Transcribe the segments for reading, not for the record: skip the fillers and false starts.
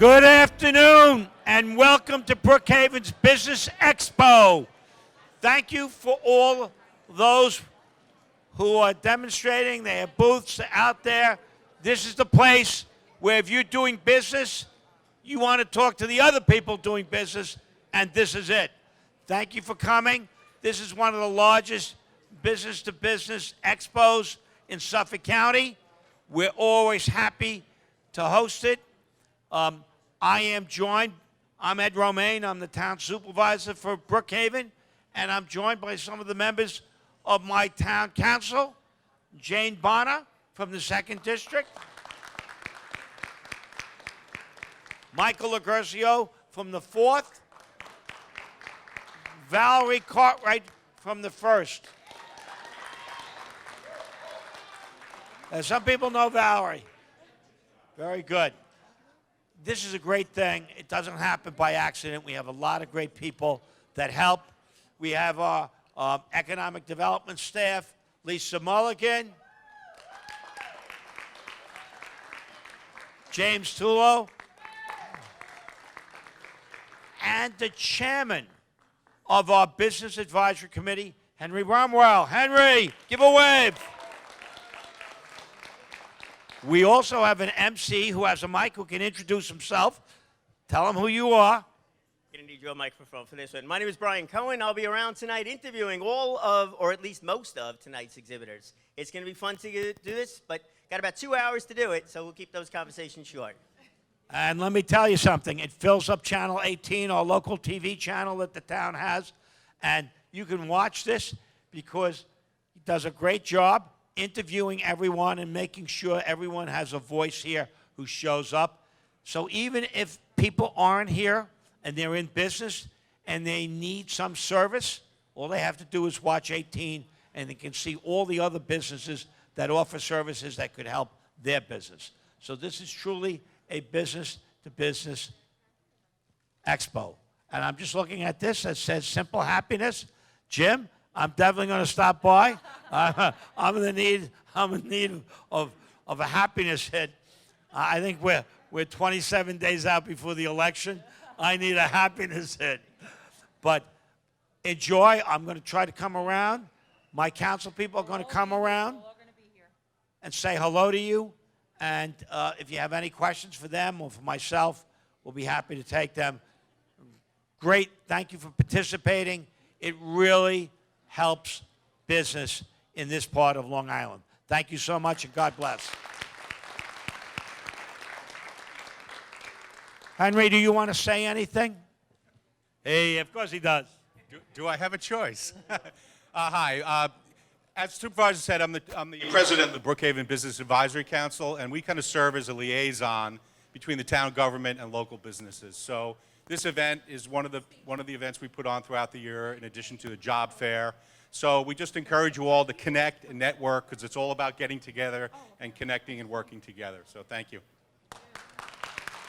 Good afternoon and welcome to Brookhaven's Business Expo. Thank you for all those who are demonstrating. They have booths out there. This is the place where if you're doing business, you want to talk to the other people doing business, and this is it. Thank you for coming. This is one of the largest business-to-business expos in Suffolk County. We're always happy to host it. I'm Ed Romaine, I'm the town supervisor for Brookhaven, and I'm joined by some of the members of my town council, Jane Bonner from the 2nd District, Michael Laguercio from the 4th, Valerie Cartwright from the 1st. Some people know Valerie. Very good. This is a great thing. It doesn't happen by accident. We have a lot of great people that help. We have our economic development staff, Lisa Mulligan, James Tullo, and the chairman of our Business Advisory Committee, Henry Bromwell. Henry, give a wave. We also have an MC who has a mic who can introduce himself. Tell him who you are. I'm going to need your microphone for this one. My name is Brian Cohen. I'll be around tonight interviewing all of, or at least most of, tonight's exhibitors. It's going to be fun to do this, but got about 2 hours to do it, so we'll keep those conversations short. And let me tell you something. It fills up Channel 18, our local TV channel that the town has. And you can watch this because he does a great job interviewing everyone and making sure everyone has a voice here who shows up. So even if people aren't here and they're in business and they need some service, all they have to do is watch 18 and they can see all the other businesses that offer services that could help their business. So this is truly a business-to-business expo. And I'm just looking at this that says simple happiness. Jim, I'm definitely going to stop by. I'm in need of a happiness hit. I think we're 27 days out before the election. I need a happiness hit. But enjoy. I'm going to try to come around. My council people are going to come around and say hello to you. And if you have any questions for them or for myself, we'll be happy to take them. Great. Thank you for participating. It really helps business in this part of Long Island. Thank you so much, and God bless. Henry, do you want to say anything? Hey, of course he does. Do I have a choice? Hi. As Supervisor said, I'm the president of the Brookhaven Business Advisory Council, and we kind of serve as a liaison between the town government and local businesses. So this event is one of the events we put on throughout the year, in addition to the job fair. So we just encourage you all to connect and network, because it's all about getting together and connecting and working together. So thank you.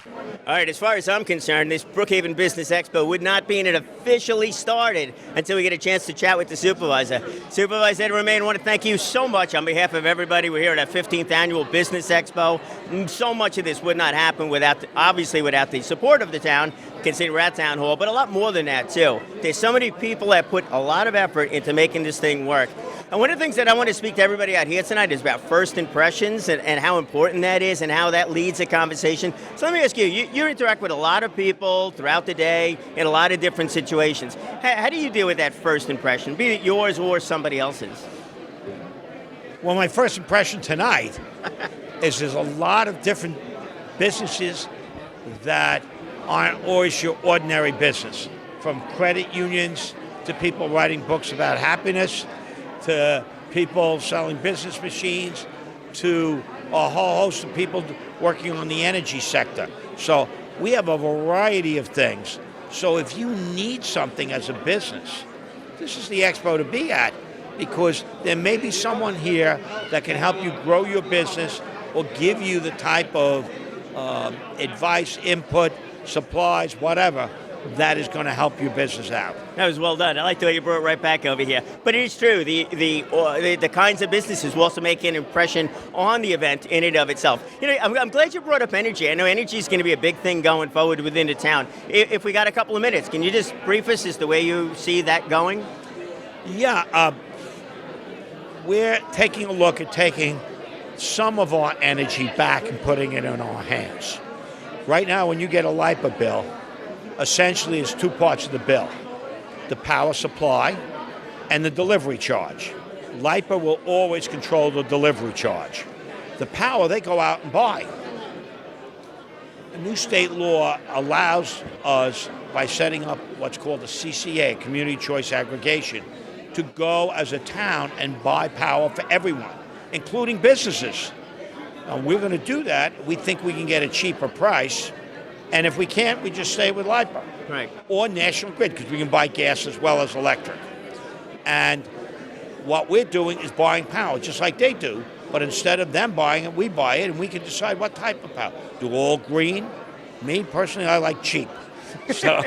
All right, as far as I'm concerned, this Brookhaven Business Expo would not be officially started until we get a chance to chat with the supervisor. Supervisor Ed Romaine, I want to thank you so much on behalf of everybody. We're here at our 15th Annual Business Expo. So much of this would not happen without the support of the town, considering we're at Town Hall, but a lot more than that, too. There's so many people that put a lot of effort into making this thing work. And one of the things that I want to speak to everybody out here tonight is about first impressions and how important that is and how that leads a conversation. So let me ask you, you interact with a lot of people throughout the day in a lot of different situations. How do you deal with that first impression, be it yours or somebody else's? Well, my first impression tonight is there's a lot of different businesses that aren't always your ordinary business, from credit unions to people writing books about happiness, to people selling business machines, to a whole host of people working on the energy sector. So we have a variety of things. So if you need something as a business, this is the expo to be at, because there may be someone here that can help you grow your business or give you the type of advice, input, supplies, whatever, that is going to help your business out. That was well done. I like the way you brought it right back over here. But it is true. The kinds of businesses will also make an impression on the event in and of itself. You know, I'm glad you brought up energy. I know energy is going to be a big thing going forward within the town. If we got a couple of minutes, can you just brief us as to the way you see that going? Yeah, we're taking a look at taking some of our energy back and putting it in our hands. Right now, when you get a LIPA bill, essentially it's two parts of the bill: the power supply and the delivery charge. LIPA will always control the delivery charge. The power, they go out and buy. The new state law allows us, by setting up what's called a CCA, Community Choice Aggregation, to go as a town and buy power for everyone, including businesses. Now, we're going to do that. We think we can get a cheaper price. And if we can't, we just stay with LIPA. Right. Or National Grid, because we can buy gas as well as electric. And what we're doing is buying power, just like they do. But instead of them buying it, we buy it, and we can decide what type of power. Do all green? Me, personally, I like cheap. So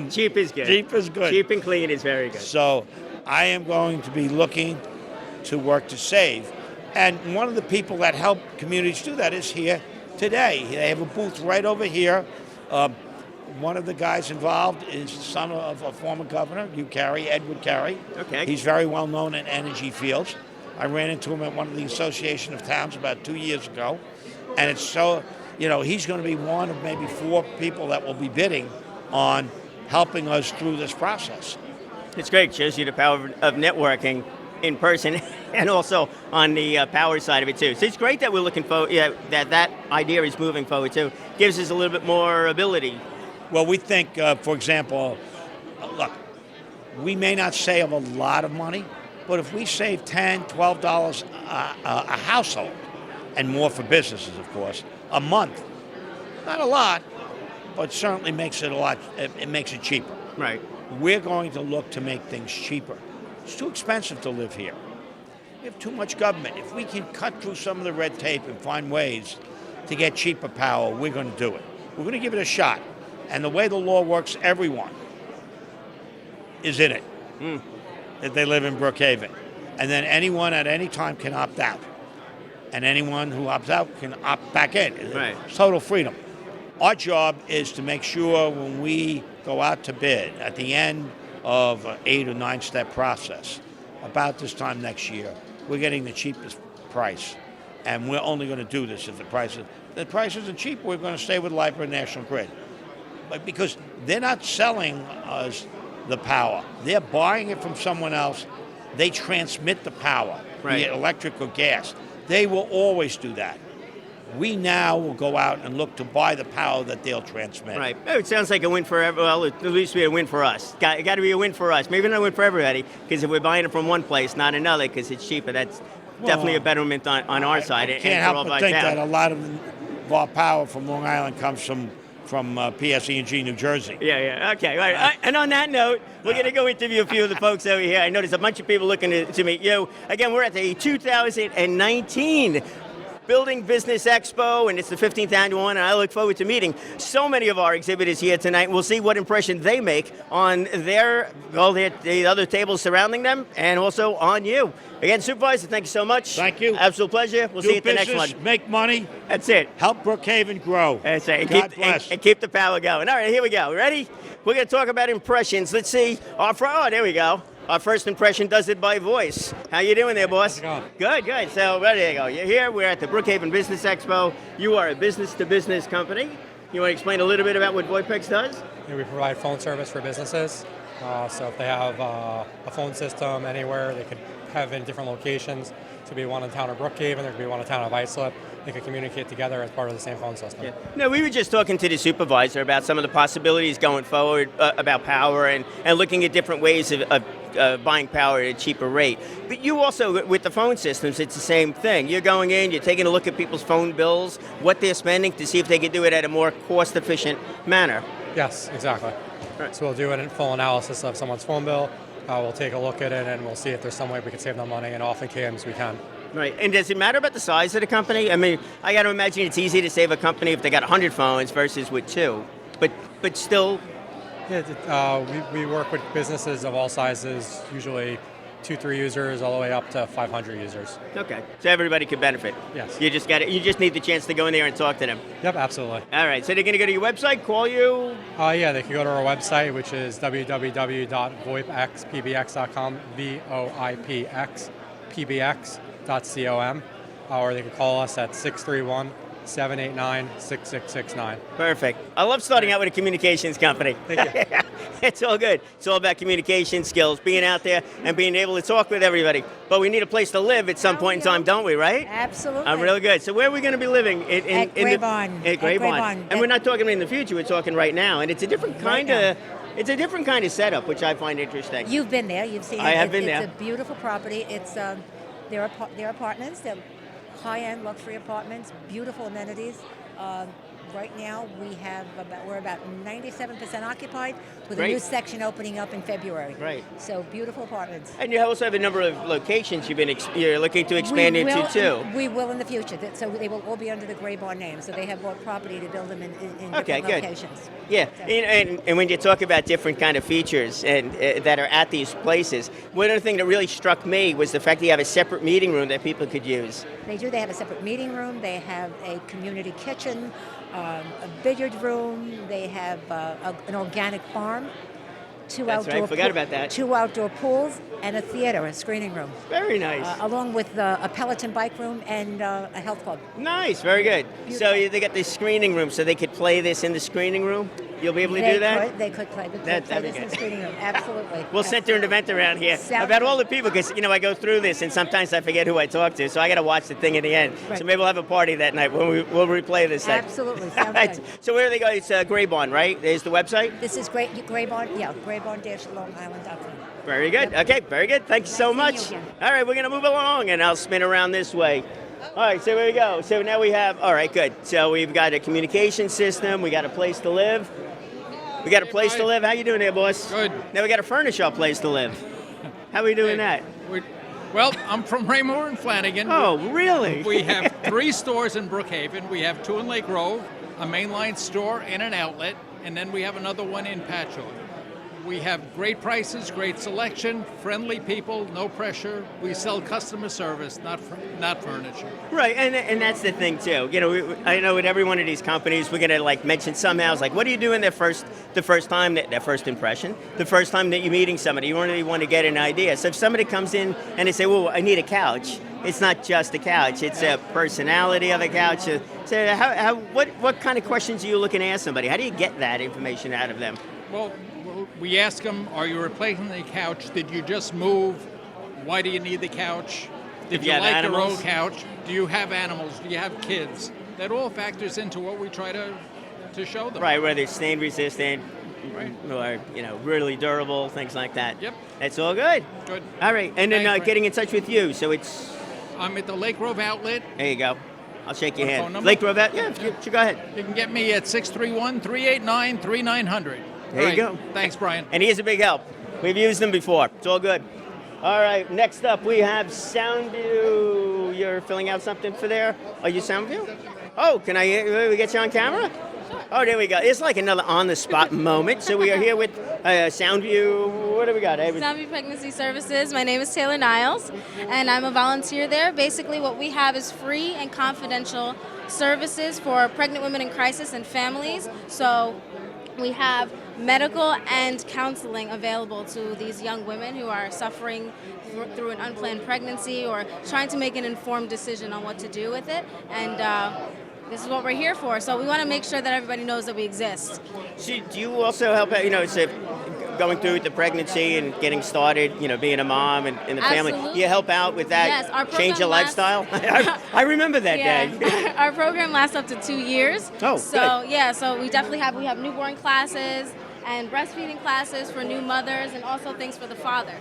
Cheap is good. Cheap is good. Cheap and clean is very good. So I am going to be looking to work to save. And one of the people that help communities do that is here today. They have a booth right over here. One of the guys involved is the son of a former governor, Edward Carey. Okay. He's very well known in energy fields. I ran into him at one of the Association of Towns about 2 years ago. And it's so, he's going to be one of maybe 4 people that will be bidding on helping us through this process. It's great. It shows you the power of networking in person and also on the power side of it too. So it's great that we're looking forward, that idea is moving forward too. Gives us a little bit more ability. Well, we think, for example, look, we may not save a lot of money, but if we save $10, $12 a household, and more for businesses, of course, a month, not a lot, but certainly makes it it makes it cheaper. Right. We're going to look to make things cheaper. It's too expensive to live here. We have too much government. If we can cut through some of the red tape and find ways to get cheaper power, we're going to do it. We're going to give it a shot. And the way the law works, everyone is in it if they live in Brookhaven. And then anyone at any time can opt out. And anyone who opts out can opt back in. Right. It's total freedom. Our job is to make sure when we go out to bid at the end of an 8 or 9 step process, about this time next year, we're getting the cheapest price. And we're only going to do this if the price isn't cheap, we're going to stay with LIPA and National Grid. But because they're not selling us the power. They're buying it from someone else. They transmit the power, right, be it electric or gas. They will always do that. We now will go out and look to buy the power that they'll transmit. Right. It sounds like a win for well, at least be a win for us. Got to be a win for us. Maybe not a win for everybody, because if we're buying it from one place, not another, because it's cheaper, that's definitely a betterment on our side. I can't help but think that a lot of our power from Long Island comes from PSE&G, New Jersey. Yeah. Okay. All right. And on that note, we're going to go interview a few of the folks over here. I know there's a bunch of people looking to meet you. Again, we're at the 2019 Building Business Expo, and it's the 15th annual one, and I look forward to meeting so many of our exhibitors here tonight. We'll see what impression they make on the other tables surrounding them, and also on you. Again, Supervisor, thank you so much. Thank you. Absolute pleasure. We'll see you at the next one. Make money. That's it. Help Brookhaven grow. That's it. God bless. And keep the power going. All right, here we go. Ready? We're going to talk about impressions. Let's see. There we go. Our first impression does it by voice. How you doing there, boss? How's it going? Good. So, there you go. You're here. We're at the Brookhaven Business Expo. You are a business-to-business company. You want to explain a little bit about what VoIPX does? Yeah, we provide phone service for businesses. So if they have a phone system anywhere, they could have in different locations. It could be one in town of Brookhaven, there could be one in town of Islip. They could communicate together as part of the same phone system. Yeah. No, we were just talking to the supervisor about some of the possibilities going forward about power and looking at different ways of buying power at a cheaper rate. But you also, with the phone systems, it's the same thing. You're going in, you're taking a look at people's phone bills, what they're spending, to see if they can do it at a more cost-efficient manner. Yes, exactly. Right. So we'll do a full analysis of someone's phone bill. We'll take a look at it and we'll see if there's some way we can save them money, and oftentimes we can. Right. And does it matter about the size of the company? I mean, I got to imagine it's easy to save a company if they got 100 phones versus with 2. But still, Yeah, we work with businesses of all sizes, usually 2-3 users all the way up to 500 users. Okay, so everybody could benefit. Yes. You just need the chance to go in there and talk to them. Yep, absolutely. All right, so they're going to go to your website, call you? Yeah, they can go to our website, which is www.voipxpbx.com, VoIPX, or they can call us at 631-789-6669. Perfect. I love starting out with a communications company. Thank you. It's all good. It's all about communication skills, being out there and being able to talk with everybody. But we need a place to live at some point in time, don't we, right? Absolutely. I'm really good. So where are we going to be living? At GREYBARN. At GREYBARN. And we're not talking in the future, we're talking right now. And it's a different kind of setup, which I find interesting. You've been there. You've seen it. I have been there. It's a beautiful property. It's they're apartments. They're high-end luxury apartments. Beautiful amenities. Right now we're about 97% occupied with a new section opening up in February. Right. So beautiful apartments. And you also have a number of locations you're looking to expand into too. We will in the future. So they will all be under the GREYBARN name. So they have bought property to build them in different locations. Yeah, and when you talk about different kind of features and that are at these places, one other thing that really struck me was the fact that you have a separate meeting room that people could use. They do. They have a separate meeting room. They have a community kitchen, a billiard room. They have an organic farm, two outdoor pools, and a theater, a screening room. Very nice. Along with a Peloton bike room and a health club. Nice, very good. Beautiful. So they got this screening room, so they could play this in the screening room? You'll be able to do that? They could play this in the screening room, absolutely. We'll center an event around here Sounds about all the good. people, because I go through this and sometimes I forget who I talk to, so I got to watch the thing in the end. Right. So maybe we'll have a party that night when we'll replay this thing. Absolutely, sounds Right. good. So where do they go? It's GREYBARN, right? There's the website? This is GREYBARN, GREYBARN-Longisland.com. Very good. Yep. Okay, very good. Thank you so Nice much. seeing you again. All right, we're going to move along, and I'll spin around this way. All right, so here we go. So now we have, all right, good. So we've got a communication system. We got a place to live. We got a place to live. How you doing there, boss? Good. Now we got to furnish our place to live. How are we doing that? Well, I'm from Raymour Flanigan. Oh, really? We have 3 stores in Brookhaven. We have 2 in Lake Grove, a mainline store and an outlet, and then we have another one in Patchogue. We have great prices, great selection, friendly people, no pressure. We sell customer service, not furniture. Right, and that's the thing too. I know with every one of these companies, we're gonna mention somehow, it's like, what are you doing the first time, their first impression, the first time that you're meeting somebody, you really want to get an idea. So if somebody comes in and they say, well, I need a couch, it's not just a couch, it's a personality of a couch. So what kind of questions are you looking to ask somebody? How do you get that information out of them? Well, we ask them, are you replacing the couch? Did you just move? Why do you need the couch? Did you like your old couch? Do you have animals? Do you have kids? That all factors into what we try to show them. Right, whether it's stain resistant, Right. or really durable, things like that. Yep. That's all good. Good. All right, and then Thanks, getting in touch with you. So it's, I'm at the Lake Grove outlet. there you go. I'll shake your Want a hand. phone number? Lake Grove, yeah, sure, go ahead. You can get me at 631-389-3900. There you go. Thanks, Brian. And he is a big help. We've used them before. It's all good. All right, next up we have Soundview. You're filling out something for there? Are you Soundview? Oh, can we get you on camera? Oh, there we go. It's like another on-the-spot moment. So we are here with Soundview. What do we got? Soundview Pregnancy Services. My name is Taylor Niles, and I'm a volunteer there. Basically, what we have is free and confidential services for pregnant women in crisis and families. So we have medical and counseling available to these young women who are suffering through an unplanned pregnancy or trying to make an informed decision on what to do with it. And this is what we're here for. So we want to make sure that everybody knows that we exist. So do you also help out, going through the pregnancy and getting started, being a mom and the family? Absolutely. You help out with that? Yes, our change your program lifestyle? I remember that day. Our program lasts up to 2 years. Oh, so good. Yeah, so we definitely have newborn classes and breastfeeding classes for new mothers, and also things for the father.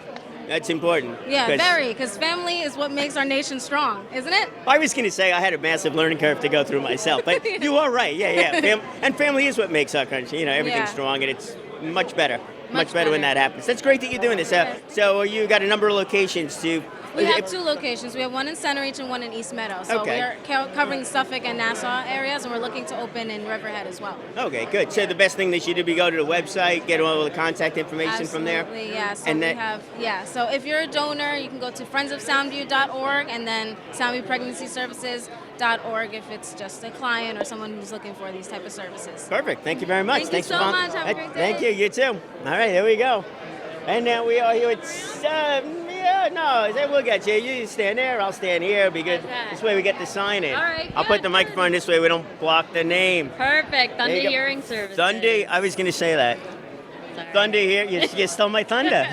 That's important. Yeah, very, because family is what makes our nation strong, isn't it? I was going to say I had a massive learning curve to go through myself, but you are right. Yeah. And family is what makes our country, everything strong, and it's much better. Much better when that happens. That's great that you're doing this. So you got a number of locations to We have 2 locations. We have one in Center Reach and one in East Meadow. So Okay. we are covering Suffolk and Nassau areas, and we're looking to open in Riverhead as well. Okay, good. So the best thing they should do be go to the website, get all the contact information from there. Absolutely, yeah. So And we then- have, so if you're a donor, you can go to friendsofsoundview.org and then soundviewpregnancyservices.org if it's just a client or someone who's looking for these type of services. Perfect. Thank you very much. Thank you Thanks so for much. Have a great day. Thank you. You too. All right, here we go. And now we are here with we'll get you. You stand there, I'll stand here. It'll be good. Okay. This way we get the sign in. All right, I'll put the good. microphone this way we don't block the name. Perfect. There Thunder you go. Hearing Services. Thunder, I was going to say that. Sorry. Thunder here, you stole my thunder.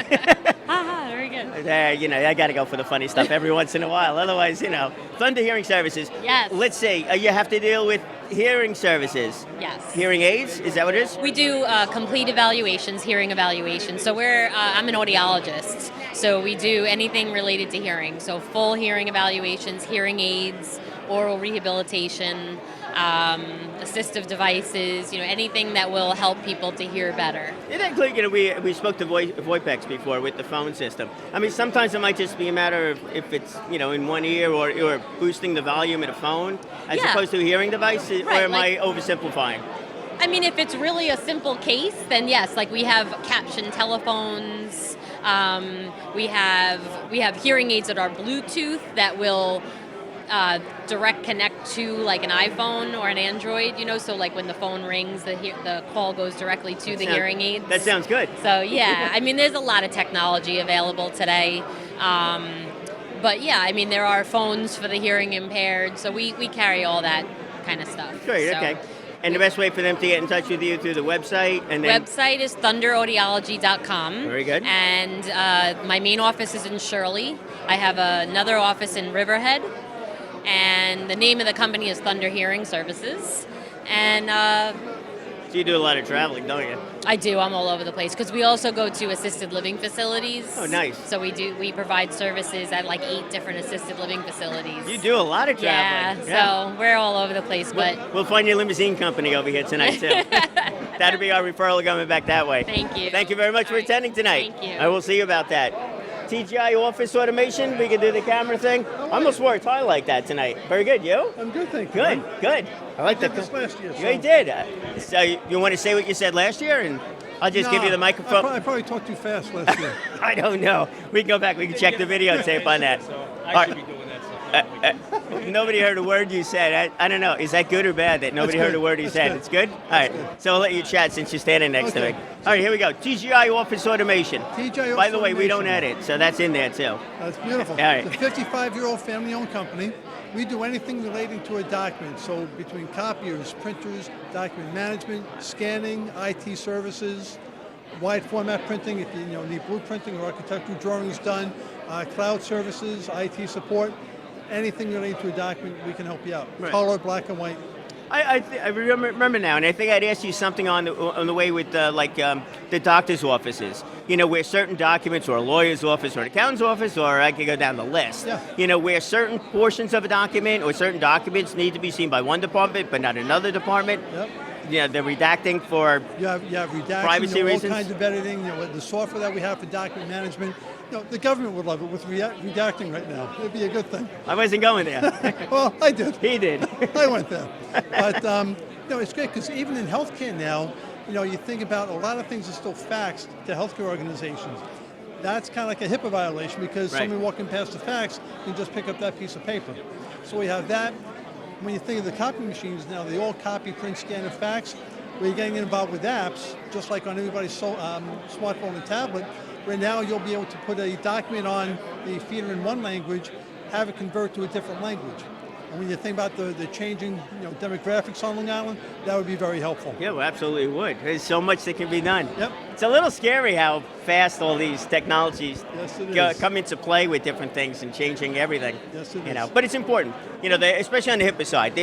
Haha, very good. I got to go for the funny stuff every once in a while. Otherwise, Thunder Hearing Services. Yes. Let's see, you have to deal with hearing services. Yes. Hearing aids, is that what it is? We do complete evaluations, hearing evaluations. So I'm an audiologist. So we do anything related to hearing. So full hearing evaluations, hearing aids, oral rehabilitation, assistive devices, anything that will help people to hear better. It include, we spoke to VoIPX before with the phone system. I mean, sometimes it might just be a matter of if it's, in one ear or boosting the volume of the phone as Yeah. opposed to a hearing device, or Right, am I oversimplifying? I mean, if it's really a simple case, then yes, like we have caption telephones. We have hearing aids that are Bluetooth that will direct connect to like an iPhone or an Android. So like when the phone rings, the call goes directly to the hearing aids. That sounds good. So yeah, I mean, there's a lot of technology available today. But yeah, I mean, there are phones for the hearing impaired. So we carry all that kind of stuff. Great, So- okay. And the best way for them to get in touch with you through the website? And then Website is thunderaudiology.com. Very good. And my main office is in Shirley. I have another office in Riverhead. And the name of the company is Thunder Hearing Services. And so you do a lot of traveling, don't you? I do. I'm all over the place because we also go to assisted living facilities. Oh, nice. So we provide services at like 8 different assisted living facilities. You do a lot of traveling. Yeah, so we're all over the place. But We'll find your limousine company over here tonight, too. That'll be our referral coming back that way. Thank you. Thank you very much for All right. attending tonight. Thank you. I will see you about that. TGI Office Automation, we can do the camera thing. I almost wore a tie like that tonight. Very good, you? I'm good, thank you. Good, good. I like did this last year, Yeah, you did. So you want to say what you said last year, and I'll just give you the microphone. I probably talked too fast last year. I don't know. We can go back. We can check the videotape on that. I should be doing that stuff. Nobody heard a word you said. I don't know. Is that good or bad that nobody That's heard a good. word you That's said? good. It's good? All right. So I'll let you chat since you're standing next to Okay. me. All right, here we go. TGI Office Automation. TGI By Office the way, we don't Automation. edit, so that's in there too. That's beautiful. All right. It's a 55-year-old family-owned company. We do anything relating to a document. So between copiers, printers, document management, scanning, IT services, wide format printing if you need blueprinting or architectural drawings done, cloud services, IT support, anything relating to a document, we can help you out. Right. Color, black and white. I remember now, and I think I'd asked you something on the way with the doctor's offices. Where certain documents, or a lawyer's office, or an accountant's office, or I could go down the list. Yeah. Where certain portions of a document or certain documents need to be seen by one department but not another department. Yep. The redacting for You have redaction, privacy all reasons. kinds of editing. With the software that we have for document management, the government would love it with redacting right now. It'd be a good thing. I wasn't going there. Well, I did. He did. I went there. But it's great because even in healthcare now, you think about a lot of things are still faxed to healthcare organizations. That's kind of like a HIPAA violation because Right. someone walking past the fax can just pick up that piece of paper. So we have that. When you think of the copy machines now, they all copy, print, scan, and fax. Where you're getting involved with apps, just like on everybody's smartphone and tablet, where now you'll be able to put a document on the feeder in one language, have it convert to a different language. And when you think about the changing demographics on Long Island, that would be very helpful. Yeah, well, absolutely would. There's so much that can be done. Yep. It's a little scary how fast all these technologies Yes, it is. come into play with different things and changing everything. Yes, it is. But it's important. Especially on the HIPAA side.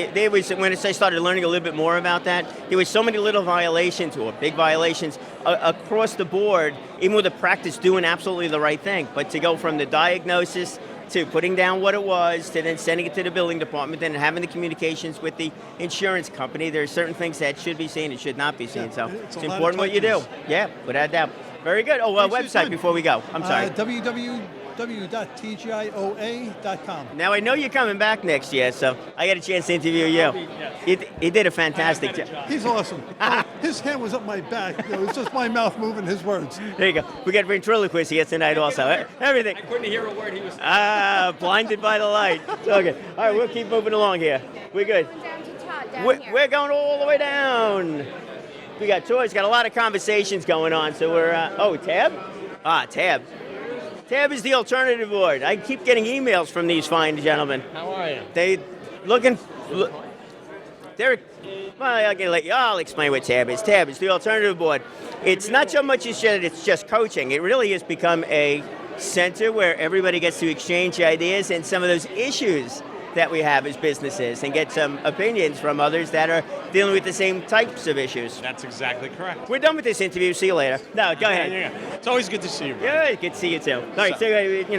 When I started learning a little bit more about that, there was so many little violations or big violations across the board, even with the practice doing absolutely the right thing. But to go from the diagnosis to putting down what it was, to then sending it to the billing department, then having the communications with the insurance company. There are certain things that should be seen and should not be seen. Yeah, So it's it's a lot of important what you do. tightness. Yeah, without doubt. Very good. Oh, Thanks for your website time. before we go. I'm sorry. www.tgioa.com. Now, I know you're coming back next year, so I got a chance to interview you. He did a fantastic job. He's awesome. His hand was up my back. It was just my mouth moving his words. There you go. We got ventriloquist here tonight also. Everything. I couldn't hear a word he was saying. Blinded by the light. It's all good. All right, we'll keep moving along here. We're good. We're going all the way down. We got tours, got a lot of conversations going on, so we're, Tab? Tab. Tab is the alternative board. I keep getting emails from these fine gentlemen. How are you? I'll explain what Tab is. Tab is the alternative board. It's not so much as that it's just coaching. It really has become a center where everybody gets to exchange ideas and some of those issues that we have as businesses and get some opinions from others that are dealing with the same types of issues. That's exactly correct. We're done with this interview. See you later. No, go ahead. Yeah. It's always good to see you, bro. Yeah, good to see you too. All right, so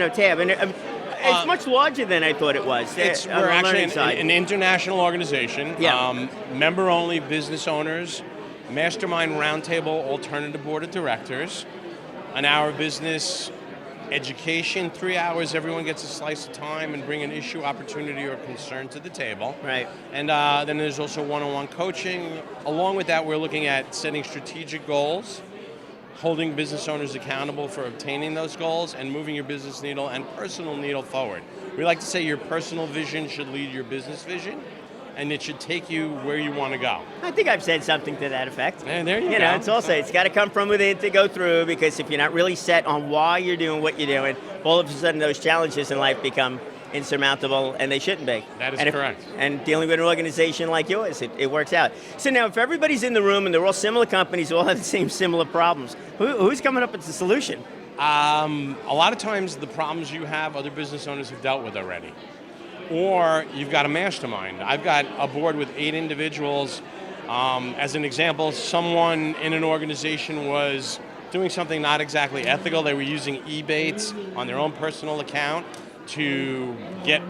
Tab, and it's much larger than I thought it was. We're actually an international organization. Yeah. Member-only business owners, mastermind roundtable alternative board of directors, an hour business education, 3 hours, everyone gets a slice of time and bring an issue, opportunity, or concern to the table. Right. And then there's also one-on-one coaching. Along with that, we're looking at setting strategic goals, holding business owners accountable for obtaining those goals, and moving your business needle and personal needle forward. We like to say your personal vision should lead your business vision, and it should take you where you want to go. I think I've said something to that effect. And there you go. It's got to come from within to go through, because if you're not really set on why you're doing what you're doing, all of a sudden those challenges in life become insurmountable, and they shouldn't be. That is correct. And dealing with an organization like yours, it works out. So now, if everybody's in the room and they're all similar companies, who all have the same similar problems, who's coming up with the solution? A lot of times the problems you have, other business owners have dealt with already. Or you've got a mastermind. I've got a board with 8 individuals. As an example, someone in an organization was doing something not exactly ethical. They were using Ebates on their own personal account to get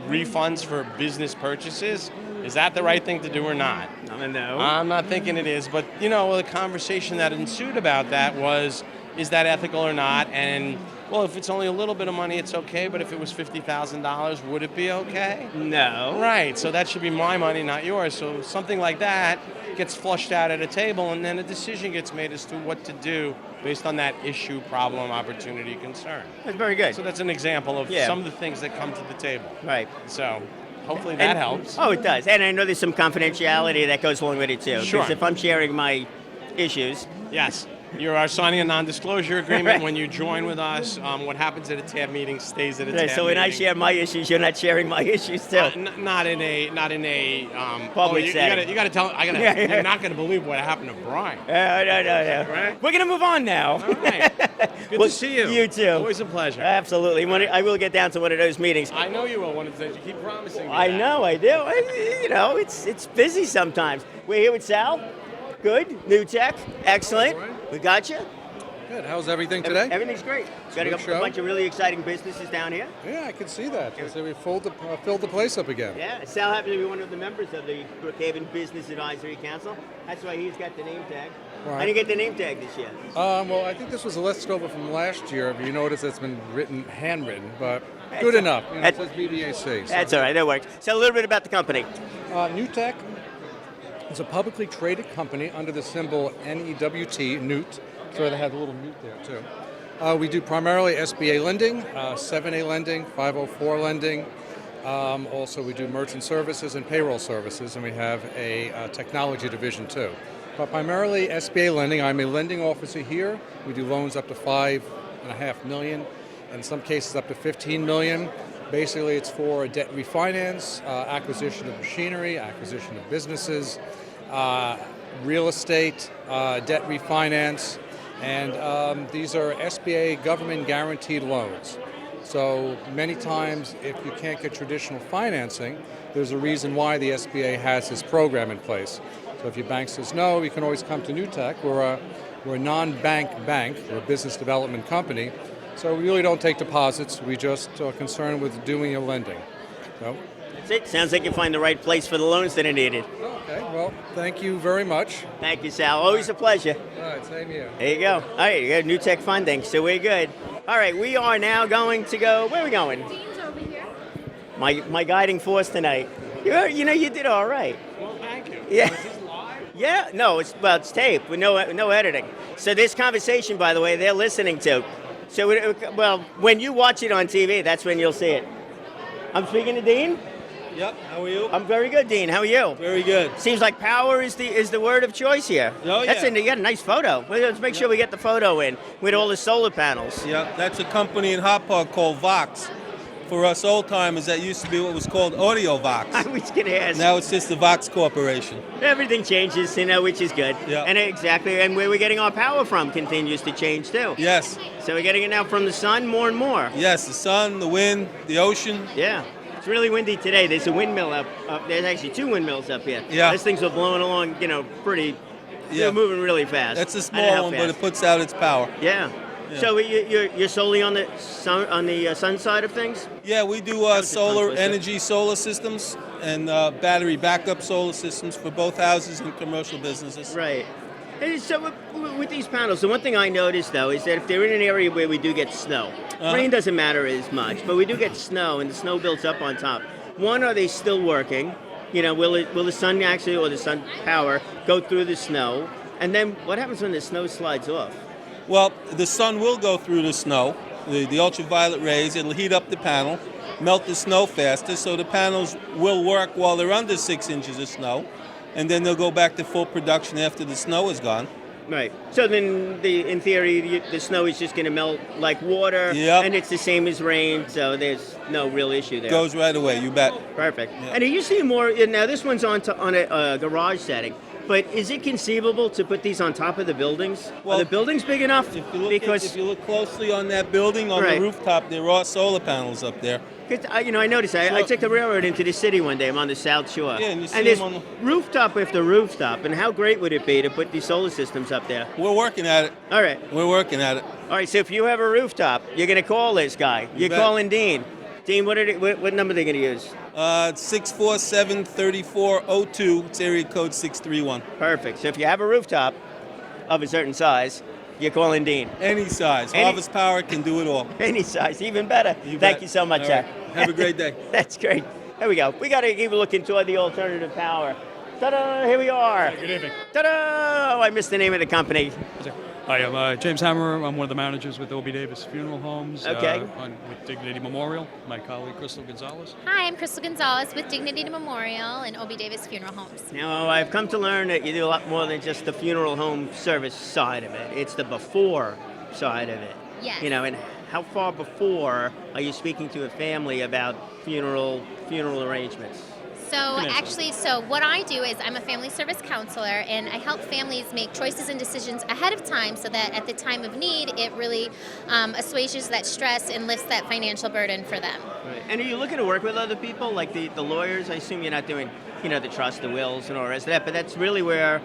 refunds for business purchases. Is that the right thing to do or not? No. I'm not thinking it is, but the conversation that ensued about that was, is that ethical or not? And well, if it's only a little bit of money, it's okay, but if it was $50,000, would it be okay? No. Right, so that should be my money, not yours. So something like that gets flushed out at a table, and then a decision gets made as to what to do based on that issue, problem, opportunity, concern. That's very good. So that's an example of some of the things that come to the table. Right. So hopefully that helps. Oh, it does. And I know there's some confidentiality that goes along with it, too. Sure. Because if I'm sharing my issues... Yes. You are signing a non-disclosure agreement when you join with us. What happens at a TAB meeting stays at a TAB meeting. So when I share my issues, you're not sharing my issues too. Not in a public setting. You got to tell. You're not going to believe what happened to Brian. No. Right? We're going to move on now. All right. Good to see you. You too. Always a pleasure. Absolutely. I will get down to one of those meetings. I know you will one of the days. You keep promising me I that. know. I do. It's busy sometimes. We're here with Sal. Good. Newtek. Excellent. We got you. Good. How's everything today? Everything's great. Got a bunch of really exciting businesses down here. Yeah, I can see that. So we filled the place up again. Yeah. Sal happens to be one of the members of the Brookhaven Business Advisory Council. That's why he's got the name tag. Right. How do you get the name tag this year? Well, I think this was a leftover from last year. If you notice, it's been handwritten, but good enough. It says BBAC. So. That's all right. That works. So a little bit about the company. Newtek is a publicly traded company under the symbol NEWT, Newt. So they have a little Newt there, too. We do primarily SBA lending, 7A lending, 504 lending. Also, we do merchant services and payroll services, and we have a technology division, too. But primarily SBA lending. I'm a lending officer here. We do loans up to $5.5 million, in some cases up to $15 million. Basically, it's for debt refinance, acquisition of machinery, acquisition of businesses, real estate, debt refinance, and these are SBA government guaranteed loans. So many times, if you can't get traditional financing, there's a reason why the SBA has this program in place. So if your bank says no, you can always come to Newtek. We're a non-bank bank. We're a business development company. So we really don't take deposits. We just are concerned with doing your lending. So. That's it. Sounds like you find the right place for the loans that are needed. Okay. Well, thank you very much. Thank you, Sal. Always a pleasure. All right. right, same here. There you go. All right, you got Newtek funding, so we're good. All right, we are now going to go. Where are we going? Dean's over here. My guiding force tonight. You did all right. Well, thank you. Yeah. Is this live? Yeah, no, it's taped with no editing. So this conversation, by the way, they're listening to. So when you watch it on TV, that's when you'll see it. I'm speaking to Dean. Yep. How are you? I'm very good, Dean. How are you? Very good. Seems like power is the word of choice here. Oh, yeah. You got a nice photo. Well, let's make sure we get the photo in with all the solar panels. Yeah, that's a company in Hop Park called Vox. For us old timers, that used to be what was called Audio Vox. I was going to ask. Now it's just the Vox Corporation. Everything changes, which is good. Yeah. And exactly, and where we're getting our power from continues to change too. Yes. So we're getting it now from the sun more and more. Yes, the sun, the wind, the ocean. Yeah. It's really windy today. There's a windmill up. There's actually two windmills up here. Yeah. Those things are blowing along, pretty. Yeah. They're moving really fast. That's a I don't know how small one, but fast. it puts out its power. Yeah. Yeah. So you're solely on the sun side of things? Yeah, we do solar energy solar systems and battery backup solar systems for both houses and commercial businesses. Right. And so with these panels, the one thing I noticed though is that if they're in an area where we do get snow, rain doesn't matter as much, but we do get snow and the snow builds up on top. One, are they still working? Will the sun actually, or the sun power, go through the snow? And then what happens when the snow slides off? Well, the sun will go through the snow, the ultraviolet rays. It'll heat up the panel, melt the snow faster, so the panels will work while they're under 6 inches of snow, and then they'll go back to full production after the snow is gone. Right. So then, in theory, the snow is just going to melt like water, Yep. and it's the same as rain, so there's no real issue there. Goes right away, you bet. Perfect. Yeah. And are you seeing more? Now, this one's on a garage setting, but is it conceivable to put these on top of the buildings? Well, are the buildings big enough? If you look closely on that building, on Right. the rooftop, there are solar panels up there. 'Cause I noticed. I Sure. took the railroad into the city one day. I'm on the South Shore. Yeah, and you see there's them on rooftop after rooftop. And how great would it be to put these solar systems up there? We're working at it. All right. We're working at it. All right. So if you have a rooftop, you're going to call this guy. You're bet. calling Dean. Dean, what number are they going to use? 647-3402. It's area code 631. Perfect. So if you have a rooftop of a certain size, you're calling Dean. Any size. Any- Harvest Power can do it all. Any size, even better. You Thank bet. you so much, All sir. right. Have a great day. That's great. There we go. We got to keep looking toward the alternative power. Ta-da! Here we are. Good evening. Ta-da! Oh, I missed the name of the company. Hi, I'm James Hammer. I'm one of the managers with OB Davis Funeral Homes. Okay. With Dignity Memorial. My colleague Crystal Gonzalez. Hi, I'm Crystal Gonzalez with Dignity Memorial and OB Davis Funeral Homes. Now, I've come to learn that you do a lot more than just the funeral home service side of it. It's the before side of it. Yes. And how far before are you speaking to a family about funeral arrangements? So what I do is I'm a family service counselor and I help families make choices and decisions ahead of time so that at the time of need it really assuages that stress and lifts that financial burden for them. Right. And are you looking to work with other people, like the lawyers? I assume you're not doing, the trust, the wills, and all the rest of that, but that's really where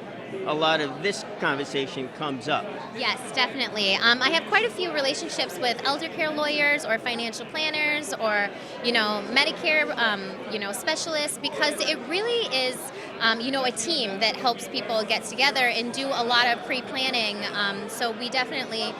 a lot of this conversation comes up. Yes, definitely. I have quite a few relationships with elder care lawyers or financial planners or, Medicare, specialists because it really is, a team that helps people get together and do a lot of pre-planning. So we definitely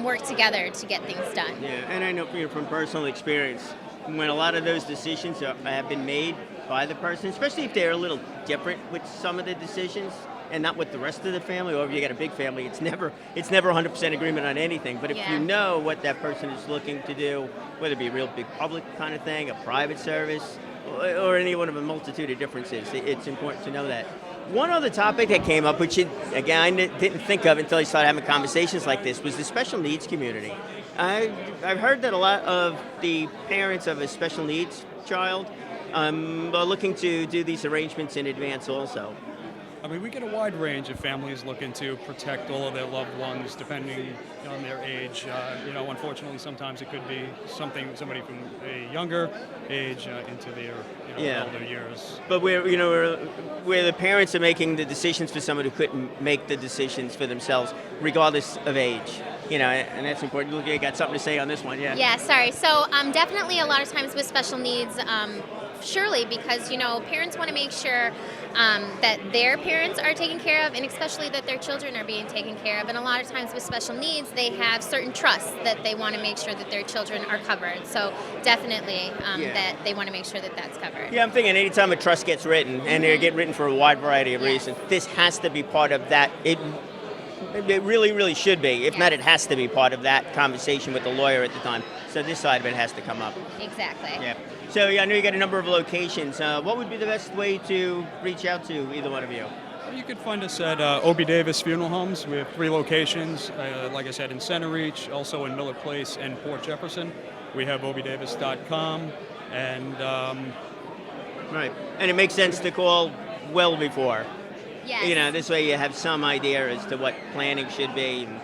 work together to get things done. Yeah, and I know from personal experience, when a lot of those decisions have been made by the person, especially if they're a little different with some of the decisions, and not with the rest of the family, or if you got a big family, it's never 100% agreement on anything. But if you know what that person is looking to do, whether it be a real big public kind of thing, a private service, or any one of a multitude of differences, it's important to know that. One other topic that came up, which I didn't think of until I started having conversations like this, was the special needs community. I've heard that a lot of the parents of a special needs child are looking to do these arrangements in advance also. I mean, we get a wide range of families looking to protect all of their loved ones, depending on their age. Unfortunately, sometimes it could be somebody from a younger age into their older years. But where the parents are making the decisions for someone who couldn't make the decisions for themselves, regardless of age. And that's important. Look, you got something to say on this one, yeah? Yeah, sorry. So definitely a lot of times with special needs, surely, because parents want to make sure that their parents are taken care of, and especially that their children are being taken care of. And a lot of times with special needs, they have certain trusts that they want to make sure that their children are covered. So definitely that they want to make sure that that's covered. Yeah, I'm thinking anytime a trust gets written, and they get written for a wide variety of reasons, this has to be part of that. It really, really should be. If not, it has to be part of that conversation with the lawyer at the time. So this side of it has to come up. Exactly. Yeah. So I know you got a number of locations. What would be the best way to reach out to either one of you? You could find us at O.B. Davis Funeral Homes. We have 3 locations, like I said, in Center Reach, also in Miller Place and Port Jefferson. We have obdavis.com, and right. And it makes sense to call well before. Yes. This way you have some idea as to what planning should be and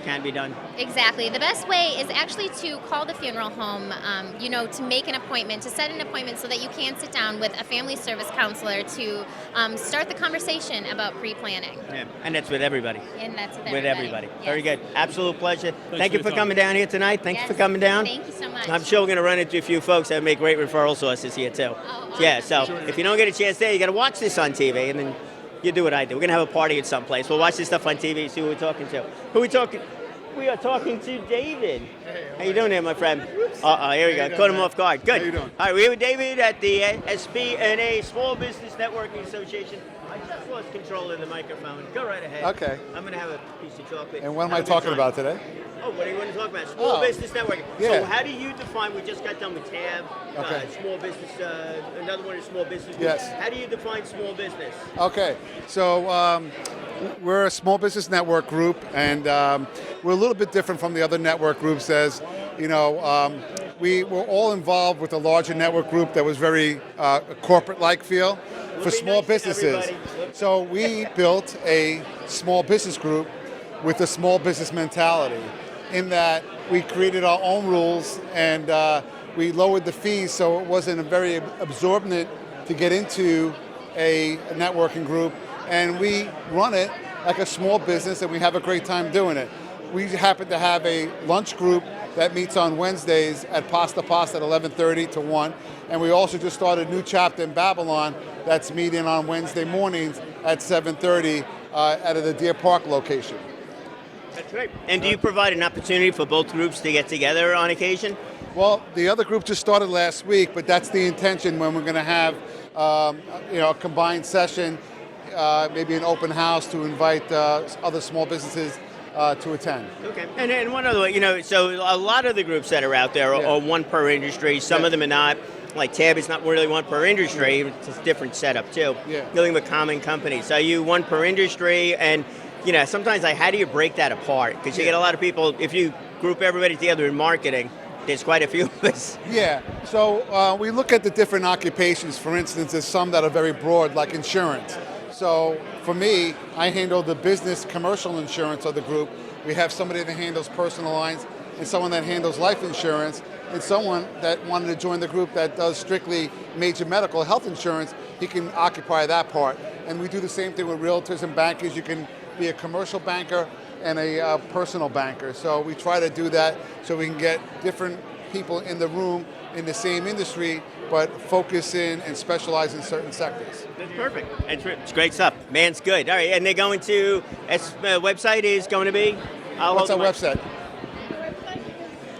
can be done. Exactly. The best way is actually to call the funeral home, to make an appointment, to set an appointment so that you can sit down with a family service counselor to start the conversation about pre-planning. Yeah, and that's with everybody. And that's with everybody. Yes. Very good. Absolute pleasure. Thank for you for your coming down here tonight. Thanks for coming down. Thank you so much. I'm sure we're going to run into a few folks that make great referral sources here too. Yeah, so if you don't get a chance there, you got to watch this on TV, and then you do what I do. We're going to have a party at some place. We'll watch this stuff on TV, see who we're talking to. Who we talking? We are talking to David. How you doing there, my friend? Here we go. Caught him off guard. Good. How you doing? All right, we're here with David at the SBNA Small Business Networking Association. I just lost control of the microphone. Go right ahead. Okay. I'm going to have a piece of chocolate. And what am Have I a good talking time. about today? Oh, what do you want to talk about? Small business networking. Yeah. So how do you define, we just got done with TAB, Okay. small business, another one is small business. Yes. How do you define small business? Okay, so we're a small business network group, and we're a little bit different from the other network groups as, we were all involved with a larger network group that was very corporate-like feel for small businesses. So we built a small business group with a small business mentality in that we created our own rules and we lowered the fees so it wasn't a very absorbent to get into a networking group, and we run it like a small business and we have a great time doing it. We happen to have a lunch group that meets on Wednesdays at Pasta at 11:30 to 1, and we also just started a new chapter in Babylon that's meeting on Wednesday mornings at 7:30 at the Deer Park location. That's great. And do you provide an opportunity for both groups to get together on occasion? Well, the other group just started last week, but that's the intention when we're going to have a combined session, maybe an open house to invite other small businesses to attend. Okay. And one other way, so a lot of the groups that are out there are one per industry. Some of them are not. Like TAB is not really one per industry. It's a different setup too. Yeah. Dealing with common companies. Are you one per industry? And sometimes how do you break that apart? Because you get a lot of people, if you group everybody together in marketing, there's quite a few of us. Yeah, so we look at the different occupations. For instance, there's some that are very broad, like insurance. So for me, I handle the business commercial insurance of the group. We have somebody that handles personal lines and someone that handles life insurance and someone that wanted to join the group that does strictly major medical health insurance. He can occupy that part. And we do the same thing with realtors and bankers. You can be a commercial banker and a personal banker. So we try to do that so we can get different people in the room in the same industry, but focus in and specialize in certain sectors. That's perfect. It's great stuff. Man's good. All right, and they're going to, website is going to be? What's our website?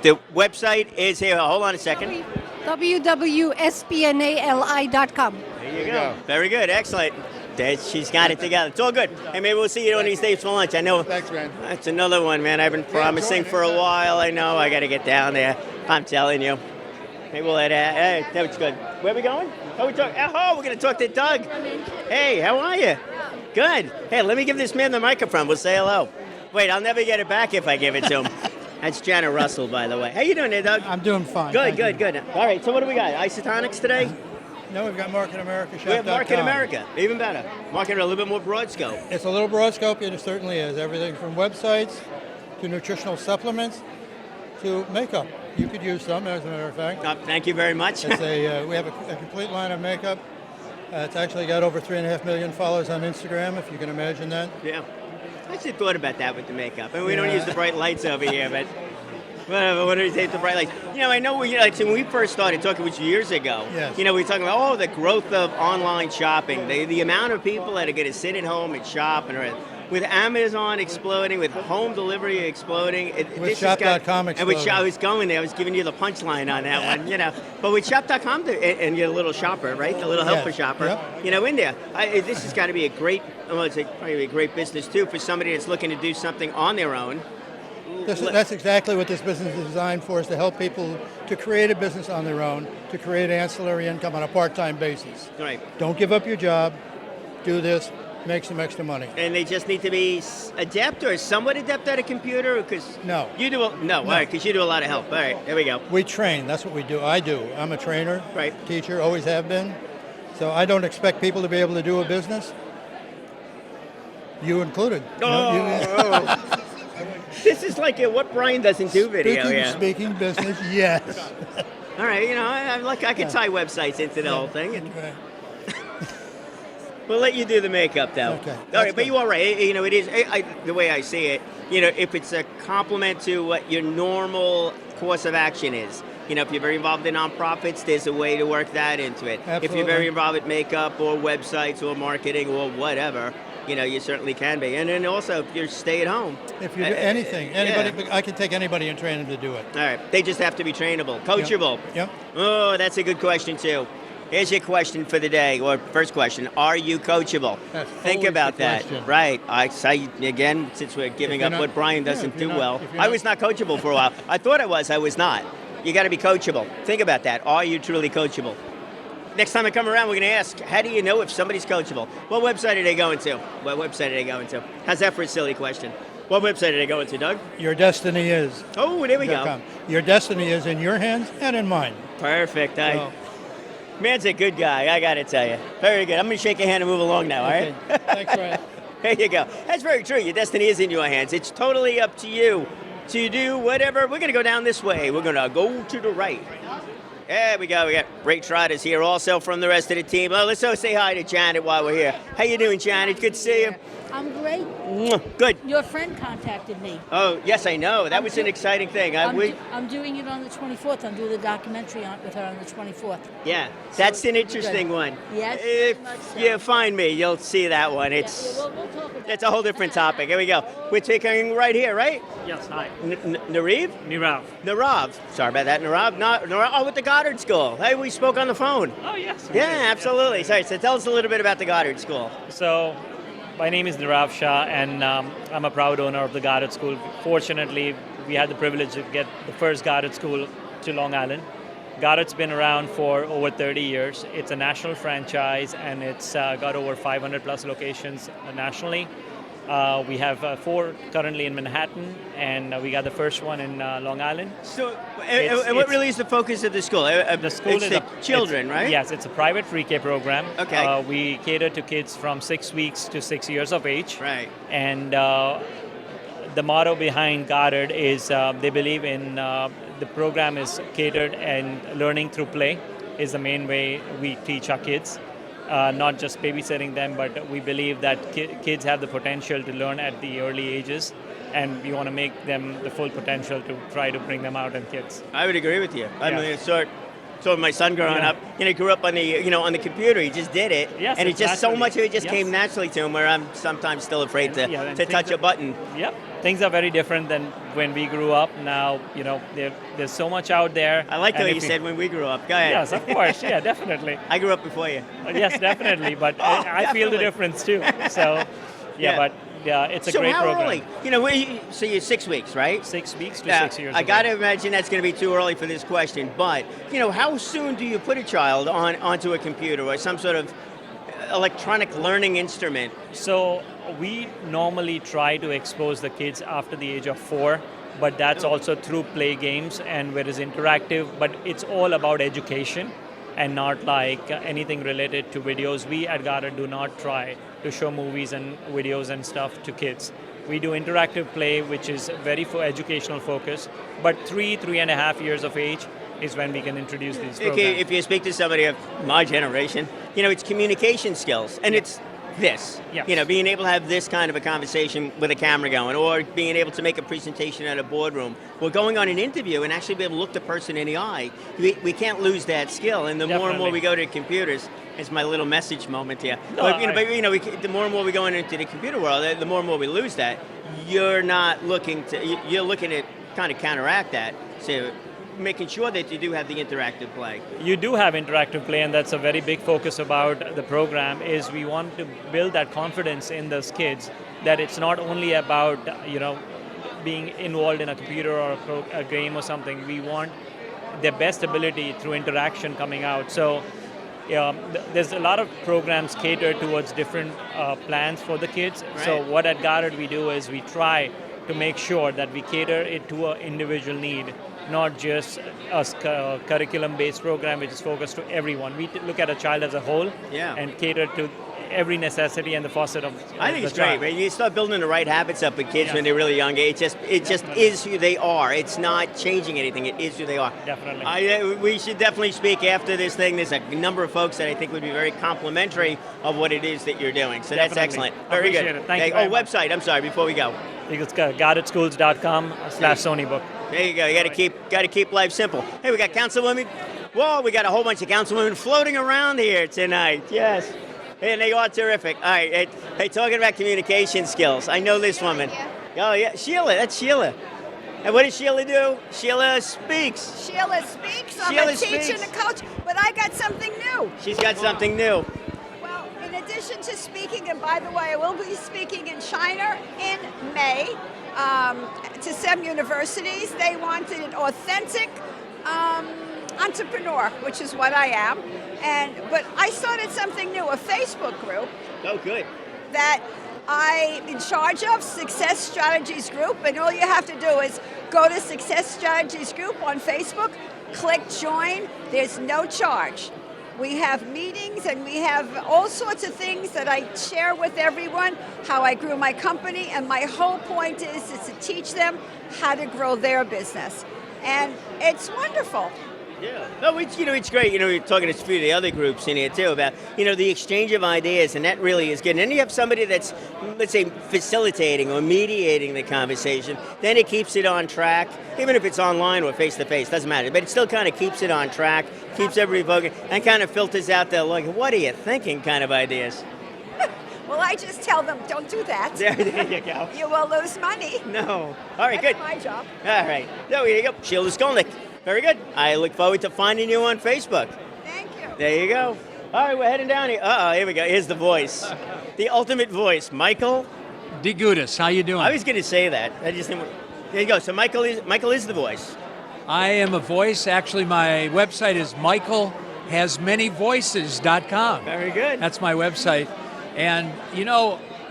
The website is here. Hold on a second. www.spnali.com. There you go. Very good. Excellent. She's got it together. It's all good. Hey, maybe we'll see you on these days for lunch. I know. Thanks, man. That's another one, man. I've been promising for a while. I know. I got to get down there. I'm telling you. Maybe we'll hey, that's good. Where are we going? We're going to talk to Doug. Hey, how are you? Good. Hey, let me give this man the microphone. We'll say hello. Wait, I'll never get it back if I give it to him. That's Janet Russell, by the way. How you doing there, Doug? I'm doing fine. Good. All right, so what do we got? Isotonics today? No, we've got Market America Shop. We have Market America, even better. Market a little bit more broad scope. It's a little broad scope, it certainly is. Everything from websites to nutritional supplements to makeup. You could use some, as a matter of fact. Thank you very much. We have a complete line of makeup. It's actually got over 3.5 million followers on Instagram, if you can imagine that. Yeah. I actually thought about that with the makeup. And we don't use the bright lights over here, but What do you say the bright lights? I know when we first started talking, which years ago. Yes. We were talking about the growth of online shopping, the amount of people that are going to sit at home and shop, and with Amazon exploding, with home delivery exploding, With Shop.com and with exploding. I was going there. I was giving you the punchline on that one. But with Shop.com and your little shopper, right, the little helper shopper, in there, this has got to be a great. I'd say probably a great business too for somebody that's looking to do something on their own. That's exactly what this business is designed for, is to help people to create a business on their own, to create ancillary income on a part-time basis. Right. Don't give up your job. Do this. Make some extra money. And they just need to be adept or somewhat adept at a computer? Because No. You do all right, because you do a lot of help. All right, there we go. We train. That's what we do. I do. I'm a trainer, teacher, always have been. So I don't expect people to be able to do a business. You included. This is like a what Brian doesn't do video. Speaking business, yes. All right, I could tie websites into the whole thing. We'll let you do the makeup, though. Okay. All right, but you are right. It is the way I see it. If it's a complement to what your normal course of action is. If you're very involved in nonprofits, there's a way to work that into it. Absolutely. If you're very involved with makeup or websites or marketing or whatever, you certainly can be. And then also, if you stay at home. If you do anything, anybody, I can take anybody and train them to do it. All right. They just have to be trainable, coachable. Yep. Oh, that's a good question, too. Here's your question for the day, or first question. Are you coachable? Think about that. question. Right. I say, again, since we're giving up what Brian doesn't do well, I was not coachable for a while. I thought I was not. You got to be coachable. Think about that. Are you truly coachable? Next time I come around, we're going to ask, how do you know if somebody's coachable? What website are they going to? How's that for a silly question? What website are they going to, Doug? Your destiny is. Oh, there we go. Your destiny is in your hands and in mine. Perfect. Man's a good guy, I got to tell you. Very good. I'm going to shake your hand and move along now, all right? Thanks, Ryan. There you go. That's very true. Your destiny is in your hands. It's totally up to you to do whatever. We're going to go down this way. We're going to go to the right. There we go. We got Ray Trotters here also from the rest of the team. Well, let's also say hi to Janet while we're here. How you doing, Janet? Good to see you. I'm great. Good. Your friend contacted me. Oh, yes, I know. That was an exciting thing. I'm doing it on the 24th. I'm doing a documentary with her on the 24th. Yeah, that's an interesting one. Yes. If you find me, you'll see that one. It's We'll talk about It's a whole different topic. Here we go. We're taking right here, right? Yes, hi. Narav? Narav. Sorry about that, Narav. Oh, with the Goddard School. Hey, we spoke on the phone. Oh, yes. Yeah, absolutely. Sorry, so tell us a little bit about the Goddard School. So, my name is Narav Shah, and I'm a proud owner of the Goddard School. Fortunately, we had the privilege to get the first Goddard School to Long Island. Goddard's been around for over 30 years. It's a national franchise, and it's got over 500 plus locations nationally. We have 4 currently in Manhattan, and we got the first one in Long Island. So, and what really is the focus of the school? The school is children, right? Yes, it's a private pre-K program. Okay. We cater to kids from 6 weeks to 6 years of age. Right. And the motto behind Goddard is they believe in the program is catered, and learning through play is the main way we teach our kids. Not just babysitting them, but we believe that kids have the potential to learn at the early ages, and we want to make them the full potential to try to bring them out in kids. I would agree with you. I Yeah. mean, so my son growing up, grew up on the on the computer. He just did it, Yes, and it it's just so naturally. much of it just Yes. came naturally to him. Where I'm sometimes still afraid and to touch a button. Yep, things are very different than when we grew up. Now, there's so much out there. I like the and way if you we- said when we grew up. Go ahead. Yes, of course. Yeah, definitely. I grew up before you. Yes, definitely. But Oh, I feel the definitely. difference too. So, it's a so great how program. early? So you're 6 weeks, right? 6 weeks to Yeah, 6 years. I of got to age. imagine that's going to be too early for this question. But how soon do you put a child onto a computer or some sort of electronic learning instrument? So we normally try to expose the kids after the age of 4, but that's also through play games and where it's interactive. But it's all about education and not like anything related to videos. We at Goddard do not try to show movies and videos and stuff to kids. We do interactive play, which is very educational focus, but 3.5 years of age is when we can introduce these programs. If you speak to somebody of my generation, it's communication skills, and it's this. Yes. You know, being able to have this kind of a conversation with a camera going, or being able to make a presentation at a boardroom, or going on an interview and actually be able to look the person in the eye. We can't lose that skill. And the more and more we go to computers, it's my little message moment here. No, the more and more we go into the computer world, the more and more we lose that. You're looking at kind of counteract that. So making sure that you do have the interactive play. You do have interactive play, and that's a very big focus about the program. Is we want to build that confidence in those kids that it's not only about being involved in a computer or a game or something. We want their best ability through interaction coming out. So there's a lot of programs catered towards different plans for the kids. Right. So what at Goddard we do is we try to make sure that we cater it to an individual need, not just a curriculum-based program which is focused to everyone. We look at a child as a whole and cater to every necessity and the facet of I think the it's great. child. Right? You start building the right habits up with kids when they're really young. It just is who they are. It's not changing anything. It is who they are. Definitely. We should definitely speak after this thing. There's a number of folks that I think would be very complimentary of what it is that you're doing. So that's Definitely. excellent. Very Appreciate good. it. Thank you very much. Website. I'm sorry. Before we go. It's goddardschools.com/SonyBook. There you go. You got to keep life simple. Hey, we got councilwomen. Whoa, we got a whole bunch of councilwomen floating around here tonight. Yes. And they are terrific. All right. Hey, talking about communication skills. I know this woman. Oh, yeah. Sheila. That's Sheila. And what does Sheila do? Sheila speaks. Sheila speaks. I'm Sheila a teacher speaks. and a coach, but I got something new. She's got something new. Well, in addition to speaking, and by the way, I will be speaking in China in May to some universities. They wanted an authentic entrepreneur, which is what I am. But I started something new, a Facebook group. Oh, good. That I'm in charge of, Success Strategies Group, and all you have to do is go to Success Strategies Group on Facebook, click join, there's no charge. We have meetings and we have all sorts of things that I share with everyone, how I grew my company, and my whole point is to teach them how to grow their business. And it's wonderful. Yeah. No, it's great. We're talking to a few of the other groups in here too about, the exchange of ideas, and that really is good. And then you have somebody that's, let's say, facilitating or mediating the conversation. Then it keeps it on track, even if it's online or face to face, doesn't matter. But it still kind of keeps it on track, keeps everybody focused, and kind of filters out the what are you thinking kind of ideas. Well, I just tell them, don't do that. There you go. You will lose money. No. All right, good. That's my job. All right. There you go. Sheila Skolnick. Very good. I look forward to finding you on Facebook. Thank you. There you go. All right, we're heading down here. Here we go. Here's the voice. The ultimate voice. Michael DeGutis. How you doing? I was going to say that. I just didn't. There you go. So Michael is the voice. I am a voice. Actually, my website is michaelhasmanyvoices.com. Very good. That's my website. And,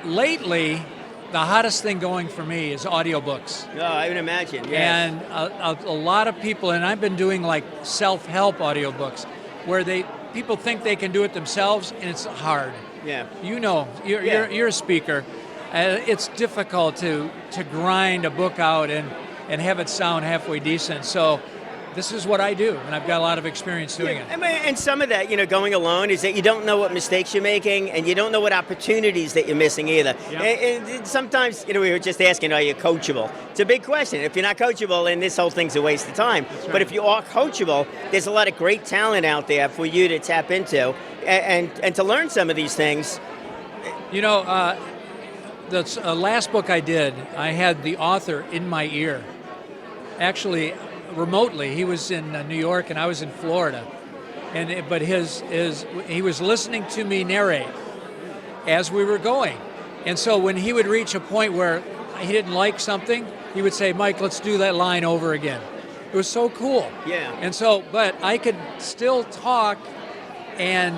lately, the hottest thing going for me is audiobooks. Oh, I would imagine, yes. And a lot of people, and I've been doing like self-help audiobooks, where people think they can do it themselves, and it's hard. Yeah. You're a speaker. It's difficult to grind a book out and have it sound halfway decent. So this is what I do, and I've got a lot of experience doing it. And some of that, going alone, is that you don't know what mistakes you're making, and you don't know what opportunities that you're missing either. Yep. And sometimes, we were just asking, are you coachable? It's a big question. If you're not coachable, then this whole thing's a waste of time. Right. But if you are coachable, there's a lot of great talent out there for you to tap into and to learn some of these things. The last book I did, I had the author in my ear. Actually, remotely. He was in New York and I was in Florida, but he was listening to me narrate as we were going, and so when he would reach a point where he didn't like something, he would say, "Mike, let's do that line over again." It was so cool. Yeah. And so, but I could still talk and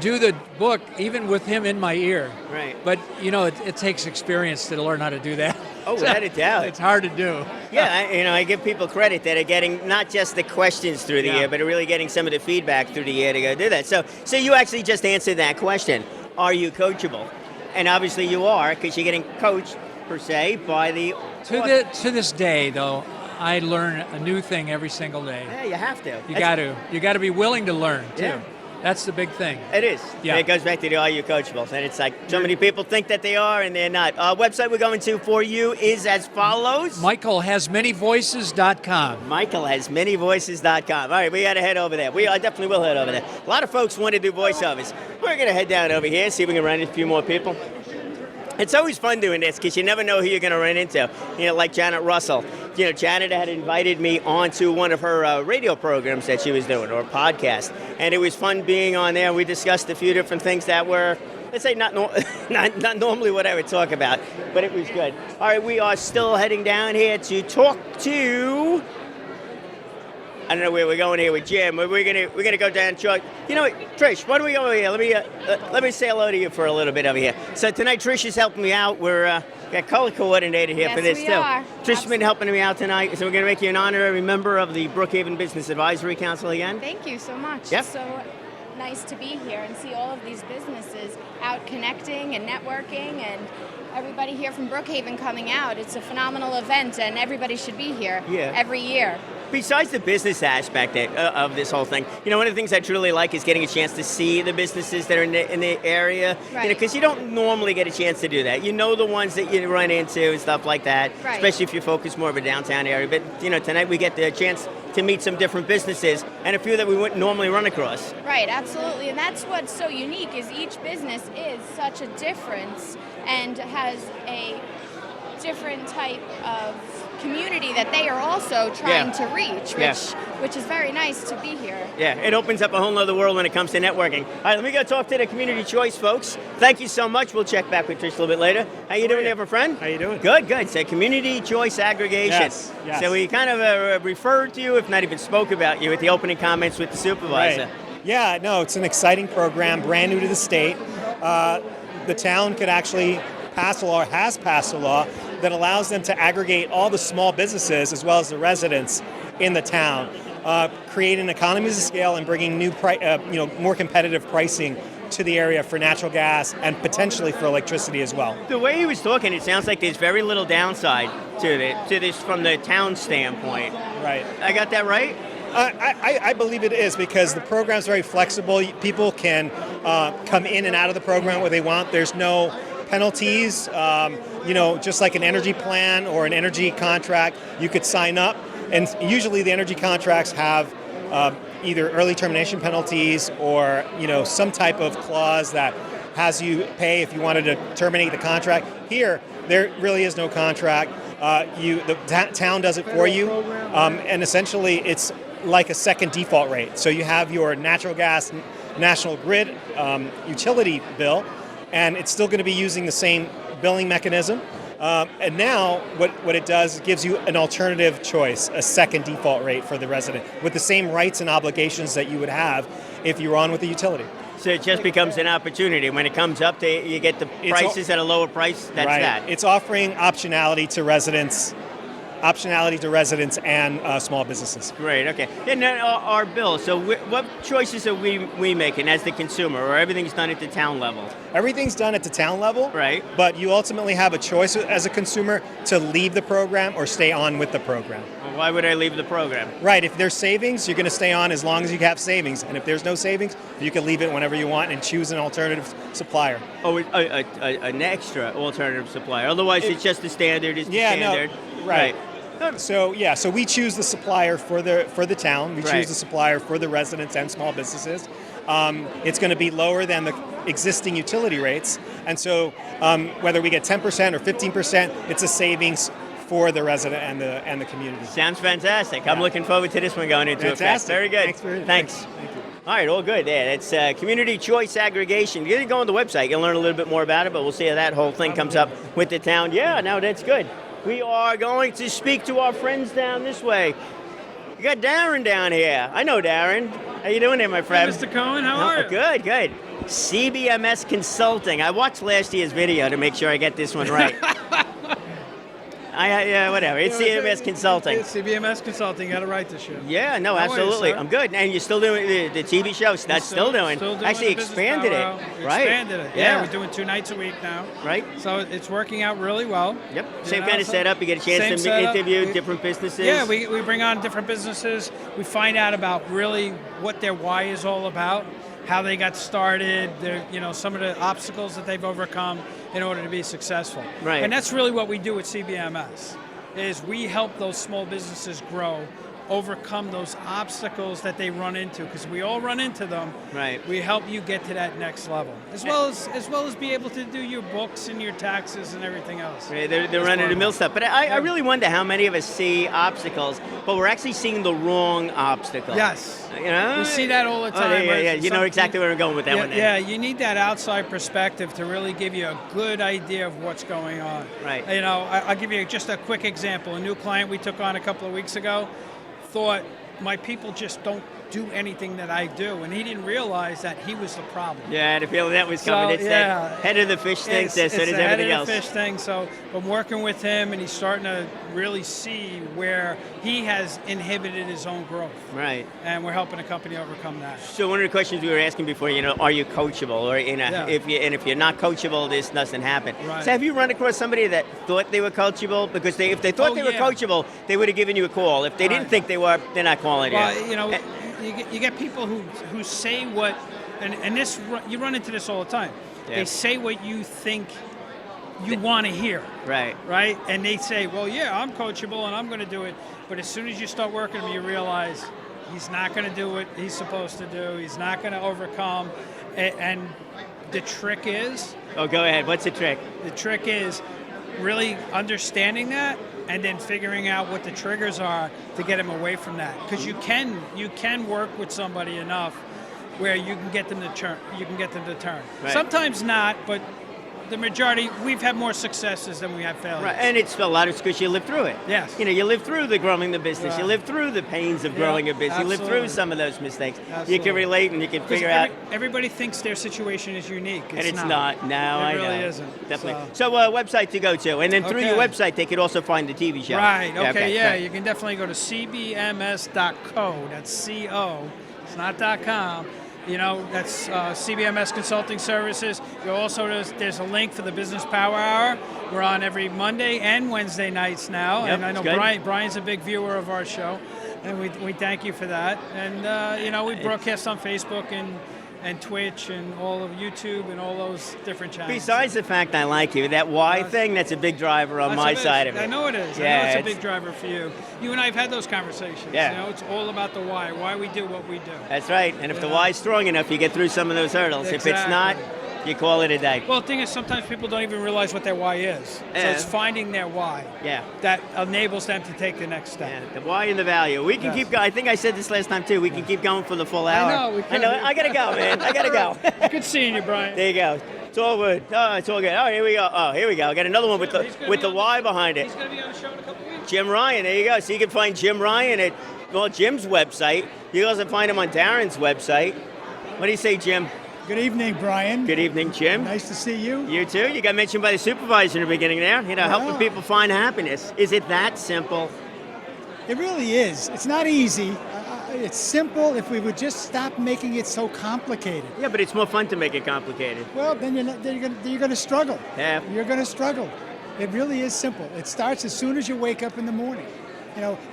do the book even with him in my ear. Right. But it takes experience to learn how to do that. Oh, without a doubt. It's hard to do. Yeah, I give people credit that are getting not just the questions through the ear, but are really getting some of the feedback through the ear to go do that. So you actually just answered that question. Are you coachable? And obviously you are, because you're getting coached, per se, by the... To this day, though, I learn a new thing every single day. Yeah, you have to. You got to be willing to learn, too. Yeah. That's the big thing. It is. Yeah. It goes back to the are you coachables? And it's like so many people think that they are and they're not. Website we're going to for you is as follows. MichaelHasManyVoices.com. MichaelHasManyVoices.com. All right, we got to head over there. I definitely will head over there. A lot of folks want to do voiceovers. We're going to head down over here, see if we can run into a few more people. It's always fun doing this because you never know who you're going to run into. Like Janet Russell. Janet had invited me onto one of her radio programs that she was doing, or a podcast. And it was fun being on there. We discussed a few different things that were, let's say, not normally what I would talk about, but it was good. All right, we are still heading down here to talk to, I don't know where we're going here with Jim. We're gonna go down. You know what, Trish? Why don't we go over here? Let me say hello to you for a little bit over here. So tonight, Trish is helping me out. We're got color coordinator here for this we too. are. Trish's been helping me out tonight, so we're gonna make you an honorary member of the Brookhaven Business Advisory Council again. Thank you so much. Yep. It's so nice to be here and see all of these businesses out connecting and networking, and everybody here from Brookhaven coming out. It's a phenomenal event, and everybody should be here every year. Besides the business aspect of this whole thing, one of the things I truly like is getting a chance to see the businesses that are in the area. Right. Because you don't normally get a chance to do that. You know the ones that you run into and stuff like that, Right. especially if you focus more of a downtown area. But, tonight we get the chance to meet some different businesses and a few that we wouldn't normally run across. Right, absolutely. And that's what's so unique is each business is such a difference and has a different type of community that they are also trying to reach, which is very nice to be here. Yeah, it opens up a whole other world when it comes to networking. All right, let me go talk to the Community Choice folks. Thank you so much. We'll check back with Trish a little bit later. How you doing there, my friend? How you doing? Good. So Community Choice Aggregation. Yes. So we kind of referred to you, if not even spoke about you, at the opening comments with the supervisor. Right. Yeah, no, it's an exciting program, brand new to the state. The town could actually pass a law, or has passed a law, that allows them to aggregate all the small businesses as well as the residents in the town, creating economies of scale and bringing new, more competitive pricing to the area for natural gas and potentially for electricity as well. The way he was talking, it sounds like there's very little downside to this from the town standpoint. Right. I got that right? I believe it is because the program's very flexible. People can come in and out of the program where they want. There's no penalties. Just like an energy plan or an energy contract, you could sign up. And usually the energy contracts have either early termination penalties or some type of clause that has you pay if you wanted to terminate the contract. Here, there really is no contract. The town does it for you, and essentially it's like a second default rate. So you have your natural gas, national grid utility bill, and it's still going to be using the same billing mechanism. And now what it does, it gives you an alternative choice, a second default rate for the resident with the same rights and obligations that you would have if you were on with the utility. So it just becomes an opportunity. When it comes up, you get the prices at a lower price. That's right. that. It's offering optionality to residents and small businesses. Great, okay. And then our bill, so what choices are we making as the consumer, or everything's done at the town level? Everything's done at the town level, right? But you ultimately have a choice as a consumer to leave the program or stay on with the program. Well, why would I leave the program? Right, if there's savings, you're going to stay on as long as you have savings. And if there's no savings, you can leave it whenever you want and choose an alternative supplier. Oh, an extra alternative supplier. Otherwise, it's just the standard. It's the standard. No, right. So we choose the supplier for the town. We choose the supplier for the residents and small businesses. It's going to be lower than the existing utility rates, and so whether we get 10% or 15%, it's a savings for the resident and the community. Sounds fantastic. I'm looking forward to this one going into effect. Very good. Thanks. Thank you. All right, all good. Yeah, it's Community Choice Aggregation. You can go on the website. You'll learn a little bit more about it, but we'll see how that whole thing comes up with the town. Yeah, no, that's good. We are going to speak to our friends down this way. You got Darren down here. I know Darren. How you doing there, my friend? Hey, Mr. Cohen, how are you? Good. CBMS Consulting. I watched last year's video to make sure I get this one right. Whatever. It's CBMS Consulting. It's CBMS Consulting. Got it right this year. Yeah, no, How are you, absolutely. sir? I'm good. And you're still doing the TV show. That's still doing. Actually the Business expanded Power it. Hour. Right. Expanded it. Yeah, we're doing 2 nights a week now. Right. So it's working out really well. Yep. Same kind of setup. You get a chance to interview different businesses. Yeah, we bring on different businesses. We find out about really what their why is all about, how they got started, some of the obstacles that they've overcome in order to be successful. Right. And that's really what we do at CBMS, is we help those small businesses grow, overcome those obstacles that they run into, because we all run into them. Right. We help you get to that next level, as well as be able to do your books and your taxes and everything else. Right, they're running the mill stuff. But I really wonder how many of us see obstacles, but we're actually seeing the wrong obstacle. Yes. You We see that all the time. Yeah. You know exactly where I'm going with that one. Yeah, you need that outside perspective to really give you a good idea of what's going on. Right. I'll give you just a quick example. A new client we took on a couple of weeks ago thought my people just don't do anything that I do, and he didn't realize that he was the problem. Yeah, I had a feeling that was coming. It's that head of the fish thing, so does everything else. It's the head of the fish thing, so I'm working with him, and he's starting to really see where he has inhibited his own growth. Right. And we're helping the company overcome that. So one of the questions we were asking before, are you coachable? Or if you're not coachable, this doesn't happen. Right. So have you run across somebody that thought they were coachable? Because if they thought they were coachable, they would have given you a call. If they didn't think they were, they're not calling you. Well, you get people who say what, and this, you run into this all the time. Yeah. They say what you think you want to hear. Right. Right? And they say, well, yeah, I'm coachable and I'm going to do it. But as soon as you start working with him, you realize he's not going to do what he's supposed to do. He's not going to overcome. And the trick is... Oh, go ahead. What's the trick? The trick is really understanding that and then figuring out what the triggers are to get him away from that. Because you can work with somebody enough where you can get them to turn. Right. Sometimes not, but the majority, we've had more successes than we have failures. Right, and it's a lot of because you live through it. Yes. You live through the growing the business. Right. You live through the pains of growing a business. You live through some of those mistakes. Absolutely. You can relate and you can figure out. Everybody thinks their situation is unique. And it's not. No, I know. It really isn't. Definitely. So website to go to, and then through your website, they could also find the TV show. Right. Okay. Yeah. Right. You can definitely go to cbms.co. That's co. It's not .com. That's CBMS Consulting Services. There's a link for the Business Power Hour. We're on every Monday and Wednesday nights now. Yep, and I know Brian's a big viewer of our show, and we thank you for that. And we broadcast on Facebook and Twitch and all of YouTube and all those different channels. Besides the fact I like you, that why thing, that's a big driver on my side of it. I know it is. Yeah, I know it's a big driver for you. You and I have had those conversations. Yeah. It's all about the why we do what we do. That's right. And if the why's strong enough, you get through some of those hurdles. Exactly. If it's not, you call it a day. Well, the thing is, sometimes people don't even realize what their why is. So it's finding their why. Yeah. That enables them to take the next step. Yeah, the why and the value. We can keep going. I think I said this last time too. We can keep going for the full hour. I know. We could. I gotta go, man. I gotta go. Good seeing you, Brian. There you go. It's all good. Oh, it's all good. Oh, here we go. I got another one with the why behind it. He's going to be on the show in a couple weeks. Jim Ryan. There you go. So you can find Jim Ryan at Jim's website. You can also find him on Darren's website. What do you say, Jim? Good evening, Brian. Good evening, Jim. Nice to see you. You too. You got mentioned by the supervisor in the beginning there. Helping people find happiness. Is it that simple? It really is. It's not easy. It's simple if we would just stop making it so complicated. Yeah, but it's more fun to make it complicated. Well, then you're going to struggle. Yeah. You're going to struggle. It really is simple. It starts as soon as you wake up in the morning.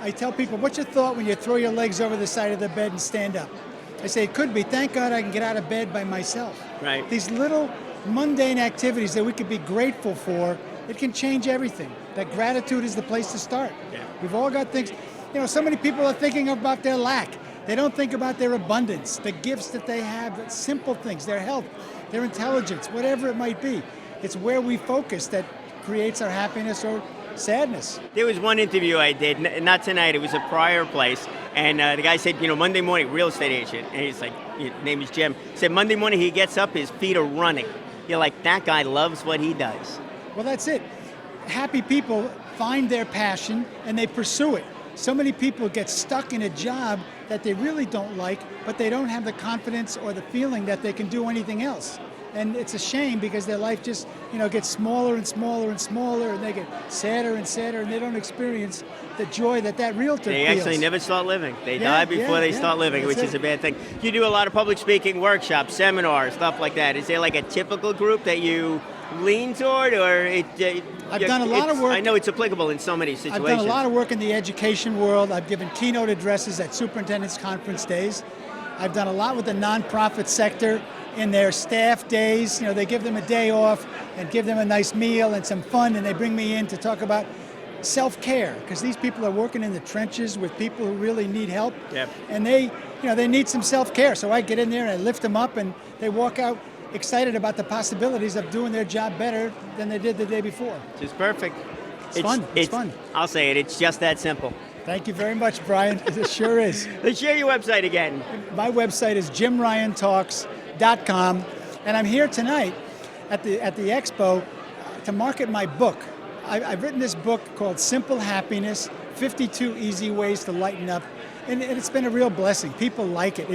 I tell people, what's your thought when you throw your legs over the side of the bed and stand up? I say, it could be, thank God I can get out of bed by myself. Right. These little mundane activities that we could be grateful for, it can change everything. That gratitude is the place to start. Yeah. We've all got things, so many people are thinking about their lack. They don't think about their abundance, the gifts that they have, the simple things, their health, their intelligence, whatever it might be. It's where we focus that creates our happiness or sadness. There was one interview I did, not tonight, it was a prior place, and the guy said, Monday morning, real estate agent, and he's like, his name is Jim, said Monday morning he gets up, his feet are running. You're like, that guy loves what he does. Well, that's it. Happy people find their passion and they pursue it. So many people get stuck in a job that they really don't like, but they don't have the confidence or the feeling that they can do anything else. And it's a shame because their life just, gets smaller and smaller and smaller, and they get sadder and sadder, and they don't experience the joy that realtor They feels. actually never start living. They die before they start living, which is a bad thing. You do a lot of public speaking workshops, seminars, stuff like that. Is there like a typical group that you lean toward, or I've done a lot of work. I know it's applicable in so many situations. I've done a lot of work in the education world. I've given keynote addresses at superintendent's conference days. I've done a lot with the nonprofit sector in their staff days. They give them a day off and give them a nice meal and some fun, and they bring me in to talk about self-care, because these people are working in the trenches with people who really need help. Yep. And they need some self-care. So I get in there and I lift them up, and they walk out excited about the possibilities of doing their job better than they did the day before. Just perfect. It's fun. It's fun. I'll say it. It's just that simple. Thank you very much, Brian. It sure is. Let's share your website again. My website is jimryantalks.com, and I'm here tonight at the Expo to market my book. I've written this book called Simple Happiness, 52 Easy Ways to Lighten Up, and it's been a real blessing. People like it.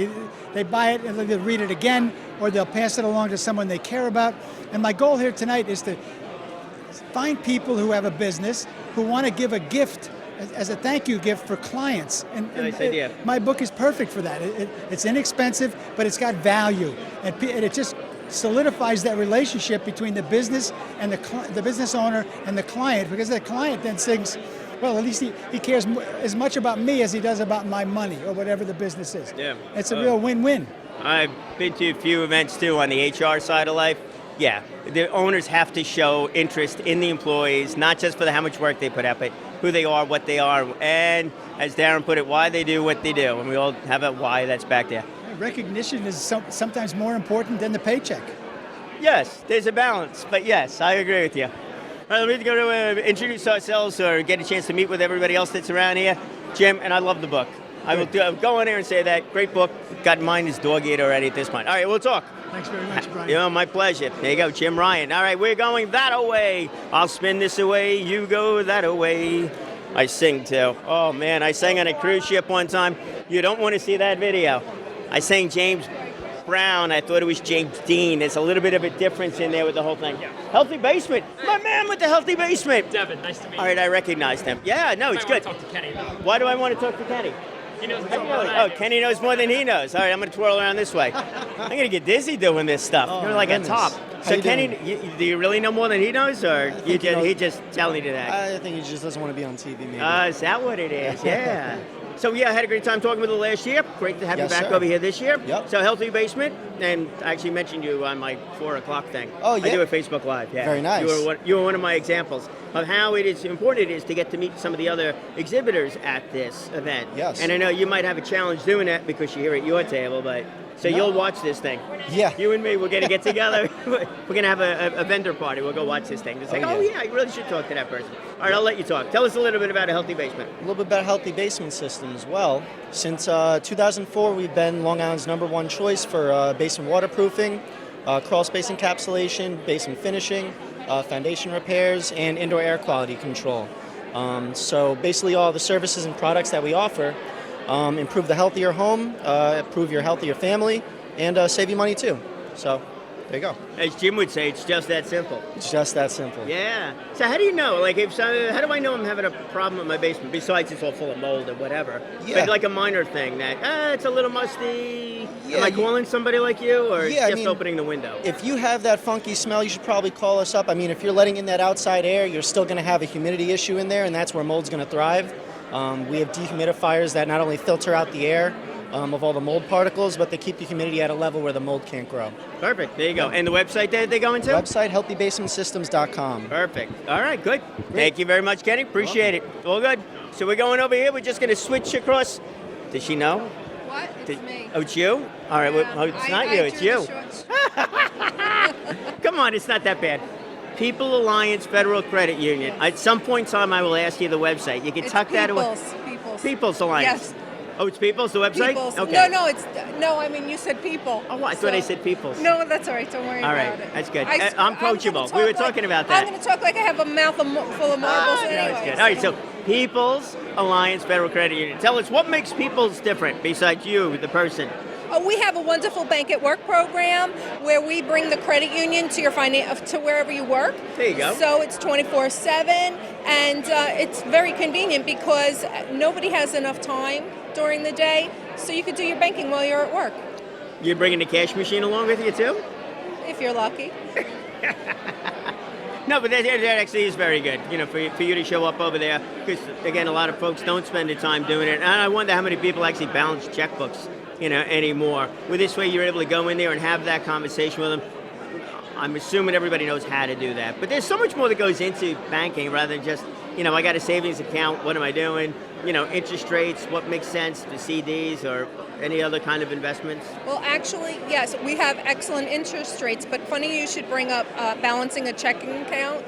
They buy it and they'll read it again, or they'll pass it along to someone they care about. And my goal here tonight is to find people who have a business who want to give a gift as a thank you gift for clients. Nice idea. My book is perfect for that. It's inexpensive, but it's got value, and it just solidifies that relationship between the business and the business owner and the client, because the client then thinks, well, at least he cares as much about me as he does about my money or whatever the business is. Yeah. It's a real win-win. I've been to a few events too on the HR side of life. Yeah, the owners have to show interest in the employees, not just for how much work they put out, but who they are, what they are, and as Darren put it, why they do what they do. And we all have a why that's back there. Recognition is sometimes more important than the paycheck. Yes, there's a balance, but yes, I agree with you. All right, let me go to introduce ourselves or get a chance to meet with everybody else that's around here. Jim, and I love the book. I will go in there and say that. Great book. Got mine is dog-eared already at this point. All right, we'll talk. Thanks very much, Brian. My pleasure. There you go, Jim Ryan. All right, we're going that away. I'll spin this away. You go that away. I sing too. Oh man, I sang on a cruise ship one time. You don't want to see that video. I sang James Brown. I thought it was James Dean. There's a little bit of a difference in there with the whole thing. Yeah. Healthy Basement. My man with the Healthy Basement. Devin, nice to meet you. All right, I recognize them. Yeah, no, it's good. I want to talk to Kenny, though. Why do I want to talk to Kenny? He knows How do you know? Kenny knows more than he knows. All right, I'm going to twirl around this way. I'm going to get dizzy doing this stuff. You're like goodness. a top. So you Kenny, do you really know more than he knows, or he just telling you that? I think he just doesn't want to be on TV, maybe. Is that what it is? Yeah. So I had a great time talking with you last year. Great to have you back over here this year. Yep. So Healthy Basement, and I actually mentioned you on my 4 o'clock thing. Oh, yeah. I do a Facebook Live. Yeah. Very nice. You were one of my examples of how important it is to get to meet some of the other exhibitors at this event. Yes. And I know you might have a challenge doing that because you're here at your table, but so you'll watch this thing. Yeah. You and me, we're going to get together. We're going to have a vendor party. We'll go watch this thing. It's like, yeah, I really should talk to that person. All right, I'll let you talk. Tell us a little bit about a Healthy Basement. A little bit about Healthy Basement System as well. Since 2004, we've been Long Island's #1 choice for basement waterproofing, crawl space encapsulation, basement finishing, foundation repairs, and indoor air quality control. So basically all the services and products that we offer improve the healthier home, improve your healthier family, and save you money too. So there you go. As Jim would say, it's just that simple. It's just that simple. Yeah. So how do you know? How do I know I'm having a problem in my basement? Besides, it's all full of mold or whatever. Yeah. But like a minor thing that it's a little musty. Am I calling somebody like you, or just opening the window? If you have that funky smell, you should probably call us up. I mean, if you're letting in that outside air, you're still going to have a humidity issue in there, and that's where mold's going to thrive. We have dehumidifiers that not only filter out the air of all the mold particles, but they keep the humidity at a level where the mold can't grow. Perfect. There you go. And the website that they go into? Website, healthybasementsystems.com. Perfect. All right, good. Thank you very much, Kenny. Appreciate it. All good. So we're going over here. We're just going to switch across. Does she know? What? It's me. Oh, it's you? All right. Yeah. Well, it's not you. It's you. Come on. It's not that bad. People Alliance Federal Credit Union. At some point in time, I will ask you the website. You can tuck that away. People's Alliance. Yes. Oh, it's People's, the website? People's. Okay. No, I mean, you said people. Oh, I thought I said People's. No, that's all right. Don't worry about it. All right, that's good. I'm coachable. We were talking about that. I'm going to talk like I have a mouth full of marbles anyway. That's good. All right, so People's Alliance Federal Credit Union. Tell us, what makes People's different besides you, the person? We have a wonderful Bank at Work program where we bring the credit union to your to wherever you work. There you go. So it's 24/7, and it's very convenient because nobody has enough time during the day, so you could do your banking while you're at work. You're bringing the cash machine along with you too? If you're lucky. No, but that actually is very good, for you to show up over there, because, again, a lot of folks don't spend the time doing it, and I wonder how many people actually balance checkbooks anymore. With this way, you're able to go in there and have that conversation with them. I'm assuming everybody knows how to do that. But there's so much more that goes into banking rather than just, I got a savings account, what am I doing? Interest rates, what makes sense, the CDs or any other kind of investments? Well, actually, yes, we have excellent interest rates, but funny you should bring up balancing a checking account.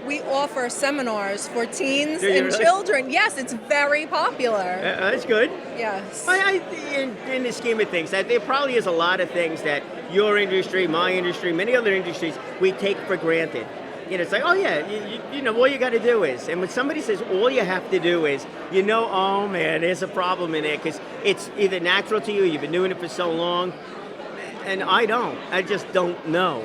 We offer seminars for teens and children. Yes, it's very popular. That's good. Yes. In the scheme of things, there probably is a lot of things that your industry, my industry, many other industries, we take for granted. It's like, oh yeah, all you got to do is, and when somebody says all you have to do is, oh man, there's a problem in it because it's either natural to you, you've been doing it for so long, and I just don't know.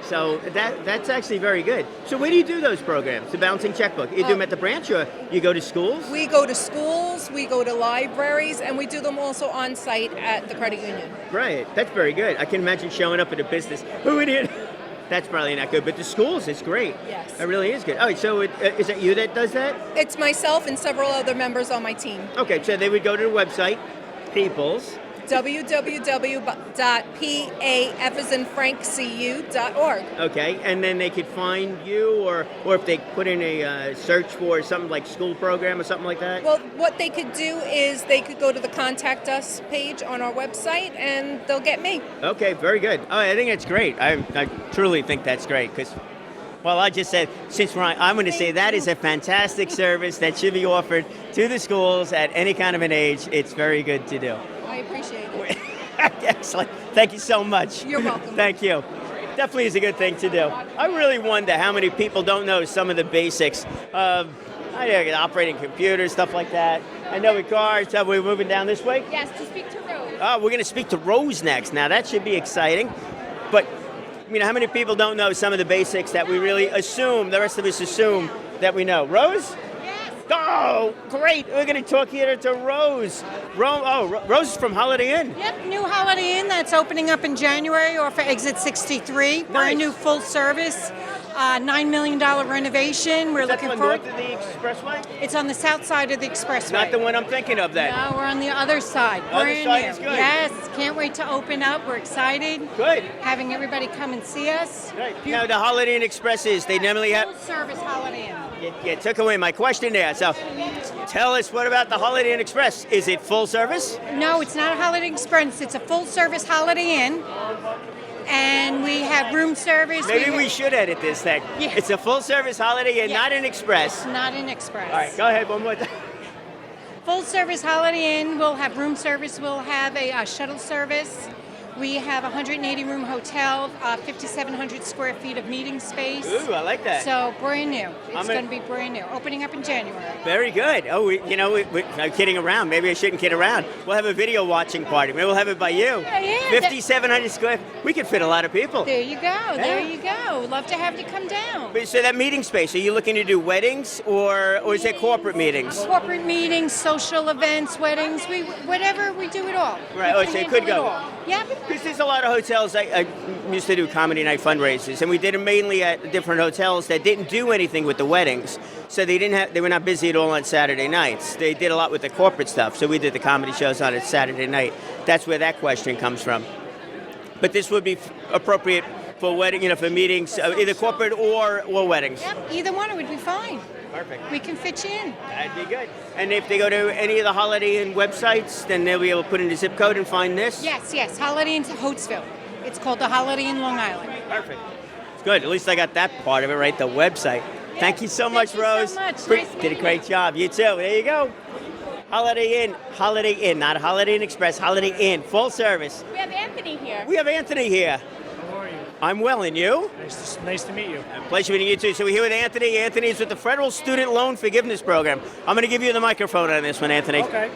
So that's actually very good. So where do you do those programs, the balancing checkbook? You do them at the branch or you go to schools? We go to schools, we go to libraries, and we do them also on site at the credit union. Right, that's very good. I can imagine showing up at a business. Who in here? That's probably not good, but the schools, it's great. Yes. It really is good. Oh, so is it you that does that? It's myself and several other members on my team. Okay, so they would go to the website, People's. www.pafrankcu.org. Okay, and then they could find you, or if they put in a search for something like school program or something like that? Well, what they could do is they could go to the Contact Us page on our website, and they'll get me. Okay, very good. Oh, I think that's great. I truly think that's great, because, well, I just said, I'm going to say that is a fantastic service that should be offered to the schools at any kind of an age. It's very good to do. I appreciate it. Excellent. Thank you so much. You're welcome. Thank you. Definitely is a good thing to do. I really wonder how many people don't know some of the basics of operating computers, stuff like that. I know with cars, so we're moving down this way? Yes, to speak to Rose. Oh, we're going to speak to Rose next. Now, that should be exciting. But, how many people don't know some of the basics that we really assume, the rest of us assume that we know? Rose? Oh, great. We're going to talk here to Rose. Rose is from Holiday Inn. Yep, new Holiday Inn that's opening up in January off of Exit 63. Nice. Brand new full service, $9 million renovation. We're looking forward. North of the expressway? It's on the south side of the expressway. Not the one I'm thinking of then. No, we're on the other side. Other side is good. Yes, can't wait to open up. We're excited. Good. Having everybody come and see us. Right. Now, the Holiday Inn Expresses, they normally have... Full service Holiday Inn. You took away my question there. So tell us, what about the Holiday Inn Express? Is it full service? No, it's not a Holiday Inn Express. It's a full service Holiday Inn. And we have room service. Maybe we should edit this thing. Yeah. It's a full service Holiday Inn, not an Express. Not an Express. All right, go ahead one more time. Full service Holiday Inn. We'll have room service. We'll have a shuttle service. We have a 180-room hotel, 5,700 square feet of meeting space. Ooh, I like that. So brand new. It's going to be brand new. Opening up in January. Very good. Oh, I'm kidding around. Maybe I shouldn't kid around. We'll have a video watching party. Maybe we'll have it by you. Yeah. 5,700 square. We could fit a lot of people. There you go. There you go. Love to have you come down. So that meeting space, are you looking to do weddings or is it corporate meetings? Corporate meetings, social events, weddings, whatever, we do it all. Right. We Oh, so it could go. Yep. Because there's a lot of hotels. I used to do comedy night fundraisers, and we did them mainly at different hotels that didn't do anything with the weddings. So they were not busy at all on Saturday nights. They did a lot with the corporate stuff. So we did the comedy shows on a Saturday night. That's where that question comes from. But this would be appropriate for wedding, for meetings, either corporate or weddings. Yep. Either one would be fine. Perfect. We can fit you in. That'd be good. And if they go to any of the Holiday Inn websites, then they'll be able to put in the zip code and find this? Yes. Holiday Inn Hotesville. It's called the Holiday Inn Long Island. Perfect. It's good. At least I got that part of it right, the website. Yeah. Thank you so much, Rose. Thank you so much. Nice did a great job. You too. There you go. Holiday Inn, not a Holiday Inn Express, Holiday Inn, full service. We have Anthony here. We have Anthony here. How are you? I'm well, and you? Nice to meet you. Pleasure meeting you too. So we're here with Anthony. Anthony's with the Federal Student Loan Forgiveness Program. I'm going to give you the microphone on this one, Anthony. Okay.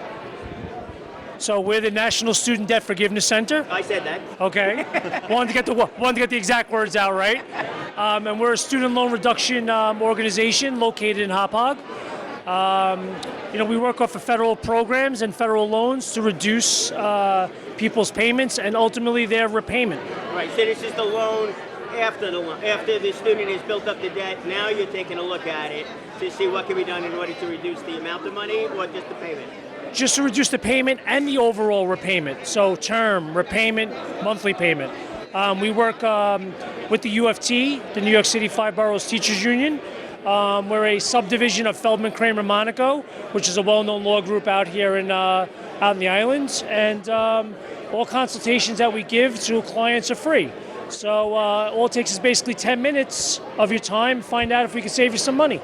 So we're the National Student Debt Forgiveness Center. I said that. Okay. wanted to get the exact words out right. And we're a student loan reduction organization located in Hauppauge. We work off of federal programs and federal loans to reduce people's payments and ultimately their repayment. Right. So this is the loan after the student has built up the debt. Now you're taking a look at it to see what can be done in order to reduce the amount of money or just the payment. just to reduce the payment and the overall repayment. So term, repayment, monthly payment. We work with the UFT, the New York City Five Boroughs Teachers Union. We're a subdivision of Feldman Kramer Monaco, which is a well-known law group out here out in the islands. And all consultations that we give to clients are free. So all it takes is basically 10 minutes of your time, find out if we can save you some money.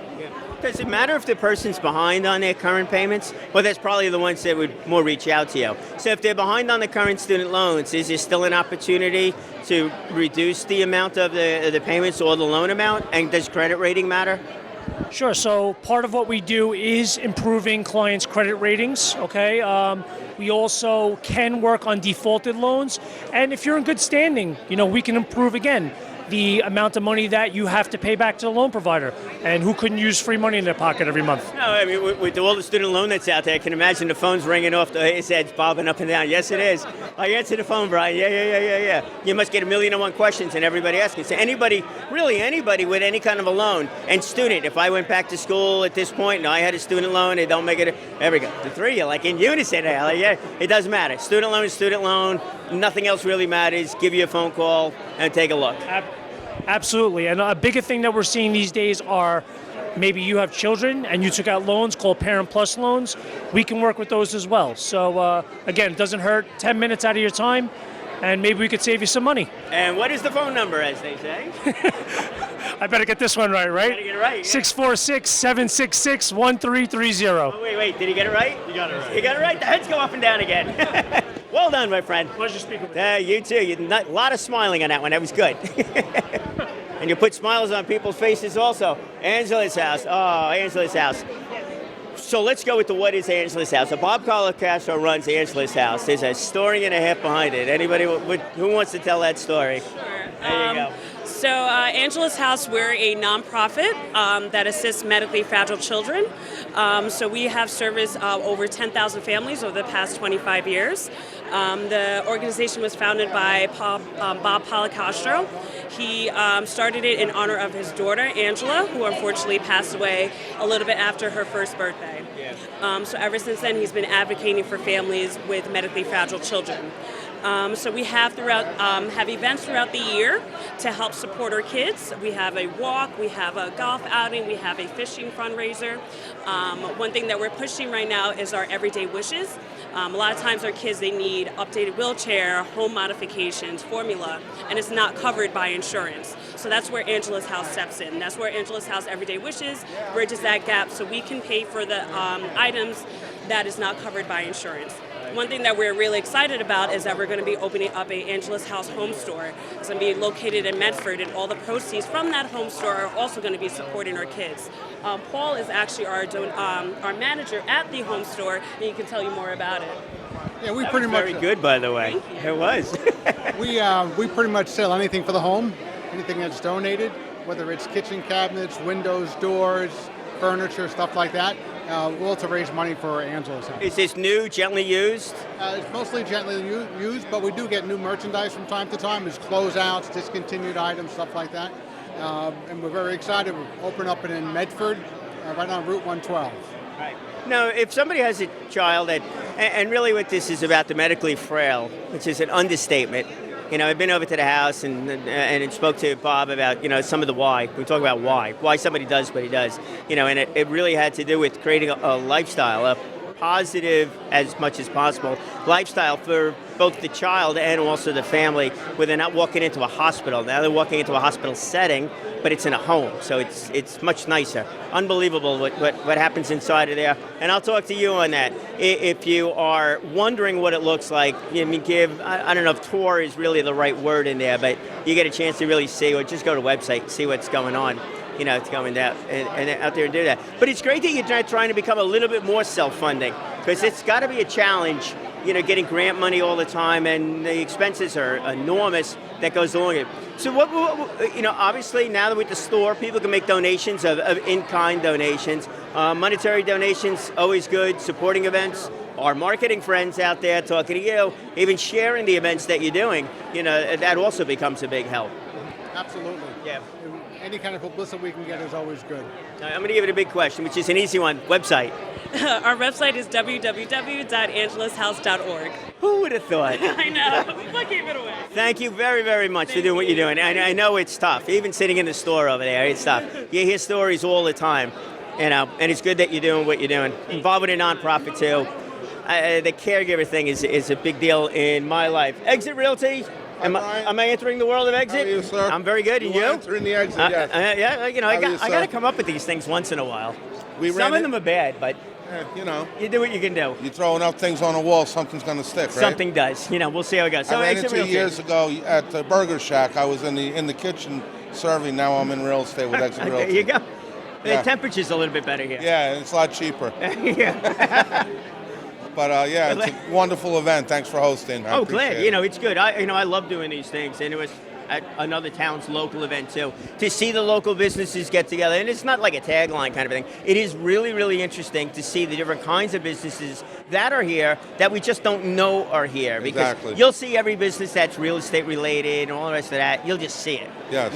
Does it matter if the person's behind on their current payments? Well, that's probably the ones that would more reach out to you. So if they're behind on the current student loans, is there still an opportunity to reduce the amount of the payments or the loan amount? And does credit rating matter? Sure. So part of what we do is improving clients' credit ratings, okay? We also can work on defaulted loans. And if you're in good standing, we can improve again the amount of money that you have to pay back to the loan provider. And who couldn't use free money in their pocket every month? No, I mean, with all the student loan that's out there, I can imagine the phone's ringing off, his head's bobbing up and down. Yes, it is. I answer the phone, Brian. Yeah. You must get 1,000,001 questions and everybody asking. So anybody with any kind of a loan, and student, if I went back to school at this point and I had a student loan, they don't make it, there we go. The three of you, like in unison, it doesn't matter. Student loan is student loan. Nothing else really matters. Give you a phone call and take a look. Absolutely. And a bigger thing that we're seeing these days are maybe you have children and you took out loans called Parent Plus loans. We can work with those as well. So again, it doesn't hurt. 10 minutes out of your time, and maybe we could save you some money. And what is the phone number, as they say? I better get this one right? You gotta get it right. 646-766-1330. Oh, wait. Did he get it right? You got it right. He got it right? The heads go up and down again. Well done, my friend. Pleasure speaking with you. You too. A lot of smiling on that one. That was good. And you put smiles on people's faces also. Angela's house. Oh, Angela's house. So let's go with the what is Angela's house. So Bob Colacastro runs Angela's house. There's a story and a half behind it. Anybody who wants to tell that story? Sure. There you go. So Angela's House, we're a nonprofit that assists medically fragile children. So we have serviced over 10,000 families over the past 25 years. The organization was founded by Bob Colacastro. He started it in honor of his daughter, Angela, who unfortunately passed away a little bit after her first birthday. So ever since then, he's been advocating for families with medically fragile children. So we have events throughout the year to help support our kids. We have a walk, we have a golf outing, we have a fishing fundraiser. One thing that we're pushing right now is our everyday wishes. A lot of times our kids, they need updated wheelchair, home modifications, formula, and it's not covered by insurance. So that's where Angela's House steps in. That's where Angela's House Everyday Wishes bridges that gap so we can pay for the items that is not covered by insurance. One thing that we're really excited about is that we're going to be opening up a Angela's House home store. It's going to be located in Medford, and all the proceeds from that home store are also going to be supporting our kids. Paul is actually our manager at the home store, and he can tell you more about it. Yeah, we That pretty was much very good, by the way. It was. we pretty much sell anything for the home, anything that's donated, whether it's kitchen cabinets, windows, doors, furniture, stuff like that. We'll to raise money for Angela's House. Is this new, gently used? It's mostly gently used, but we do get new merchandise from time to time. There's closeouts, discontinued items, stuff like that. And we're very excited. We're opening up in Medford, right on Route 112. Right. Now, if somebody has a child and really what this is about, the medically frail, which is an understatement. I've been over to the house and spoke to Bob about, some of the why. We talk about why somebody does what he does. And it really had to do with creating a lifestyle, a positive as much as possible lifestyle for both the child and also the family, where they're not walking into a hospital. Now they're walking into a hospital setting, but it's in a home, so it's much nicer. Unbelievable what happens inside of there. And I'll talk to you on that. If you are wondering what it looks like, I don't know if tour is really the right word in there, but you get a chance to really see, or just go to the website and see what's going on. It's going down and out there and do that. But it's great that you're trying to become a little bit more self-funding, because it's got to be a challenge, getting grant money all the time, and the expenses are enormous that goes along with it. So what obviously now that with the store, people can make donations of in-kind donations. Monetary donations, always good. Supporting events. Our marketing friends out there talking to you, even sharing the events that you're doing, that also becomes a big help. Absolutely. Yeah. Any kind of publicity we can get is always good. I'm going to give it a big question, which is an easy one. Website. Our website is www.angelushouse.org. Who would have thought? I know. I gave it away. Thank you very, very much for doing what you're doing. I know it's tough. Even sitting in the store over there, it's tough. You hear stories all the time, and it's good that you're doing what you're doing. Involved with a nonprofit too. The caregiver thing is a big deal in my life. Exit Realty. Am I entering the world of Exit? How are you, sir? I'm very good. And you? Entering the Exit, yes. Yeah, I got to sir? come up with these things once in a while. We Some ran of it- them are bad, but You know, you do what you can do. you throw enough things on a wall, something's going to stick, right? Something does. We'll see how it goes. So I ran Exit into Realty. years ago at the Burger Shack. I was in the kitchen serving. Now I'm in real estate with Exit Realty. There you go. Yeah. The temperature's a little bit better here. Yeah, and it's a lot cheaper. Yeah. But yeah, it's a wonderful event. Thanks for hosting. I Glad. appreciate it. It's good. I love doing these things, and it was at another town's local event too. To see the local businesses get together, and it's not like a tagline kind of thing. It is really, really interesting to see the different kinds of businesses that are here that we just don't know are here. Because Exactly. you'll see every business that's real estate related and all the rest of that. You'll just see it. Yes.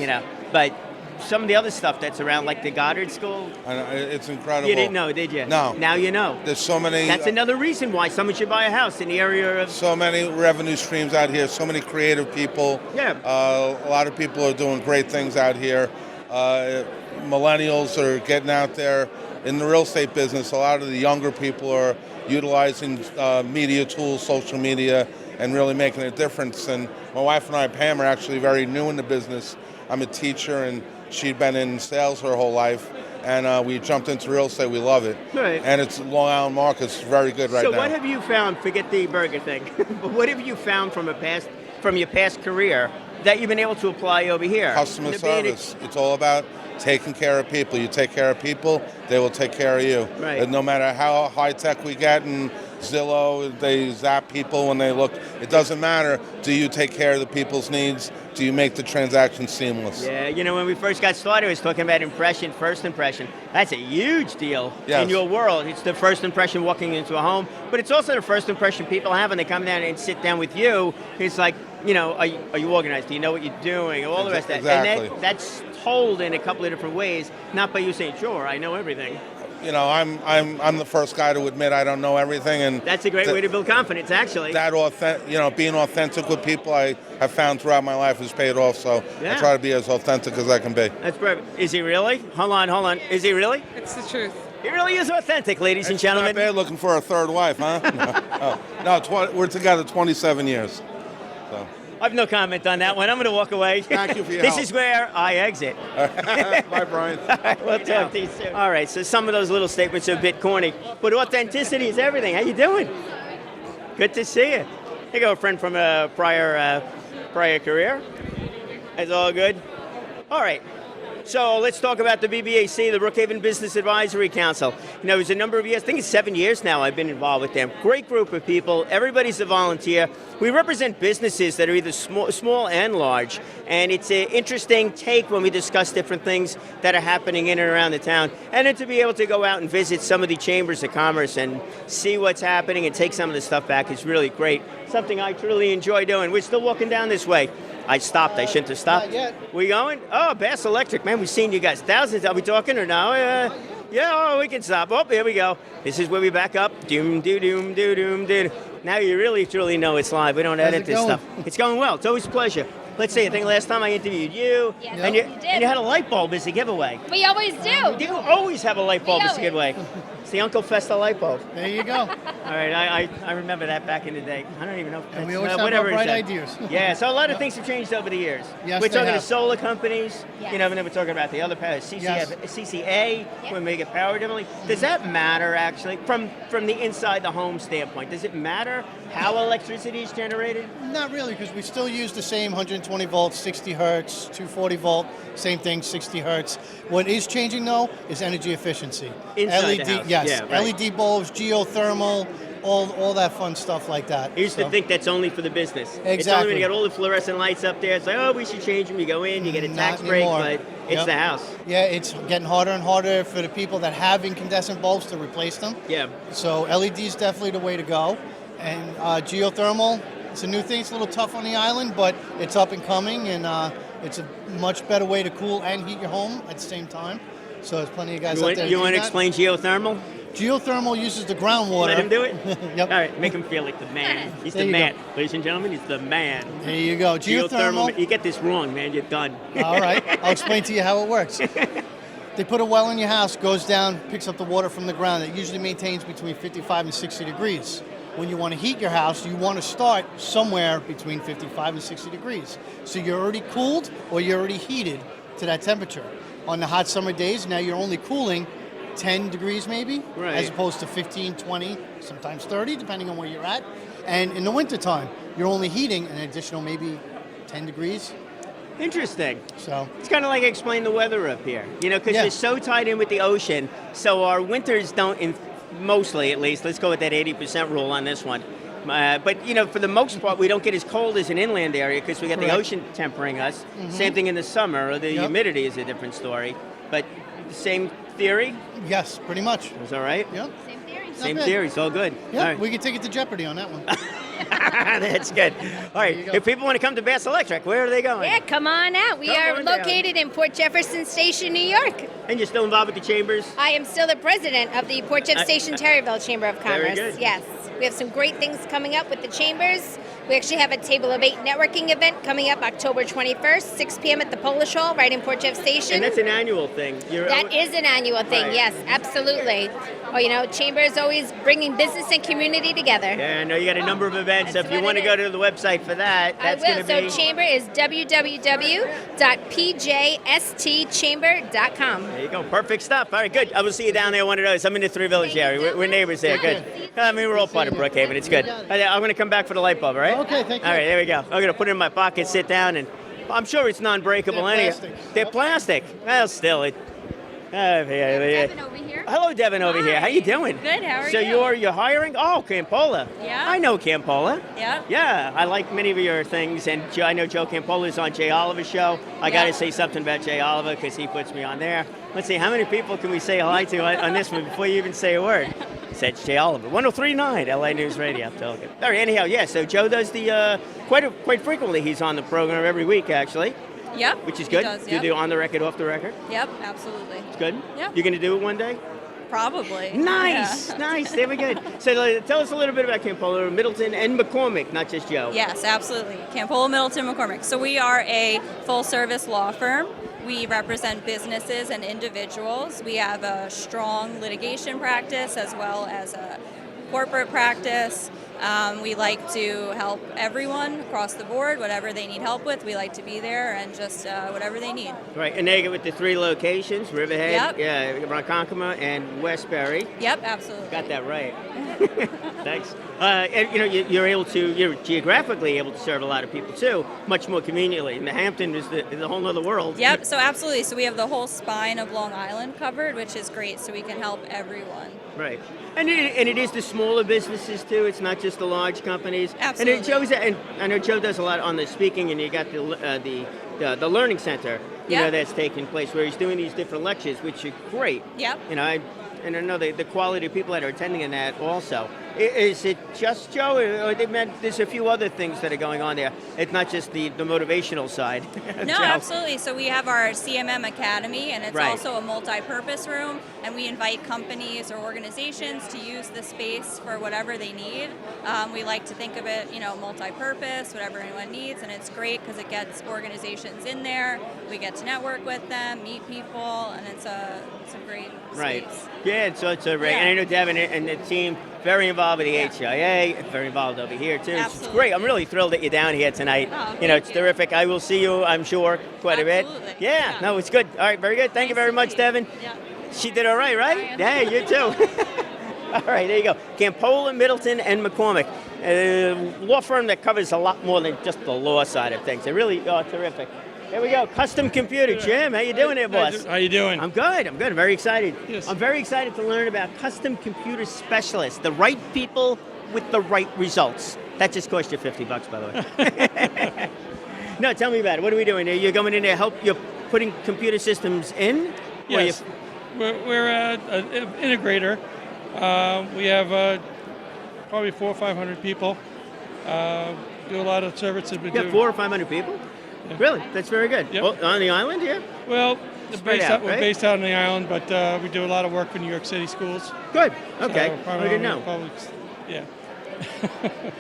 But some of the other stuff that's around, like the Goddard School, I know, it's incredible. you didn't know, did you? No. Now you know. There's so many. That's another reason why someone should buy a house in the area of. So many revenue streams out here. So many creative people. Yeah. A lot of people are doing great things out here. Millennials are getting out there in the real estate business. A lot of the younger people are utilizing media tools, social media, and really making a difference. And my wife and I, Pam, are actually very new in the business. I'm a teacher, and she'd been in sales her whole life. And we jumped into real estate. We love it. Right. And it's Long Island market's very good right So now. what have you found? Forget the burger thing. But what have you found from your past career that you've been able to apply over here? Customer service. It's all about taking care of people. You take care of people, they will take care of you. Right. And no matter how high tech we get and Zillow, they zap people when they look. It doesn't matter. Do you take care of the people's needs? Do you make the transaction seamless? Yeah, when we first got started, I was talking about first impression. That's a huge deal Yes. in your world. It's the first impression walking into a home, but it's also the first impression people have when they come down and sit down with you. It's like, are you organized? Do you know what you're doing? All the rest of that. Exactly. And that's told in a couple of different ways, not by you saying, sure, I know everything. I'm the first guy to admit I don't know everything, and That's a great way to build confidence, actually. Being authentic with people, I have found throughout my life has paid off. So Yeah. I try to be as authentic as I can be. That's perfect. Is he really? Hold on. Is he really? It's the truth. He really is authentic, ladies and gentlemen. Not bad looking for a third wife, huh? No, we're together 27 years. So. I have no comment on that one. I'm going to walk away. Thank you for your This help. is where I exit. Bye, Brian. We'll talk to you soon. All right, so some of those little statements are a bit corny, but authenticity is everything. How you doing? Good to see you. Here you go, a friend from a prior career. It's all good. All right. So let's talk about the BBAC, the Brookhaven Business Advisory Council. It was a number of years, I think it's 7 years now I've been involved with them. Great group of people. Everybody's a volunteer. We represent businesses that are either small and large. And it's an interesting take when we discuss different things that are happening in and around the town. And then to be able to go out and visit some of the chambers of commerce and see what's happening and take some of the stuff back is really great. Something I truly enjoy doing. We're still walking down this way. I stopped. I shouldn't have stopped. Not yet. We going? Oh, Bass Electric, man. We've seen you guys. Thousands. Are we talking or no? Yeah, we can stop. Oh, here we go. This is where we back up. Doom, doo, doom, doo, doom, doo. Now you really, truly know it's live. We don't edit this stuff. It's going well. It's always a pleasure. Let's see. I think last time I interviewed you, Yes, and you you did. had a light bulb as a giveaway. We always do. You always have a light bulb We as a giveaway. It's the Uncle Festa light bulb. There you go. All right, I remember that back in the day. I don't even know. And we That's, always have whatever our it bright said. ideas. Yeah, so a lot of things have changed over the years. Yes, we're they talking have. to solar companies. Yes. And then we're talking about the other power, CCA, Yes. we make it power differently. Does that matter, actually, from the inside the home standpoint? Does it matter how electricity is generated? Not really, because we still use the same 120 volts, 60 hertz, 240 volt, same thing, 60 hertz. What is changing though is energy efficiency. Inside the LED, house. yes, Yeah, right. LED bulbs, geothermal, all that fun stuff like that. I used to think that's only for the business. It's only when Exactly. you got all the fluorescent lights up there. It's like, oh, we should change them. You go in, you get a tax Not break, anymore. but it's Yep. the house. Yeah, it's getting harder and harder for the people that have incandescent bulbs to replace them. Yeah. So LED is definitely the way to go. And geothermal, it's a new thing. It's a little tough on the island, but it's up and coming, and it's a much better way to cool and heat your home at the same time. So there's plenty of guys out there. You that want do to that. explain geothermal? Geothermal uses the groundwater. Let him do it? Yep. All right, make him feel like the man. He's There the you man. go. Ladies and gentlemen, he's the man. There you go. Geothermal. You get this wrong, man. You're done. All right, I'll explain to you how it works. They put a well in your house, goes down, picks up the water from the ground. It usually maintains between 55 and 60 degrees. When you want to heat your house, you want to start somewhere between 55 and 60 degrees. So you're already cooled or you're already heated to that temperature. On the hot summer days, now you're only cooling 10 degrees maybe, Right. as opposed to 15, 20, sometimes 30, depending on where you're at. And in the wintertime, you're only heating an additional maybe 10 degrees. Interesting. So it's kind of like explain the weather up here, because Yeah. you're so tied in with the ocean. So our winters don't, mostly at least, let's go with that 80% rule on this one. But for the most part, we don't get as cold as an inland area because we got the Correct. ocean tempering us. Mhm. Same thing in the summer. The Yep. humidity is a different story. But same theory? Yes, pretty much. Is all right? Yep. Same bad. theory. It's all good. Yeah, All right. we can take it to Jeopardy on that one. That's good. All right. If people want to come to Bass Electric, where are they going? Yeah, come on out. We Come are on down. located in Port Jefferson Station, New York. And you're still involved with the chambers? I am still the president of the Port Jeff Station Terryville Chamber of Very Commerce. good. Yes. We have some great things coming up with the chambers. We actually have a Table of 8 networking event coming up October 21st, 6 p.m. at the Polish Hall, right in Port Jeff Station. And that's an annual thing. That is an annual thing, Right. yes, absolutely. Oh, Chamber is always bringing business and community together. Yeah, I know you got a number of events. So if you want to go to the website for that, I that's will. going to be. So chamber is www.pjstchamber.com. There you go. Perfect stuff. All right, good. I will see you down there one of those. I'm in the Three Village area. We're neighbors there. Good. I mean, we're all part of Brookhaven. It's good. I'm going to come back for the light bulb, all right? Okay, thank you. All right, there we go. I'm going to put it in my pocket, sit down, and I'm sure it's non-breakable They're anyhow. plastic. They're plastic. Well, still, it. Devin over here. Hello, Devin over here. How you doing? Good, how are so you? you're hiring? Oh, Campolo. Yeah. I know Campolo. Yeah. Yeah, I like many of your things, and I know Joe Campolo is on Jay Oliver's show. I got to say something about Jay Oliver because he puts me on there. Let's see, how many people can we say hi to on this one before you even say a word? Said Jay Oliver, 103.9 LA News Radio. All right, anyhow, yeah. So Joe does the quite frequently. He's on the program every week, actually. Yep. Which is he good. does, Do yep. the on the record, off the record. Yep, absolutely. It's good. Yep. You're going to do it one day? Probably. Nice, Yeah. nice. There we go. So tell us a little bit about Campolo, Middleton, and McCormick, not just Joe. Yes, absolutely. Campolo, Middleton, McCormick. So we are a full-service law firm. We represent businesses and individuals. We have a strong litigation practice as well as a corporate practice. We like to help everyone across the board, whatever they need help with. We like to be there and just whatever they need. Right, and they get with the 3 locations, Riverhead, Yep. yeah, Ronkonkoma, and Westbury. Yep, absolutely. Got that right. Thanks. And you're geographically able to serve a lot of people too, much more conveniently. And the Hampton is the whole other world. Yep, so absolutely. So we have the whole spine of Long Island covered, which is great, so we can help everyone. Right, and it is the smaller businesses too. It's not just the large companies. Absolutely. And it shows that, and I know Joe does a lot on the speaking, and you got the learning center, Yeah. that's taking place where he's doing these different lectures, which are great. Yep. I know the quality of people that are attending in that also. Is it just Joe, or there's a few other things that are going on there? It's not just the motivational side. No, Joe. absolutely. So we have our CMM Academy, and it's Right. also a multi-purpose room, and we invite companies or organizations to use the space for whatever they need. We like to think of it, multi-purpose, whatever anyone needs, and it's great because it gets organizations in there. We get to network with them, meet people, and it's a great Right. space. Yeah, so it's a great. And I know Devin and the team very involved with the HIA, very involved over here too. It's Absolutely. great. I'm really thrilled that you're down here tonight. Oh, It's terrific. I will see you, I'm sure, quite a bit. Yeah, no, it's good. All right, very good. Thank you very much, Devin. Yeah. She did all right, right? Yeah, you too. All right, there you go. Campolo, Middleton, and McCormick. Law firm that covers a lot more than just the law side of things. They really are terrific. There we go. Custom Computer. Jim, how you doing there, boss? How you doing? I'm good. I'm very excited. Yes. I'm very excited to learn about custom computer specialists, the right people with the right results. That just cost you $50, by the way. No, tell me about it. What are we doing? You're going in to help. You're putting computer systems in? Or Yes. We're an integrator. We have probably 400 or 500 people. Do a lot of services. We You have do. 400 or 500 people? Really? That's very good. Yep. Well, on the island here? Well, Spread based out, we're right? based out on the island, but we do a lot of work for New York City schools. Good. Okay. So I primarily didn't know. yeah.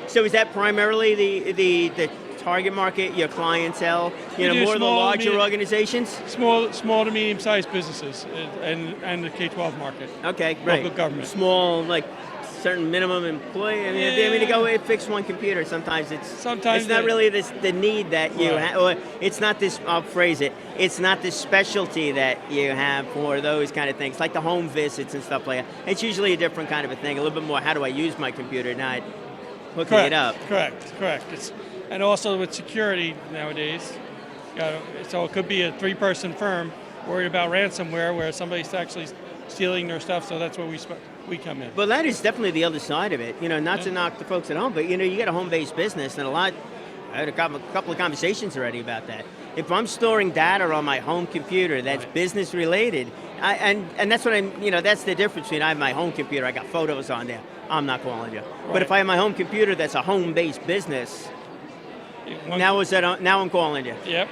So is that primarily the target market, your clientele? We do More of the small, larger medium- organizations? Small to medium-sized businesses and the K-12 market. Okay, right. Local government. Small, like certain minimum employee. I mean, to go fix one computer. Sometimes it's not they- really the need that you Right. have. Or it's not this. I'll phrase it. It's not this specialty that you have for those kind of things, like the home visits and stuff like that. It's usually a different kind of a thing. A little bit more. How do I use my computer, not hooking it up? Correct. And also with security nowadays, so it could be a 3-person firm worried about ransomware where somebody's actually stealing their stuff. So that's where we come in. Well, that is definitely the other side of it. Not to knock the folks at home, but you get a home-based business, and I had a couple of conversations already about that. If I'm storing data on my home computer that's business related, and that's what that's the difference between I have my home computer, I got photos on there, I'm not calling you. But if I have my home computer that's a home-based business, now I'm calling you. Yep,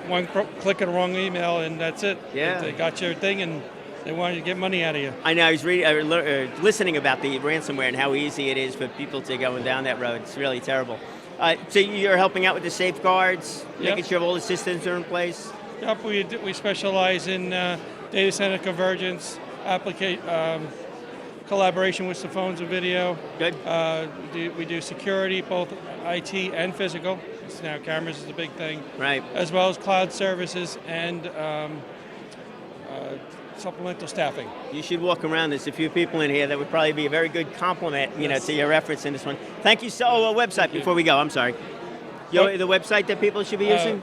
one click of the wrong email and that's it. Yeah. They got your thing and they wanted to get money out of you. I know. I was listening about the ransomware and how easy it is for people to go down that road. It's really terrible. So you're helping out with the safeguards, making sure all the systems are in place? Yep, we specialize in data center convergence, collaboration with the phones and video. Good. We do security, both IT and physical. Now cameras is a big thing. Right. As well as cloud services and supplemental staffing. You should walk around. There's a few people in here that would probably be a very good compliment, to your efforts in this one. Thank you so. A website before we go. I'm sorry. The website that people should be using.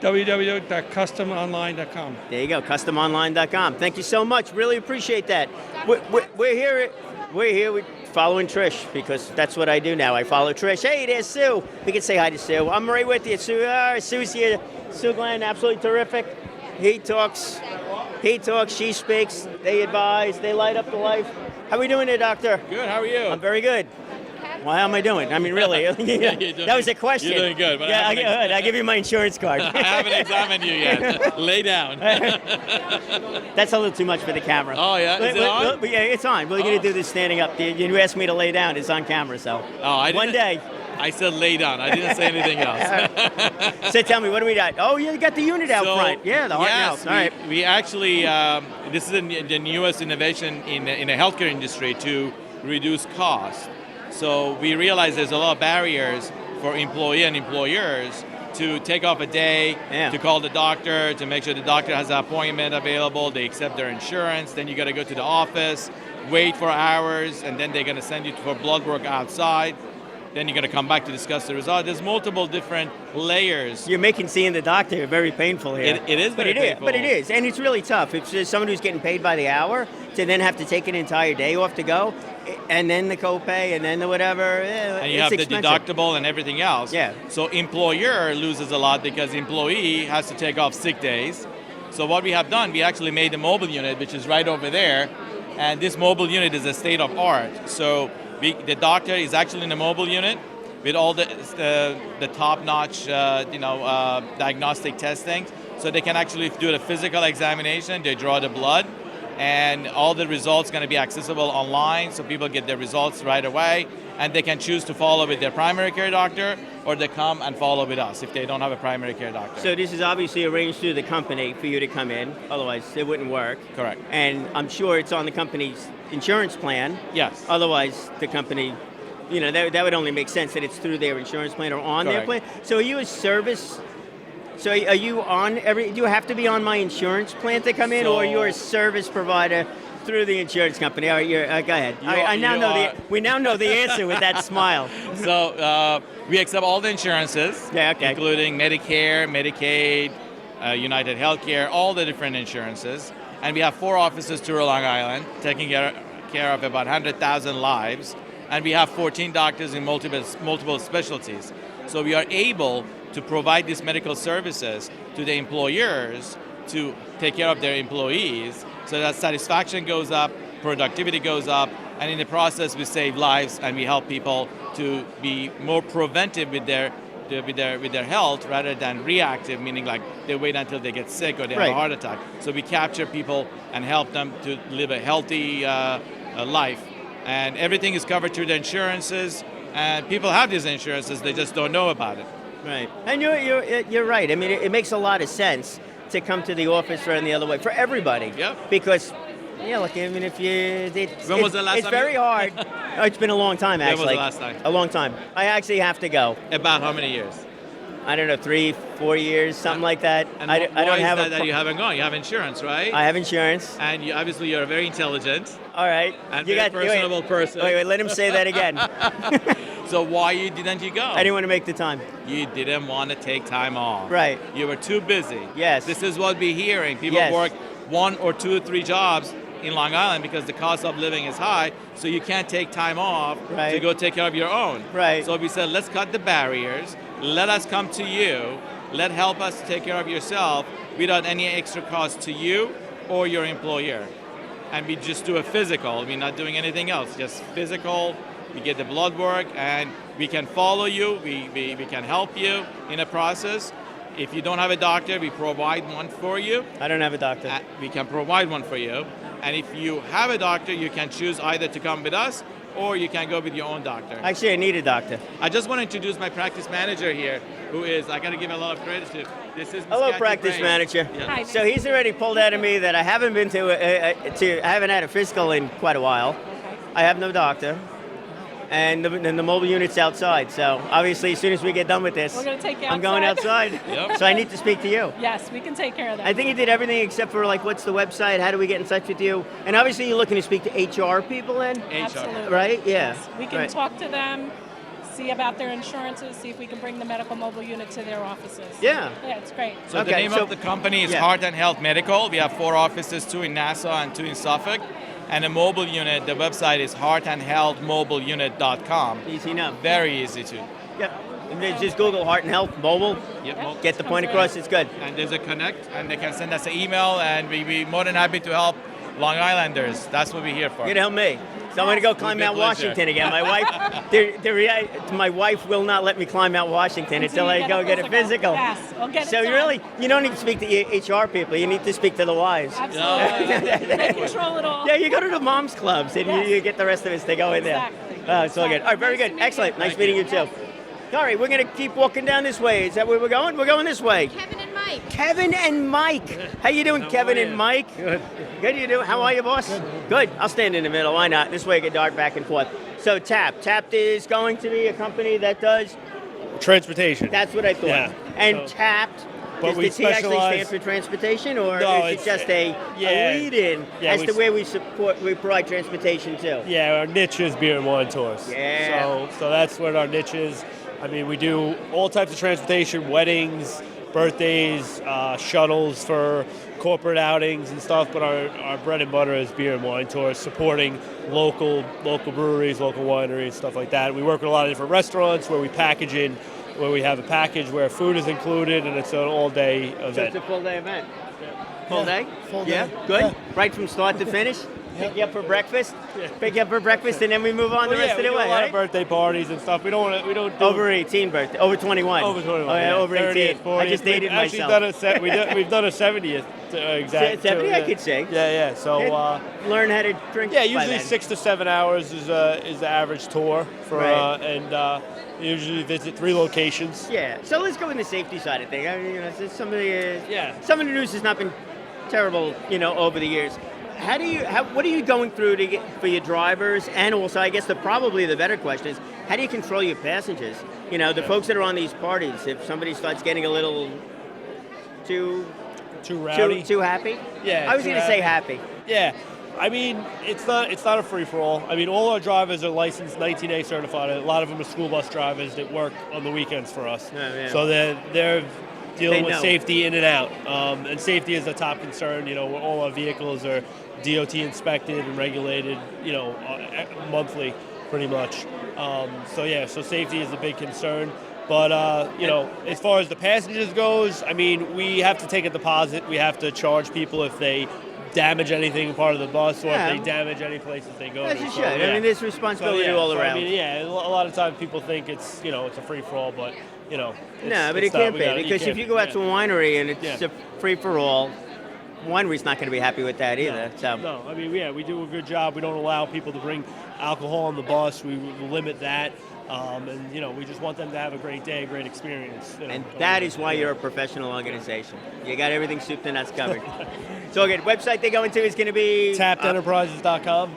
www.customonline.com. There you go, customonline.com. Thank you so much. Really appreciate that. We're here. We're following Trish because that's what I do now. I follow Trish. Hey, there's Sue. We can say hi to Sue. I'm right with you, Sue. Sue's here. Sue Glenn, absolutely terrific. He talks, she speaks, they advise, they light up the life. How are we doing there, Doctor? Good, how are you? I'm very good. Well, how am I doing? I mean, really? That was a question. You're doing good. But I give you my insurance card. I haven't examined you yet. Lay down. That's a little too much for the camera. Oh, yeah? Is it on? Yeah, it's on. We're going to do this standing up. You asked me to lay down. It's on camera, so. One day. I said lay down. I didn't say anything else. So tell me, what do we got? Oh, you got the unit out front. Yeah, the heart yes, All right. We actually, this is the newest innovation in the healthcare industry to reduce cost. So we realize there's a lot of barriers for employee and employers to take off a day, to call the doctor, to make sure the doctor has an appointment available, they accept their insurance, then you got to go to the office, wait for hours, and then they're going to send you for blood work outside. Then you're going to come back to discuss the result. There's multiple different layers. You're making seeing the doctor very painful here. It is very painful. But it is, and it's really tough. If there's someone who's getting paid by the hour to then have to take an entire day off to go, and then the copay, and then the whatever. And you have the deductible and everything else. Yeah. So employer loses a lot because employee has to take off sick days. So what we have done, we actually made a mobile unit, which is right over there, and this mobile unit is a state of art. So the doctor is actually in a mobile unit with all the top-notch, diagnostic testing. So they can actually do the physical examination. They draw the blood, and all the results going to be accessible online, so people get their results right away, and they can choose to follow with their primary care doctor, or they come and follow with us if they don't have a primary care doctor. So this is obviously arranged through the company for you to come in, otherwise it wouldn't work. Correct. And I'm sure it's on the company's insurance plan. Yes. Otherwise, the company, that would only make sense that it's through their insurance plan or on their plan. So are you a service? So are you on do you have to be on my insurance plan to come in, or you're a service provider through the insurance company? All right, go ahead. We now know the answer with that smile. So we accept all the insurances, including Medicare, Medicaid, United Healthcare, all the different insurances. And we have 4 offices to Long Island, taking care of about 100,000 lives. And we have 14 doctors in multiple specialties. So we are able to provide these medical services to the employers to take care of their employees, so that satisfaction goes up, productivity goes up, and in the process we save lives and we help people to be more preventive with their with their health rather than reactive, meaning like they wait until they get sick or they have a heart attack. So we capture people and help them to live a healthy life. And everything is covered through the insurances, and people have these insurances, they just don't know about it. Right. And you're right. I mean, it makes a lot of sense to come to the office rather than the other way for everybody. Yep. Because, look, I mean, When was the last it's time very hard. Oh, it's been a long time, actually. When was the last time? A long time. I actually have to go. About how many years? I don't know, 3-4 years, something like that. And I why don't is have that you haven't gone? You have insurance, right? I have insurance. And obviously you're very intelligent. All right. And You very got- wait, personable person. Wait, let him say that again. So why didn't you go? I didn't want to make the time. You didn't want to take time off. Right. You were too busy. Yes. This is what we're hearing. People Yes. work 1 or 2 or 3 jobs in Long Island because the cost of living is high, so you can't take time off to Right. go take care of your own. Right. So we said, let's cut the barriers. Let us come to you. Let help us take care of yourself without any extra cost to you or your employer. And we just do a physical. We're not doing anything else. Just physical. We get the blood work, and we can follow you. We can help you in a process. If you don't have a doctor, we provide one for you. I don't have a doctor. We can provide one for you. And if you have a doctor, you can choose either to come with us or you can go with your own doctor. Actually, I need a doctor. I just want to introduce my practice manager here, who is, I got to give a lot of credit to. This is Hello, Viscardi practice Center. manager. Yeah. So he's already pulled out of me that I haven't been I haven't had a physical in quite a while. I have no doctor. And the mobile unit's outside. So obviously, as soon as we get done with this, We're gonna take you I'm going outside. Yep. So I need to speak to you. Yes, we can take care of that. I think you did everything except for like, what's the website? How do we get in touch with you? And obviously, you're looking to speak to HR people then? Absolutely. Right? Yeah. Yes. We can Right. talk to them, see about their insurances, see if we can bring the medical mobile unit to their offices. Yeah. Yeah, it's great. So the name of the company is Heart and Health Medical. We have 4 offices, 2 in Nassau and 2 in Suffolk. And the mobile unit, the website is heartandhealthmobileunit.com. Easy enough. Very easy to. Yeah. And then just Google Heart and Health Mobile. Yep. Get the point across. It's good. And there's a connect, and they can send us an email, and we'd be more than happy to help Long Islanders. That's what we're here for. You're gonna help me. So I'm gonna go climb With Mount pleasure. Washington again. My wife, my wife will not let me climb Mount Washington until I go get a physical. Yes, we'll get it So done. you don't need to speak to HR people. You need to speak to the wives. Absolutely. They control it all. Yeah, you go to the moms clubs and you get the rest of us to go in there. Exactly. Oh, it's all good. All right, very good. Excellent. Nice meeting you too. All right, we're going to keep walking down this way. Is that where we're going? We're going this way. Kevin and Mike. Kevin and Mike. How you doing, Kevin and Mike? Good. Good, you doing? How are you, boss? Good. I'll stand in the middle. Why not? This way I can dart back and forth. So Tapped is going to be a company that does transportation. That's what I thought. Yeah. And So- Tapped, But we does the T actually stand specialize- for transportation, or No, is it it's- just a lead-in Yeah, as to where we provide transportation to? Yeah, our niche is beer and wine tours. Yeah. So that's what our niche is. I mean, we do all types of transportation, weddings, birthdays, shuttles for corporate outings and stuff, but our bread and butter is beer and wine tours, supporting local breweries, local wineries, stuff like that. We work with a lot of different restaurants where we package in, where we have a package where food is included, and it's an all-day event. So it's a full-day event? Full day? Full Yeah, day. good? Yeah. Right from start to finish? Pick you up for breakfast? Pick you up for breakfast, and then we move on the rest of we the do way, a lot right? of birthday parties and stuff. We don't do Over 18 birthday, over 21. Over 21. Oh, yeah, over 18. 30th, 40th. I just dated We've actually myself. we've done a 70th exact. 70, too, I could say. Yeah. So learn how to drink. yeah, by usually then. 6 to 7 hours is the average tour for Right. and usually visit 3 locations. Yeah. So let's go in the safety side of things. I mean, some of the news has not been terrible, over the years. What are you going through to get for your drivers? And also, I guess probably the better question is, how do you control your passengers? The folks that are on these parties. If somebody starts getting a little too rowdy, too happy. Yeah, I was too going to say happy. Yeah. I mean, it's not a free-for-all. I mean, all our drivers are licensed 19A certified. A lot of them are school bus drivers that work on the weekends for us. Yeah. So they're dealing They with know. safety in and out. And safety is a top concern. All our vehicles are DOT inspected and regulated, monthly pretty much. So safety is a big concern. But, as far as the passengers goes, I mean, we have to take a deposit. We have to charge people if they damage anything part of the bus or Yeah. if they damage any places they go As to. you So, should. I yeah. mean, there's responsibility all I around. mean, a lot of times people think it's a free-for-all, but you know. No, but it can't be, because if you go out to a winery and it's a free-for-all, winery's not going to be happy with that either. No, I mean, we do a good job. We don't allow people to bring alcohol on the bus. We limit that. And, you know, we just want them to have a great day, a great experience. You know, and that is why you're a professional organization. You got everything soup to nuts covered. So, good. Website they go into is going to be tappedenterprises.com.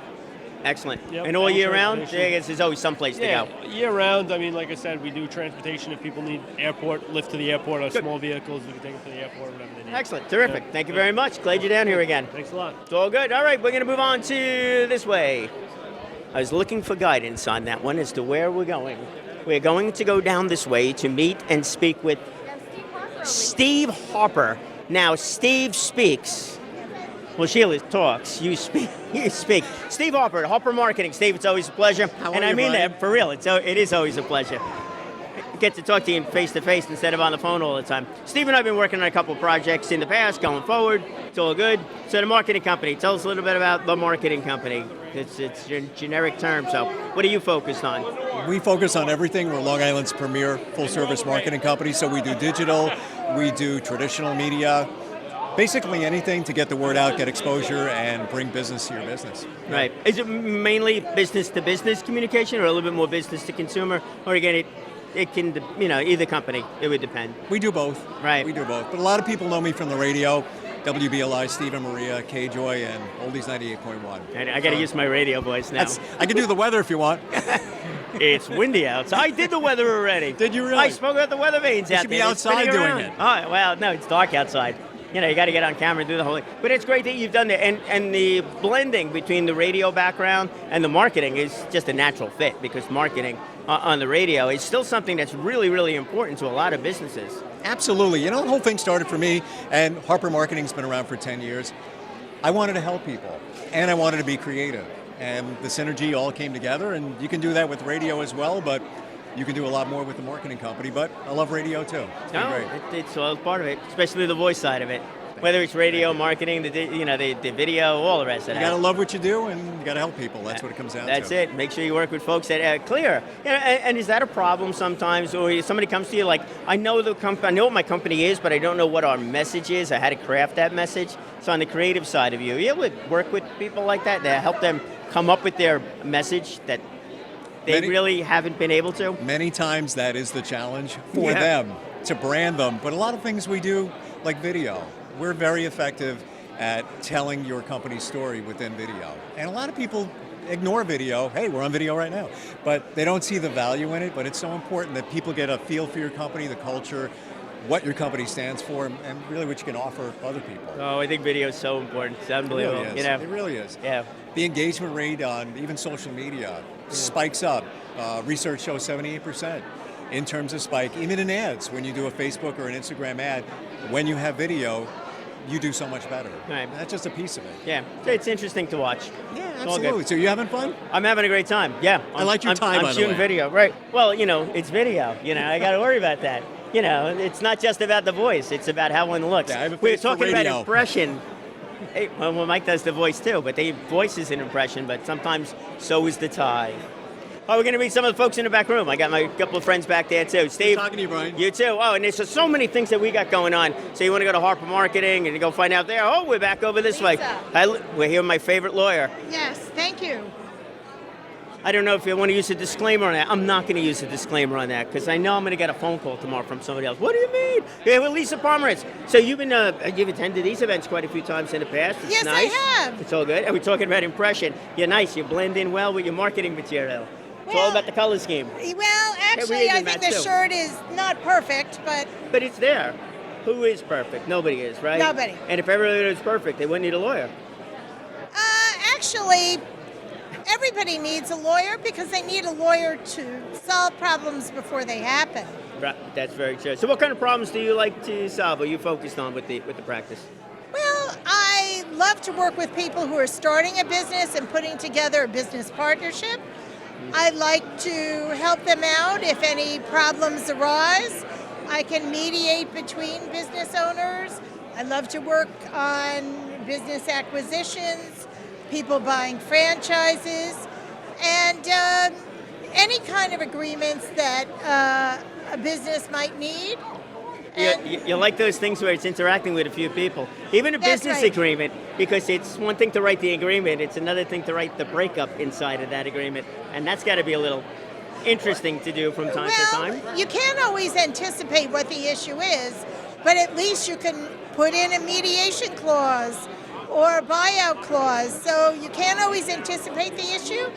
Excellent. Yep. And all year round, I guess there's always someplace to go. Year round, I mean, like I said, we do transportation. If people need lift to the airport or small vehicles, we can take them to the airport, whatever they need. Excellent. Terrific. Thank you very much. Glad you're down here again. Thanks a lot. It's all good. All right, we're going to move on to this way. I was looking for guidance on that one as to where we're going. We're going to go down this way to meet and speak with Steve Harper. Now, Steve speaks. Well, Sheila talks. You speak. You speak. Steve Harper, Harper Marketing. Steve, it's always a pleasure. And I mean that for real. It is always a pleasure. Get to talk to you face to face instead of on the phone all the time. Steve and I have been working on a couple projects in the past, going forward. It's all good. So the marketing company, tell us a little bit about the marketing company. It's a generic term, so what are you focused on? We focus on everything. We're Long Island's premier full-service marketing company, so we do digital, we do traditional media, basically anything to get the word out, get exposure, and bring business to your business. Right. Is it mainly business-to-business communication or a little bit more business-to-consumer? Or again, it can, either company. It would depend. We do both. Right. We do both. But a lot of people know me from the radio, WBLI, Steve and Maria, K-Joy, and Oldies 98.1. I got to use my radio voice now. I can do the weather if you want. It's windy outside. I did the weather already. Did you really? I spoke about the weather vanes You out should there. be outside doing it. Oh, well, no, it's dark outside. You got to get on camera and do the whole thing. But it's great that you've done that. And the blending between the radio background and the marketing is just a natural fit, because marketing on the radio is still something that's really, really important to a lot of businesses. Absolutely. The whole thing started for me, and Harper Marketing's been around for 10 years. I wanted to help people, and I wanted to be creative. And the synergy all came together, and you can do that with radio as well, but you can do a lot more with the marketing company. But I love radio too. It's been great. It's all part of it, especially the voice side of it. Whether it's radio, marketing, the video, all the rest of that. You got to love what you do, and you got to help people. That's what it comes down to. That's it. Make sure you work with folks that are clear. And is that a problem sometimes? Or somebody comes to you like, I know what my company is, but I don't know what our message is. I had to craft that message. So on the creative side of you able to work with people like that help them come up with their message that they really haven't been able to? Many times that is the challenge for them, to brand them. But a lot of things we do, like video, we're very effective at telling your company's story within video. And a lot of people ignore video. Hey, we're on video right now. But they don't see the value in it. But it's so important that people get a feel for your company, the culture, what your company stands for, and really what you can offer other people. Oh, I think video is so important. It's unbelievable. It really is. It really is. Yeah. The engagement rate on even social media spikes up. Research shows 78% in terms of spike, even in ads. When you do a Facebook or an Instagram ad, when you have video, you do so much better. Right. That's just a piece of it. Yeah, it's interesting to watch. Yeah, absolutely. So you having fun? I'm having a great time. Yeah. I like your time, I'm by the shooting way. video, right? Well, it's video. I got to worry about that. It's not just about the voice. It's about how one looks. Yeah, I have a We're face for talking about radio. impression. Hey, well, Mike does the voice too, but the voice is an impression, but sometimes so is the tie. Oh, we're going to meet some of the folks in the back room. I got my couple of friends back there too. Steve. Talking to you, Brian. You too. Oh, and there's so many things that we got going on. So you want to go to Harper Marketing and go find out there? Oh, we're back over this way. We're here with my favorite lawyer. Yes, thank you. I don't know if you want to use a disclaimer on that. I'm not going to use a disclaimer on that because I know I'm going to get a phone call tomorrow from somebody else. What do you mean? Yeah, with Lisa Pomerantz. So you've attended these events quite a few times in the past. It's Yes, nice. I have. It's all good. And we're talking about impression. You're nice. You blend in well with your marketing material. It's all about the color scheme. Well, actually, I think the shirt is not perfect, but it's there. Who is perfect? Nobody is, right? Nobody. And if everybody was perfect, they wouldn't need a lawyer. actually, everybody needs a lawyer because they need a lawyer to solve problems before they happen. Right, that's very true. So what kind of problems do you like to solve? Are you focused on with the practice? Well, I love to work with people who are starting a business and putting together a business partnership. I like to help them out if any problems arise. I can mediate between business owners. I love to work on business acquisitions, people buying franchises, and any kind of agreements that a business might need. You like those things where it's interacting with a few people. Even a That's business right. agreement, because it's one thing to write the agreement, it's another thing to write the breakup inside of that agreement. And that's got to be a little interesting to do from time to time. You can't always anticipate what the issue is, but at least you can put in a mediation clause or a buyout clause. So you can't always anticipate the issue,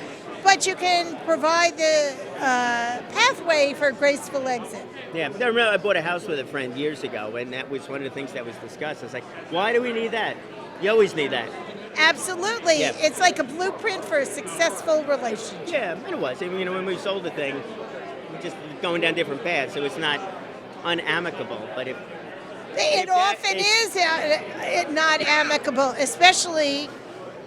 but you can provide the pathway for a graceful exit. Yeah, I remember I bought a house with a friend years ago, and that was one of the things that was discussed. I was like, why do we need that? You always need that. Absolutely. Yeah. It's like a blueprint for a successful relationship. Yeah, and it was. I mean, when we sold the thing, we're just going down different paths, so it's not unamicable. But It often is not amicable, especially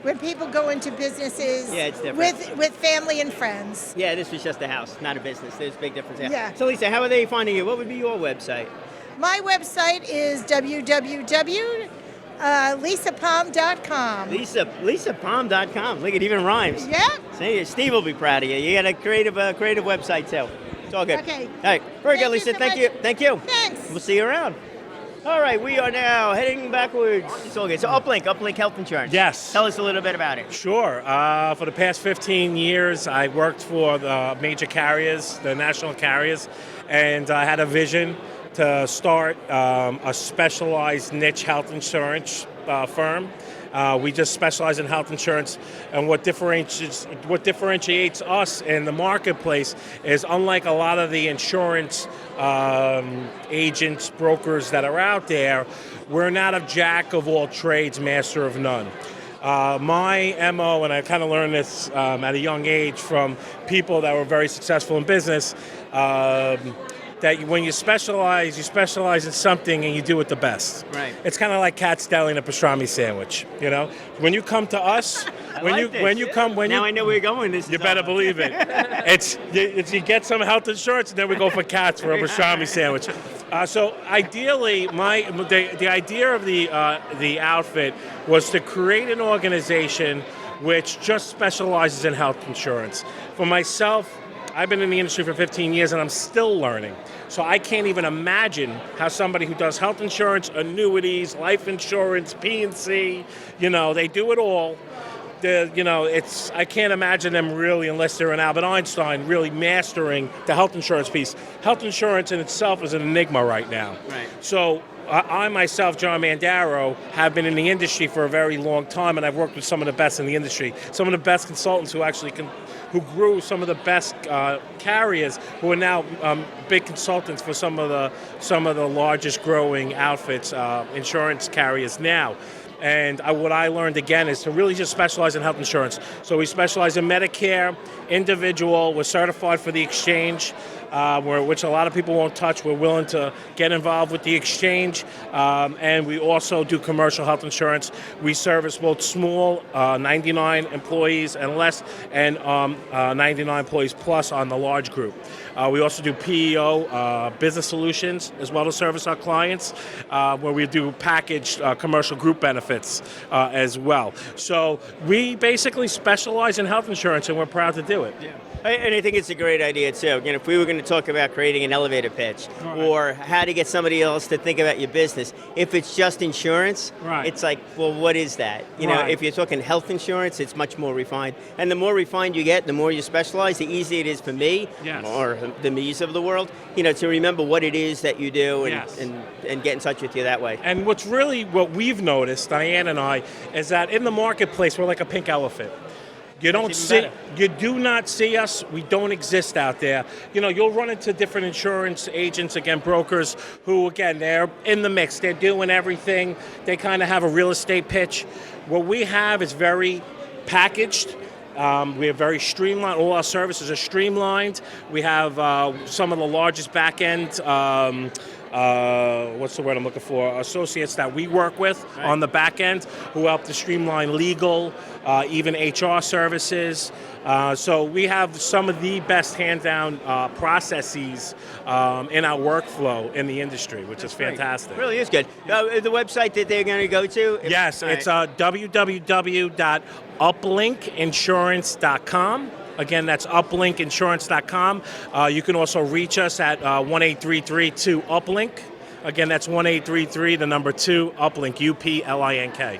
when people go into businesses Yeah, it's different. with family and friends. yeah, this was just a house, not a business. There's a big difference there. Yeah. So Lisa, how are they finding you? What would be your website? My website is www.lisapalm.com. LisaPalm.com. Look, it even rhymes. Yeah. See, Steve will be proud of you. You got a creative website too. It's all good. Okay. All right. Very good, Lisa. Thank you. Thank you. Thanks. We'll see you around. All right, we are now heading backwards. It's all good. So UpLink Health Insurance. Yes. Tell us a little bit about it. Sure. For the past 15 years, I worked for the major carriers, the national carriers, and I had a vision to start a specialized niche health insurance firm. We just specialize in health insurance, and what differentiates us in the marketplace is, unlike a lot of the insurance agents, brokers that are out there, we're not a jack of all trades, master of none. My MO, and I kind of learned this at a young age from people that were very successful in business, that when you specialize in something and you do it the best. Right. It's kind of like Cat Deli and a pastrami sandwich. You know, when you come to us, Now I know where you're going. You better believe it. It's you get some health insurance, and then we go for Cats for a pastrami sandwich. So ideally, the idea of the outfit was to create an organization which just specializes in health insurance. For myself, I've been in the industry for 15 years and I'm still learning. So I can't even imagine how somebody who does health insurance, annuities, life insurance, P&C, they do it all. I can't imagine them really, unless they're an Albert Einstein, really mastering the health insurance piece. Health insurance in itself is an enigma right now. Right. So I myself, John Mandaro, have been in the industry for a very long time, and I've worked with some of the best in the industry, some of the best consultants who grew some of the best carriers, who are now big consultants for some of the largest growing outfits, insurance carriers now. And what I learned again is to really just specialize in health insurance. So we specialize in Medicare, individual. We're certified for the exchange, which a lot of people won't touch. We're willing to get involved with the exchange, and we also do commercial health insurance. We service both small, 99 employees and less, and 99 employees plus on the large group. We also do PEO, business solutions, as well to service our clients, where we do packaged commercial group benefits as well. So we basically specialize in health insurance, and we're proud to do it. Yeah. And I think it's a great idea too. If we were going to talk about creating an elevator pitch, or how to get somebody else to think about your business, if it's just insurance, it's like, well, what is that? If you're talking health insurance, it's much more refined. And the more refined you get, the more you specialize, the easier it is for me, or the me's of the world, to remember what it is that you do and get in touch with you that way. And what we've noticed, Diane and I, is that in the marketplace, we're like a pink elephant. You do not see us. We don't exist out there. You'll run into different insurance agents, again, brokers, who, again, they're in the mix. They're doing everything. They kind of have a real estate pitch. What we have is very packaged. We are very streamlined. All our services are streamlined. We have some of the largest back-end what's the word I'm looking for? Associates that we work with on the back end, who help to streamline legal, even HR services. So we have some of the best hand-down processes in our workflow in the industry, which is fantastic. It really is good. The website that they're going to go to? Yes, it's www.uplinkinsurance.com. Again, that's uplinkinsurance.com. You can also reach us at 1-833-2-UPLINK. Again, that's 1-833, the number 2, UPLINK, UPLINK.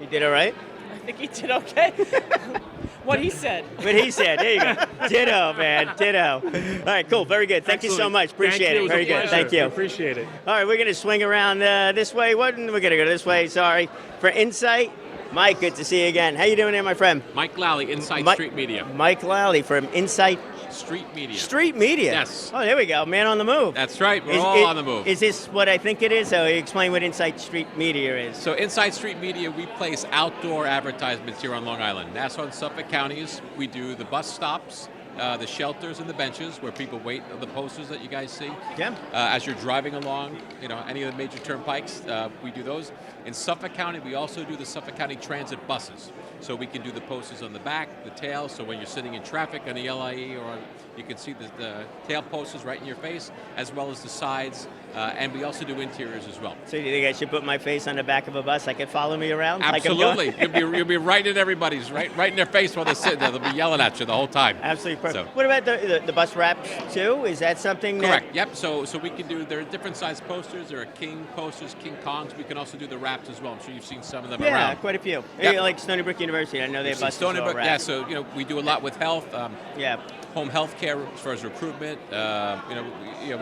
You did all right? I think he did okay. What he said. What he said. There you go. Ditto, man. Ditto. All right, cool. Very good. Thank you so much. Appreciate it. Very good. Thank you. Appreciate it. All right, we're going to swing around this way. We're going to go this way, sorry. For Insight, Mike, good to see you again. How you doing there, my friend? Mike Lally, Inside Street Media. Mike Lally from Insight Street Media. Street Media? Yes. Oh, there we go. Man on the move. That's right. We're all on the move. Is this what I think it is? So explain what Insight Street Media is. So Inside Street Media, we place outdoor advertisements here on Long Island. Nassau and Suffolk counties, we do the bus stops, the shelters and the benches where people wait, the posters that you guys see. Yeah. As you're driving along, any of the major turnpikes, we do those. In Suffolk County, we also do the Suffolk County Transit buses. So we can do the posters on the back, the tail, so when you're sitting in traffic on the LIE you can see the tail posters right in your face, as well as the sides, and we also do interiors as well. So do you think I should put my face on the back of a bus? I could follow me around? Absolutely. You'll be right in everybody's, right in their face while they're sitting there. They'll be yelling at you the whole time. Absolutely perfect. So. What about the bus wraps too? Is that something Correct. Yep. So we can do, there are different size posters. There are king posters, king Kongs. We can also do the wraps as well. I'm sure you've seen some of them around. Yeah, quite a few. Yep. Like Stony Brook University. I know they have buses Stony Brook, wrapped. yeah, so we do a lot with health. Home health care as far as recruitment. We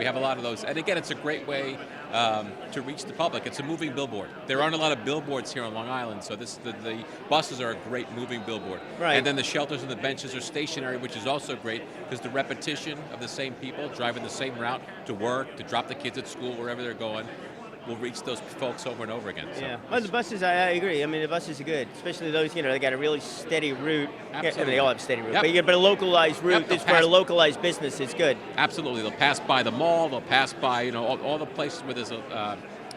have a lot of those. And again, it's a great way to reach the public. It's a moving billboard. There aren't a lot of billboards here on Long Island, so the buses are a great moving billboard. Right. And then the shelters and the benches are stationary, which is also great because the repetition of the same people driving the same route to work, to drop the kids at school, wherever they're going, will reach those folks over and over again. So. Yeah, well, the buses, I agree. I mean, the buses are good, especially those, they got a really steady route. Absolutely. I mean, they all have steady route, Yep. but a localized route Yep, for a localized business is good. Absolutely. They'll pass by the mall, they'll pass by, all the places where there's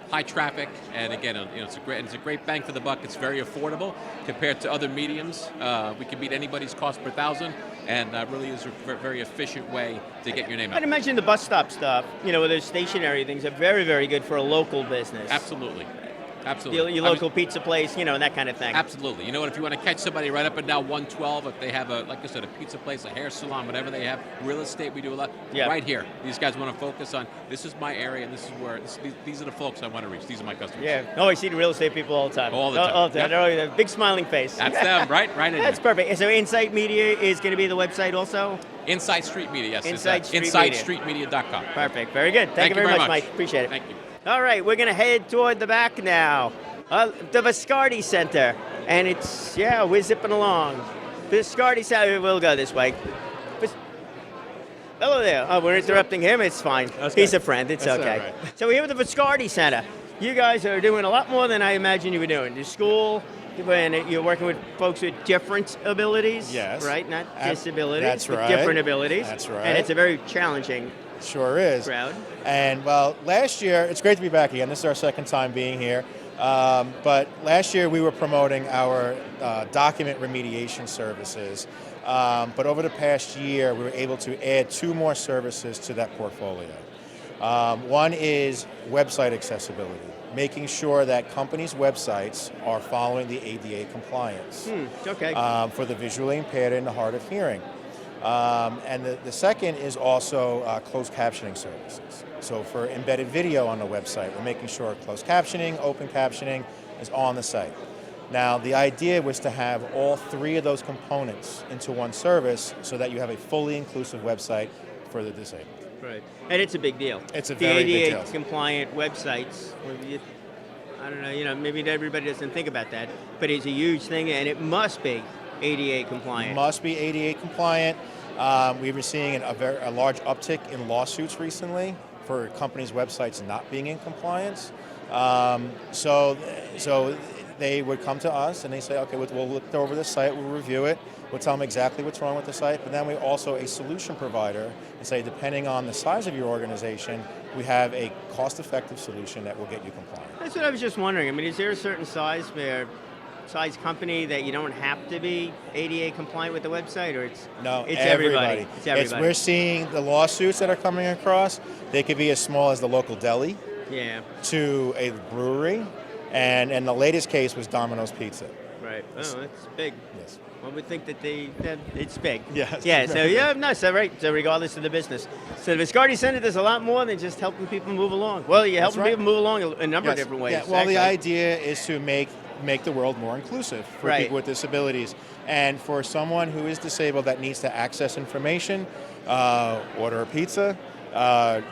high traffic, and again, it's a great bang for the buck. It's very affordable compared to other mediums. We can beat anybody's cost per thousand, and really is a very efficient way to get your name out. I'd imagine the bus stop stuff, where there's stationary things, are very, very good for a local business. Absolutely. Absolutely. Your local pizza place, and that kind of thing. Absolutely. You know what? If you want to catch somebody right up and down 112, if they have like I said, a pizza place, a hair salon, whatever they have, real estate, we do a lot. Yeah. Right here. These guys want to focus on, this is my area, and this is where, these are the folks I want to reach. These are my customers. Yeah. Oh, I see the real estate people all the time. All the time. All the time. Yep. They're always a big smiling face. That's them, right? Right in That's perfect. So Insight Media is going to be the website also? Inside Street Media, yes. Inside Street Media. InsideStreetMedia.com. Perfect. Very good. Thank you very much, Mike. Appreciate it. Thank you. All right, we're going to head toward the back now. The Viscardi Center. And we're zipping along. Viscardi Center, we'll go this way. Hello there. Oh, we're interrupting him. It's fine. He's a friend. It's That's okay. all right. So we're here with the Viscardi Center. You guys are doing a lot more than I imagined you were doing. The school, when you're working with folks with different abilities. Yes. Right? Not disabilities, That's but right. different abilities. That's right. And it's a very challenging Sure is. crowd. And well, last year, it's great to be back again. This is our second time being here. But last year we were promoting our document remediation services. But over the past year, we were able to add 2 more services to that portfolio. One is website accessibility, making sure that companies' websites are following the ADA compliance Okay. for the visually impaired and the hard of hearing. And the second is also closed captioning services. So for embedded video on the website, we're making sure closed captioning, open captioning is on the site. Now, the idea was to have all 3 of those components into one service so that you have a fully inclusive website for the disabled. Right. And it's a big deal. It's a very big The deal. ADA compliant websites, I don't know, maybe everybody doesn't think about that, but it's a huge thing, and it must be ADA compliant. Must be ADA compliant. We've been seeing a large uptick in lawsuits recently for companies' websites not being in compliance. So they would come to us and they say, okay, we'll look over the site, we'll review it, we'll tell them exactly what's wrong with the site, but then we're also a solution provider and say, depending on the size of your organization, we have a cost-effective solution that will get you compliant. That's what I was just wondering. I mean, is there a certain size company that you don't have to be ADA compliant with the website, or it's everybody? It's everybody. We're seeing the lawsuits that are coming across. They could be as small as the local deli to a brewery, and the latest case was Domino's Pizza. Right. Right. Oh, that's big. Yes. One would think that it's big. Yes. Yeah. So yeah, no, so right. So regardless of the business, so the Viscardi Center does a lot more than just helping people move along. Well, you're helping people move along a number of different ways. Yeah. Well, the idea is to make the world more inclusive for people with disabilities, and for someone who is disabled that needs to access information, order a pizza,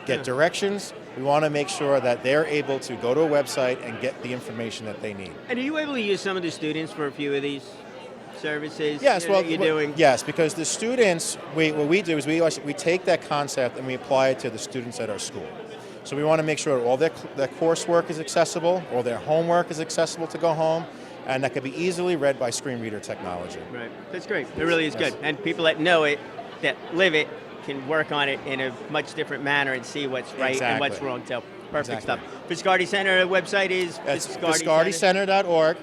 get directions. We want to make sure that they're able to go to a website and get the information that they need. And are you able to use some of the students for a few of these services? Yes, well, that you're doing. Yes, because the students, what we do is we take that concept and we apply it to the students at our school. So we want to make sure all their coursework is accessible, all their homework is accessible to go home, and that can be easily read by screen reader technology. Right, that's great. It really is good. And people that know it, that live it, can work on it in a much different manner and see what's right and what's wrong. So perfect stuff. Viscardi Center website is ViscardiCenter.org.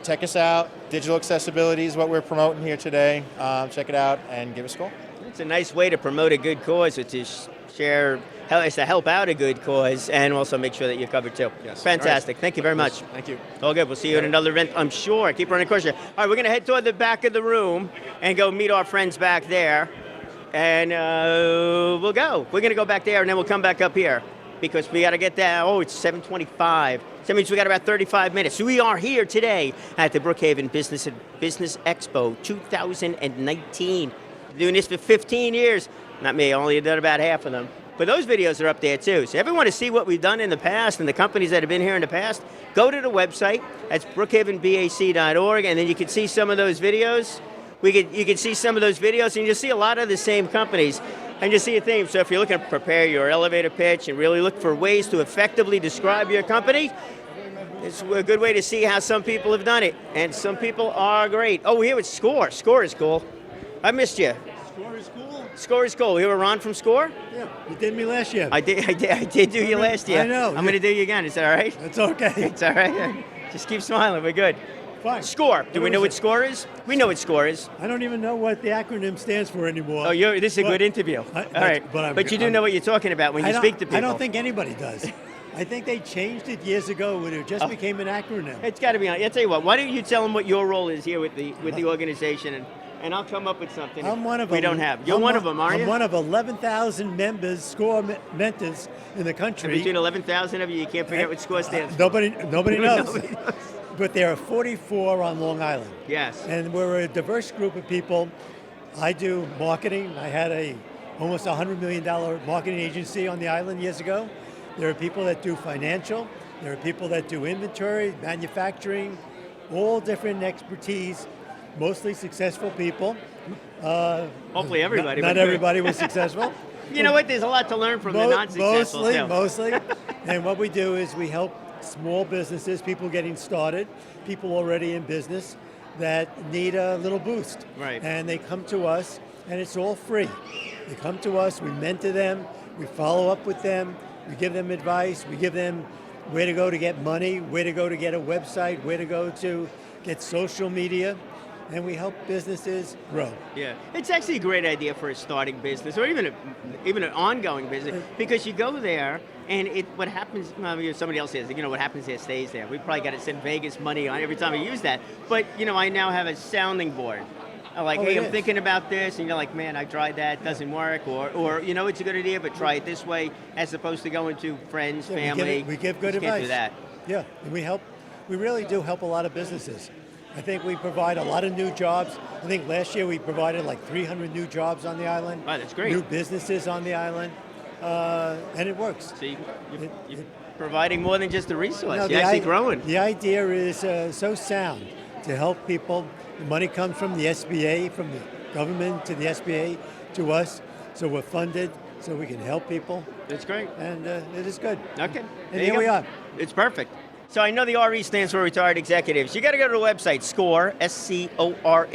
Check us out. Digital accessibility is what we're promoting here today. Check it out and give us a call. It's a nice way to promote a good cause, which is is to help out a good cause and also make sure that you're covered too. Yes. Fantastic. Thank you very much. Thank you. All good. We'll see you at another event, I'm sure. Keep running course here. All right, we're going to head toward the back of the room and go meet our friends back there. And we'll go. We're going to go back there and then we'll come back up here because we got to get there. Oh, it's 7:25. So that means we got about 35 minutes. So we are here today at the Brookhaven Business Expo 2019. Doing this for 15 years. Not me, I only did about half of them. But those videos are up there too. So if you want to see what we've done in the past and the companies that have been here in the past, go to the website. That's brookhavenbac.org, and then you can see some of those videos. You can see some of those videos, and you'll see a lot of the same companies, and you'll see a theme. So if you're looking to prepare your elevator pitch and really look for ways to effectively describe your company, it's a good way to see how some people have done it, and some people are great. Oh, we're here with Score. Score is cool. I missed you. Score is cool? Score is cool. You were Ron from Score? Yeah, you did me last year. I did do you last year. I know. I'm going to do you again. Is that all right? It's okay. It's all right. Just keep smiling. We're good. Fine. Score. Do we know what Score is? We know what Score is. I don't even know what the acronym stands for anymore. Oh, this is a good interview. All right. But you do know what you're talking about when you speak to people. I don't think anybody does. I think they changed it years ago when it just became an acronym. It's got to be on. I'll tell you what. Why don't you tell them what your role is here with the organization, and I'll come up with something. I'm one of we them. don't have. You're one of them, aren't you? I'm one of 11,000 members, Score mentors in the country. And between 11,000 of you, you can't figure out what Score stands for. Nobody knows. But there are 44 on Long Island. Yes. And we're a diverse group of people. I do marketing. I had almost $100 million marketing agency on the island years ago. There are people that do financial. There are people that do inventory, manufacturing, all different expertise, mostly successful people. Hopefully everybody. Not everybody was successful. You know what? There's a lot to learn from the non-successful. Mostly. And what we do is we help small businesses, people getting started, people already in business that need a little boost. Right. And they come to us, and it's all free. They come to us, we mentor them, we follow up with them, we give them advice, we give them where to go to get money, where to go to get a website, where to go to get social media, and we help businesses grow. Yeah, it's actually a great idea for a starting business or even an ongoing business because you go there and what happens, somebody else says, what happens there stays there. We probably got to send Vegas money on every time we use that. But, I now have a sounding board. Hey, I'm thinking about this, and you're like, man, I tried that, doesn't work, or it's a good idea, but try it this way, as opposed to going to friends, family. We give good advice. Can't do that. Yeah, and we really do help a lot of businesses. I think we provide a lot of new jobs. I think last year we provided like 300 new jobs on the island. Wow, that's great. New businesses on the island, and it works. See, you're providing more than just a resource. You're actually growing. The idea is so sound to help people. The money comes from the SBA, from the government to the SBA to us, so we're funded so we can help people. That's great. And it is good. Okay. And here we are. It's perfect. So I know the RE stands for Retired Executives. You got to go to the website, SCORE, SCORE,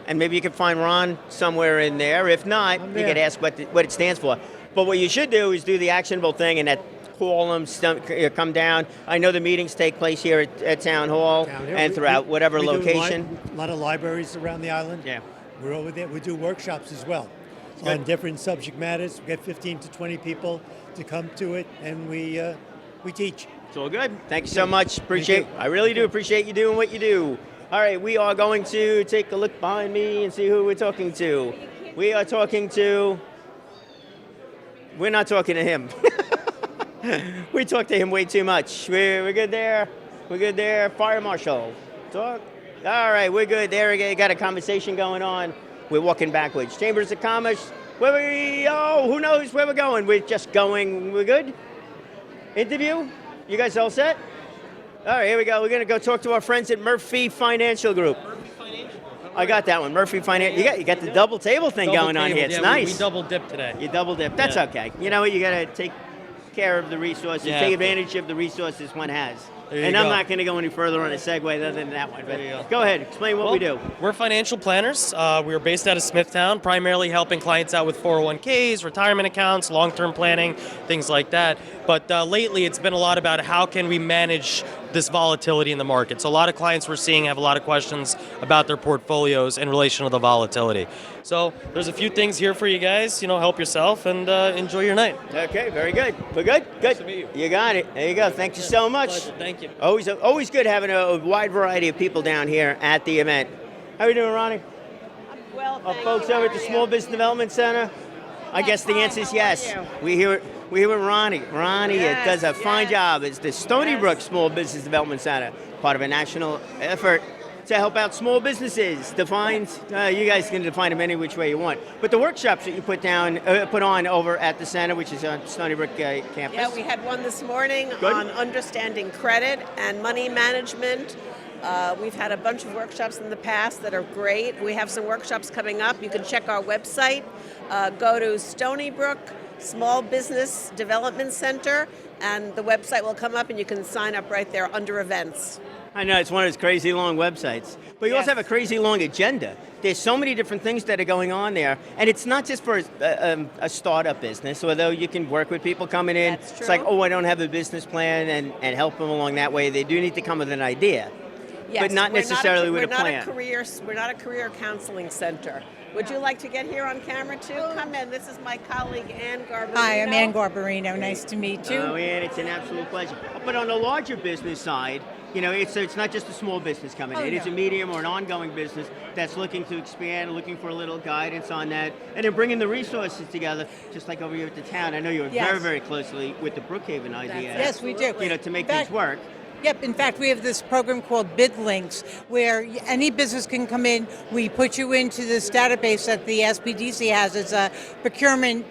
and maybe you can find Ron somewhere in there. If not, you could ask what it stands for. But what you should do is do the actionable thing and call them, come down. I know the meetings take place here at Town Hall and throughout whatever location. A lot of libraries around the island. Yeah. We're over there. We do workshops as well on different subject matters. We get 15 to 20 people to come to it, and we teach. It's all good. Thank you so much. I really do appreciate you doing what you do. All right, we are going to take a look behind me and see who we're talking to. We're not talking to him. We talk to him way too much. We're good there. We're good there. Fire Marshal. Talk. All right, we're good there. We got a conversation going on. We're walking backwards. Chambers of Commerce. Who knows where we're going? We're just going. We're good? Interview? You guys all set? All right, here we go. We're going to go talk to our friends at Murphy Financial Group. I got that one. Murphy Financial. You got the double table thing going on here. It's nice. We double dipped today. You double dip. That's okay. You know what? You got to take care of the resources, take advantage of the resources one has. And I'm not going to go any further on a segue other than that one. But go ahead, explain what we do. We're financial planners. We're based out of Smithtown, primarily helping clients out with 401ks, retirement accounts, long-term planning, things like that. But lately, it's been a lot about how can we manage this volatility in the market. So a lot of clients we're seeing have a lot of questions about their portfolios in relation to the volatility. So there's a few things here for you guys. Help yourself and enjoy your night. Okay, very good. We're good? Good. Nice to meet you. You got it. There you go. Thank you so much. Pleasure. Thank you. Always good having a wide variety of people down here at the event. How are you doing, Ronnie? Well, Our folks over at the Small Business Development Center? I guess the answer is yes. We hear Ronnie. Ronnie does a fine job. It's the Stony Brook Small Business Development Center, part of a national effort to help out small businesses. Defined, you guys can define them any which way you want. But the workshops that you put on over at the center, which is on Stony Brook campus. Yeah, we had one this morning on understanding credit and money management. We've had a bunch of workshops in the past that are great. We have some workshops coming up. You can check our website. Go to Stony Brook Small Business Development Center, and the website will come up and you can sign up right there under events. I know, it's one of those crazy long websites. But you also have a crazy long agenda. There's so many different things that are going on there. And it's not just for a startup business, although you can work with people coming in. That's true. It's like, I don't have a business plan, and help them along that way. They do need to come with an idea, but not necessarily with a plan. We're not a career counseling center. Would you like to get here on camera too? Come in. This is my colleague, Ann Garbarino. Hi, I'm Ann Garbarino. Nice to meet you. Oh, Ann, it's an absolute pleasure. But on the larger business side, it's not just a small business coming in. It's a medium or an ongoing business that's looking to expand, looking for a little guidance on that, and then bringing the resources together, just like over here at the town. I know you work very, very closely with the Brookhaven idea. Yes, we do. To make things work. Yep. In fact, we have this program called Bid Links, where any business can come in. We put you into this database that the SBDC has. It's a procurement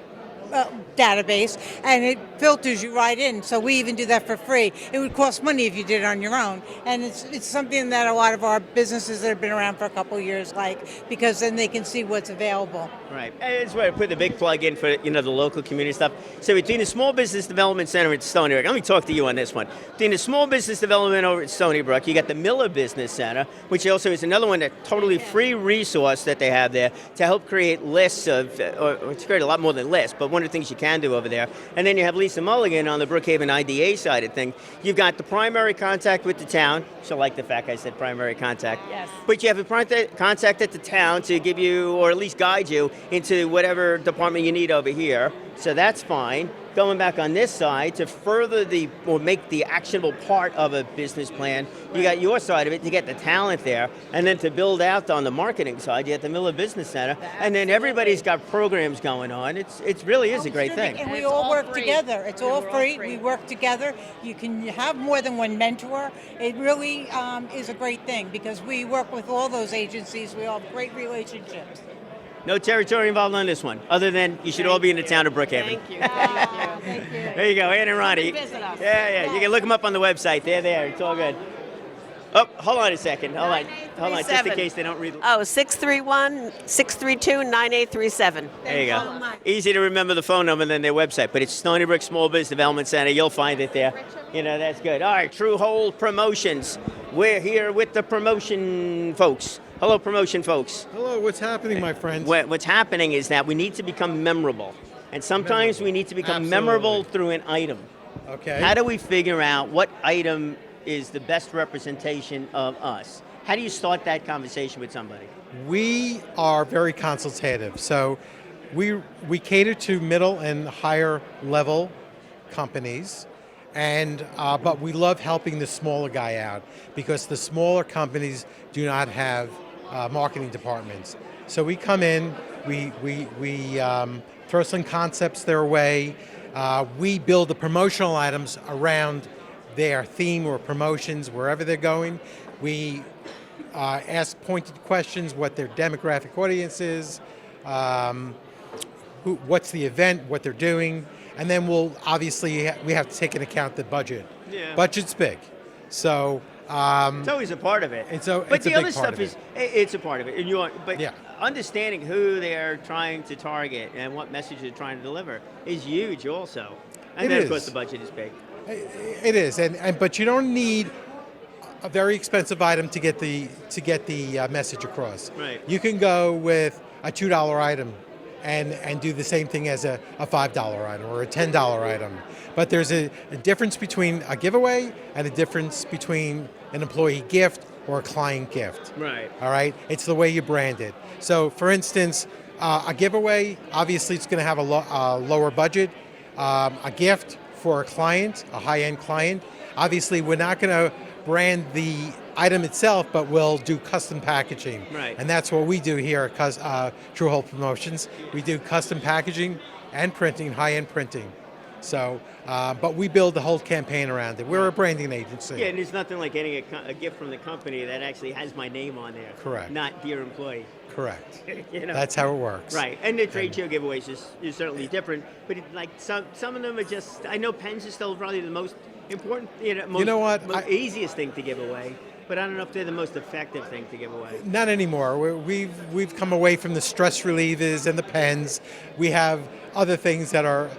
database, and it filters you right in. So we even do that for free. It would cost money if you did it on your own, and it's something that a lot of our businesses that have been around for a couple of years like, because then they can see what's available. Right. That's where I put the big plug in for the local community stuff. So between the Small Business Development Center at Stony Brook, let me talk to you on this one. Between the Small Business Development over at Stony Brook, you got the Miller Business Center, which also is another one, that totally free resource that they have there to help create lists of, or to create a lot more than lists, but one of the things you can do over there. And then you have Lisa Mulligan on the Brookhaven IDA side of things. You've got the primary contact with the town. She'll like the fact I said primary contact. Yes. But you have a contact at the town to give you, or at least guide you, into whatever department you need over here. So that's fine. Going back on this side, to further make the actionable part of a business plan, you got your side of it to get the talent there, and then to build out on the marketing side, you have the Miller Business Center, and then everybody's got programs going on. It really is a great thing. And we all work together. It's all free. We work together. You can have more than one mentor. It really is a great thing, because we work with all those agencies. We all have great relationships. No territory involved on this one, other than you should all be in the town of Brookhaven. Thank you. Thank you. There you go, Ann and Ronnie. Visit us. Yeah. You can look them up on the website. They're there. It's all good. Oh, hold on a second. Hold on, just in case they don't read. Oh, 631-632-9837. There you go. Easy to remember the phone number than their website, but it's Stony Brook Small Business Development Center. You'll find it there. That's good. All right, Truehold Promotions. We're here with the promotion folks. Hello, promotion folks. Hello, what's happening, my friends? What's happening is that we need to become memorable. And sometimes we need to become memorable through an item. Okay. How do we figure out what item is the best representation of us? How do you start that conversation with somebody? We are very consultative. So we cater to middle and higher level companies. And but we love helping the smaller guy out because the smaller companies do not have marketing departments. So we come in, we throw some concepts their way. We build the promotional items around their theme or promotions wherever they're going. We ask pointed questions, what their demographic audience is, what's the event, what they're doing, and then we'll obviously we have to take into account the budget. Yeah. Budget's big, so it's always a part of it. But It's the a big other stuff stuff is it's a part of it, and but Yeah. understanding who they're trying to target and what message they're trying to deliver is huge, also. And It then is. of course the budget is big. It is, and but you don't need a very expensive item to get the message across. Right. You can go with a $2 item and do the same thing as a $5 item or a $10 item. But there's a difference between a giveaway and a difference between an employee gift or a client gift. Right. All right? It's the way you brand it. So, for instance, a giveaway, obviously it's going to have a lower budget. A gift for a client, a high-end client, obviously we're not going to brand the item itself, but we'll do custom packaging. Right. And that's what we do here at Truehold Promotions. We do custom packaging and printing, high-end printing. So, but we build the whole campaign around it. We're a branding agency. Yeah, and there's nothing like getting a gift from the company that actually has my name on there. Correct. Not dear employee. Correct. You know? That's how it works. Right, and the trade show giveaways is certainly different, but like some of them are just. I know pens are still probably the most important, most easiest thing to give away, but I don't know if they're the most effective thing to give away. Not anymore. We've come away from the stress relievers and the pens. We have other things that are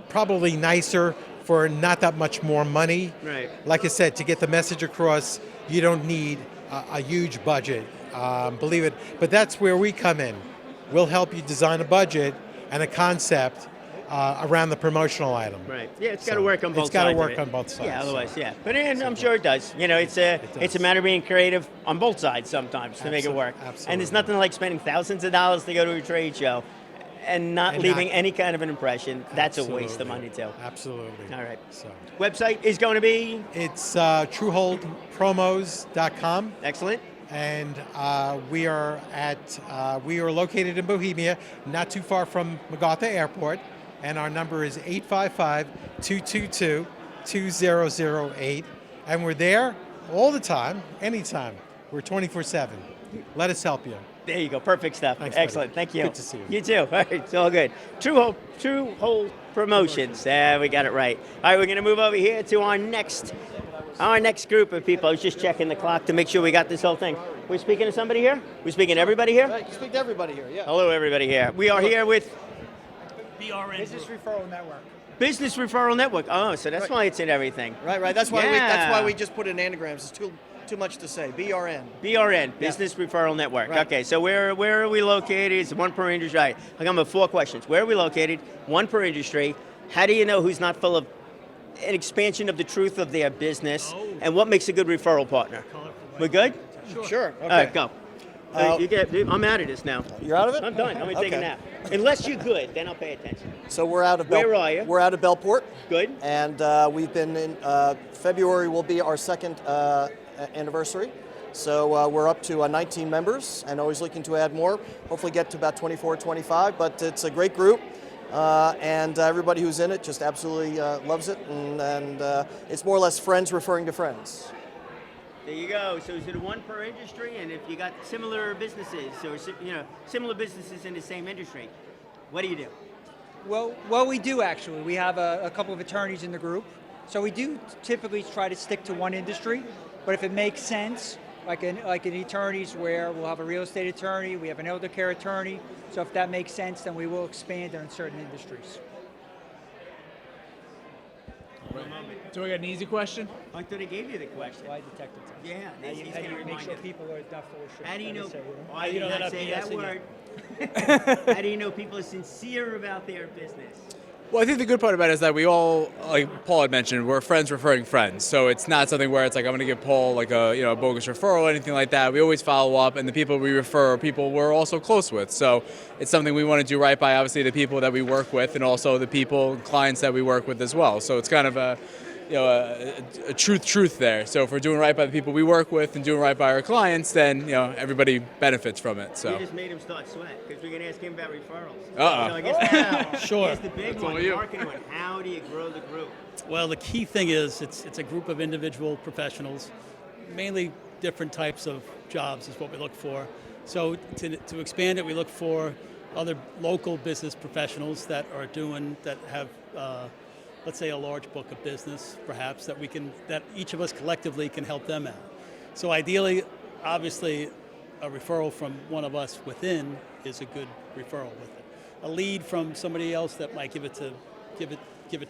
probably nicer for not that much more money. Right. Like I said, to get the message across, you don't need a huge budget. Believe it, but that's where we come in. We'll help you design a budget and a concept around the promotional item. Right. Yeah, it's got to work on both sides. It's got to of work it. on both sides. Yeah, otherwise, yeah. But I'm sure it does. It's a matter of being creative on both sides sometimes to make it work. Absolutely. And there's nothing like spending thousands of dollars to go to a trade show and not leaving any kind of an impression. That's a waste of money too. Absolutely. All right. So website is going to be? It's trueholdpromos.com. Excellent. And we are located in Bohemia, not too far from MacArthur Airport, and our number is 855-222-2008, and we're there all the time, anytime. We're 24/7. Let us help you. There you go. Perfect stuff. Thanks, Excellent. buddy. Thank you. Good to see you. You too. All right. It's all good. Truehold Promotions. We got it right. All right. We're going to move over here to our next group of people. I was just checking the clock to make sure we got this whole thing. We're speaking to somebody here? We're speaking to everybody here? Right, you speak to everybody here, yeah. Hello, everybody here. We are here with BRN. Business Referral Network. Business Referral Network. Oh, so that's why it's in everything. Right. That's why we just put in anagrams. It's too much to say. BRN. BRN, Business Referral Network. Right. Okay, so where are we located? It's one per industry. I got my 4 questions. Where are we located? One per industry. How do you know who's not full of an expansion of the truth of their business? And what makes a good referral partner? We're good? Sure. Okay. All right, go. I'm out of this now. You're out of it? I'm done. I'm going to take a nap. Unless you're good, then I'll pay attention. So we're out of Where are you? We're out of Bellport. Good. And we've been in February will be our second anniversary. So we're up to 19 members and always looking to add more. Hopefully get to about 24, 25. But it's a great group. And everybody who's in it just absolutely loves it. And it's more or less friends referring to friends. There you go. So is it one per industry? And if you got similar businesses or similar businesses in the same industry, what do you do? Well, we do actually. We have a couple of attorneys in the group. So we do typically try to stick to one industry. But if it makes sense, like in attorneys where we'll have a real estate attorney, we have an elder care attorney. So if that makes sense, then we will expand in certain industries. Do I got an easy question? I thought I gave you the question. Well, I detected something. Yeah, he's How going do to you make sure remind you. people are not full of shit? How do you know? I did not say that word. How do you know people are sincere about their business? Well, I think the good part about it is that we all, like Paul had mentioned, we're friends referring friends. So it's not something where it's like I'm going to give Paul like a bogus referral or anything like that. We always follow up, and the people we refer are people we're also close with. So it's something we want to do right by, obviously, the people that we work with, and also the people, clients that we work with as well. So it's kind of a truth there. So if we're doing right by the people we work with and doing right by our clients, then everybody benefits from it. So You just made him start sweat because we're going to ask him about referrals. Uh-oh. So I guess now, Sure. here's the big That's one, all the you. marketing one. How do you grow the group? Well, the key thing is it's a group of individual professionals, mainly different types of jobs is what we look for. So to expand it, we look for other local business professionals that have let's say a large book of business, perhaps that each of us collectively can help them out. So ideally, obviously, a referral from one of us within is a good referral with it. A lead from somebody else that might give it to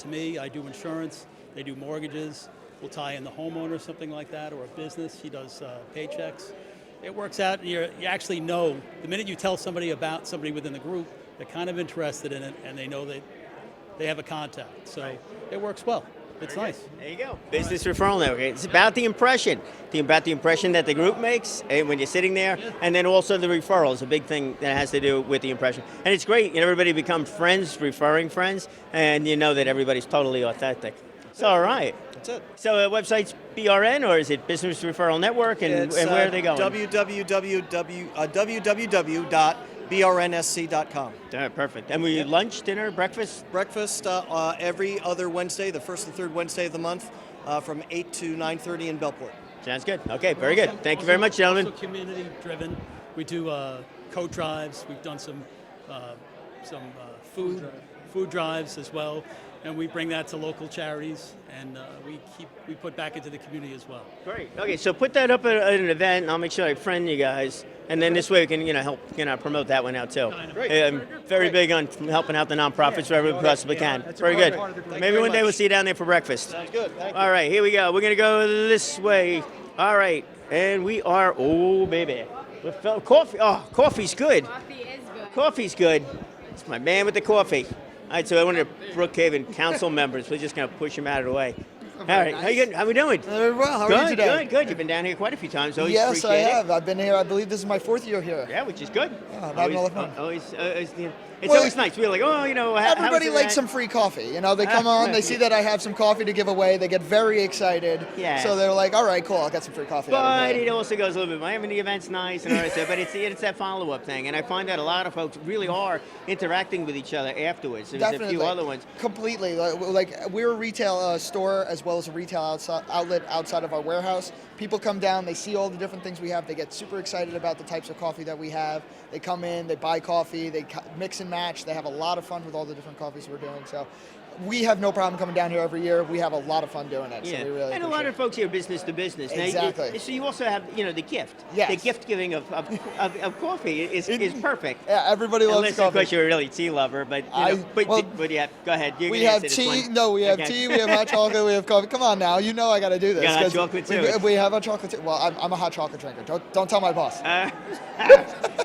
me. I do insurance, they do mortgages. We'll tie in the homeowner, something like that, or a business. He does paychecks. It works out, and you actually know the minute you tell somebody about somebody within the group, they're kind of interested in it, and they know that they have a contact. So it works well. It's nice. There you go. Business referral network. It's about the impression. About the impression that the group makes when you're sitting there, and then also the referral is a big thing that has to do with the impression. And it's great. Everybody becomes friends, referring friends, and you know that everybody's totally authentic. So all right. That's it. So website's BRN, or is it Business Referral Network, and where are they going? www.brnsc.com. Perfect. And we lunch, dinner, breakfast? Breakfast every other Wednesday, the first and third Wednesday of the month, from 8 to 9:30 in Bellport. Sounds good. Okay, very good. Thank you very much, gentlemen. Also community driven. We do coat drives. We've done some food drives as well, and we bring that to local charities, and we put back into the community as well. Great. Okay, so put that up at an event, and I'll make sure I friend you guys, and then this way we can help promote that one out too. I'm very big on helping out the nonprofits wherever we possibly can. Very good. Maybe one day we'll see you down there for breakfast. Sounds good. Thank you. All right, here we go. We're gonna go this way. All right, and we are. Oh baby, coffee. Oh, coffee's good. Coffee is good. Coffee's good. It's my man with the coffee. All right, so I wanted Brookhaven council members. We're just going to push them out of the way. All right, how we doing? Very well. How are you today? Good. You've been down here quite a few times. Always Yes, I appreciate have. it. I've been here. I believe this is my 4th year here. Yeah, which is good. I'm having a lot of fun. It's always nice. We're like, everybody likes some free coffee. They come on, they see that I have some coffee to give away, they get very excited. Yes. So they're like, all right, cool, I'll get some free coffee. But it also goes a little bit, the event's nice and all that stuff, but it's that follow-up thing. And I find that a lot of folks really are interacting with each other afterwards. There's Definitely. a few other ones. Completely. Like we're a retail store as well as a retail outlet outside of our warehouse. People come down, they see all the different things we have, they get super excited about the types of coffee that we have. They come in, they buy coffee, they mix and match, they have a lot of fun with all the different coffees we're doing. So we have no problem coming down here every year. We have a lot of fun doing it. Yeah. So we really and a lot of folks here business to business. Now, Exactly. so you also have, the gift. Yes. The gift giving of coffee is perfect. Yeah, everybody loves Unless, coffee. of course, you're a really tea lover, but yeah, go ahead. We have tea. No, we have tea. We have hot chocolate. We have coffee. Come on now, I got to do this. You got hot chocolate too. We have a chocolate too. Well, I'm a hot chocolate drinker. Don't tell my boss.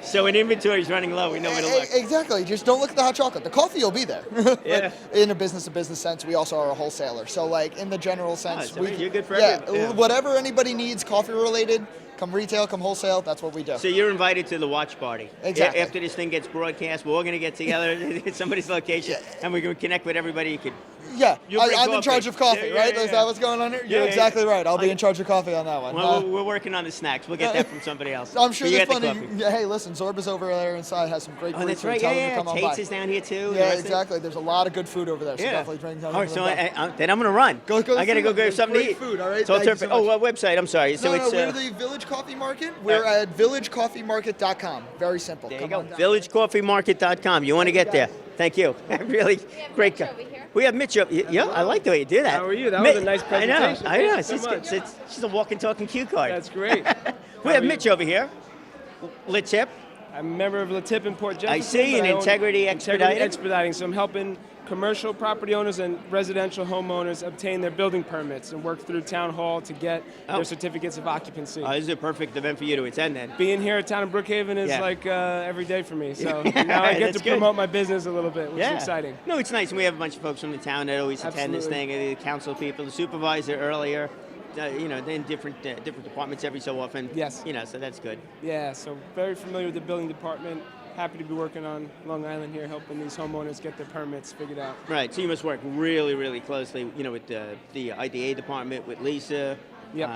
So when inventory is running low, we know where to look. Exactly. Just don't look at the hot chocolate. The coffee will be there. Yeah. In a business-to-business sense, we also are a wholesaler. So, like in the general sense, so you're good for everyone. whatever anybody needs, coffee-related. Come retail, come wholesale, that's what we do. So you're invited to the watch party. Exactly. After this thing gets broadcast, we're all going to get together at somebody's location, and we're going to connect with everybody you could. Yeah, You'll bring I'm in charge of coffee, right? Is that what's going on here? You're exactly right. I'll be in charge of coffee on that one. Well, we're working on the snacks. We'll get that from somebody else. I'm sure there's there's plenty. Hey, listen, Zorba's over there inside has some great food. Oh, that's so right. tell them to come on Tate's by. is down here too. Yeah, exactly. There's a lot of good food over there, so Yeah. definitely bring them. All right, so then I'm going to run. I got to go get something to eat. Food, all right? So Thank you so much. website. I'm sorry. So No, it's we're the Village Coffee Market. We're at villagecoffeemarket.com. Very simple. There you go. VillageCoffeeMarket.com. You want to get there. Thank you. Really great guy. We have Mitch up. Yeah, I like the way you do that. How are you? That was a nice presentation. I know. Thank you so much. She's a walking, talking cue card. That's great. We have Mitch over here. Litip. I'm a member of Litip in Port Jefferson. I see, in but I own Integrity Expediting. Integrity Expediting. So I'm helping commercial property owners and residential homeowners obtain their building permits and work through town hall to get their certificates of occupancy. This is a perfect event for you to attend then. Being here at town of Brookhaven is Yeah. like every day for me. So now I get That's to good. promote my business a little bit, which is exciting. No, it's nice. And we have a bunch of folks from the town that always attend this thing. The council people, the supervisor earlier, in different departments every so often. Yes. So that's good. Yeah, so very familiar with the building department. Happy to be working on Long Island here, helping these homeowners get their permits figured out. Right. So you must work really, really closely, with the IDA department, with Lisa. Yep.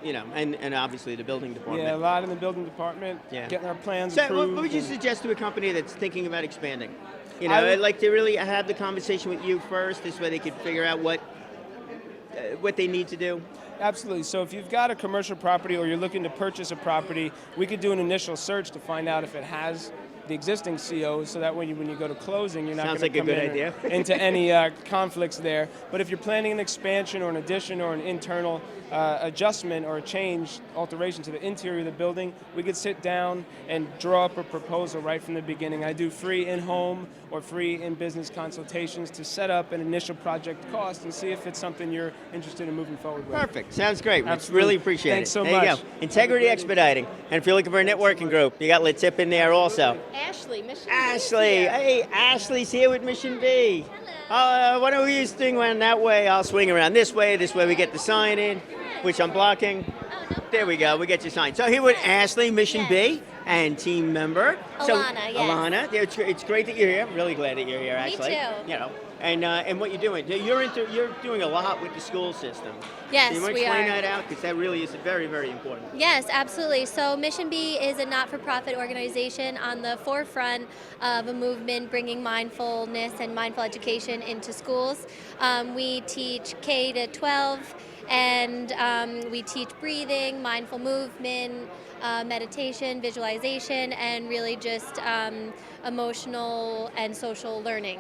And obviously the building department. Yeah, a lot in the building department. Yeah. Getting our plans So approved. what would you suggest to a company that's thinking about expanding? I'd like to really have the conversation with you first. This way they could figure out what they need to do. Absolutely. So if you've got a commercial property or you're looking to purchase a property, we could do an initial search to find out if it has the existing CO, so that when you go to closing, you're not Sounds going to like a come good idea. into any conflicts there. But if you're planning an expansion or an addition or an internal adjustment or a change, alteration to the interior of the building, we could sit down and draw up a proposal right from the beginning. I do free in-home or free in-business consultations to set up an initial project cost and see if it's something you're interested in moving forward with. Perfect. Sounds great. We Absolutely. really appreciate Thanks it. so there much. you go. Integrity Expediting. And if you're looking for a networking group, you got Letip in there also. Ashley, Mission B. Ashley. Hey, Ashley's here with Mission B. Why don't we use thing around that way? I'll swing around this way. This way we get the sign in, which I'm blocking. There we go. We get your sign. So here with Ashley, Mission B, and team member. Alana, yes. Alana, it's great that you're here. I'm really glad that you're here, Me actually. too. And what you're doing. You're doing a lot with the school system. Yes, Can you we explain are. that out? Because that really is very, very important. Yes, absolutely. So Mission B is a not-for-profit organization on the forefront of a movement bringing mindfulness and mindful education into schools. We teach K to 12, and we teach breathing, mindful movement, meditation, visualization, and really just emotional and social learning.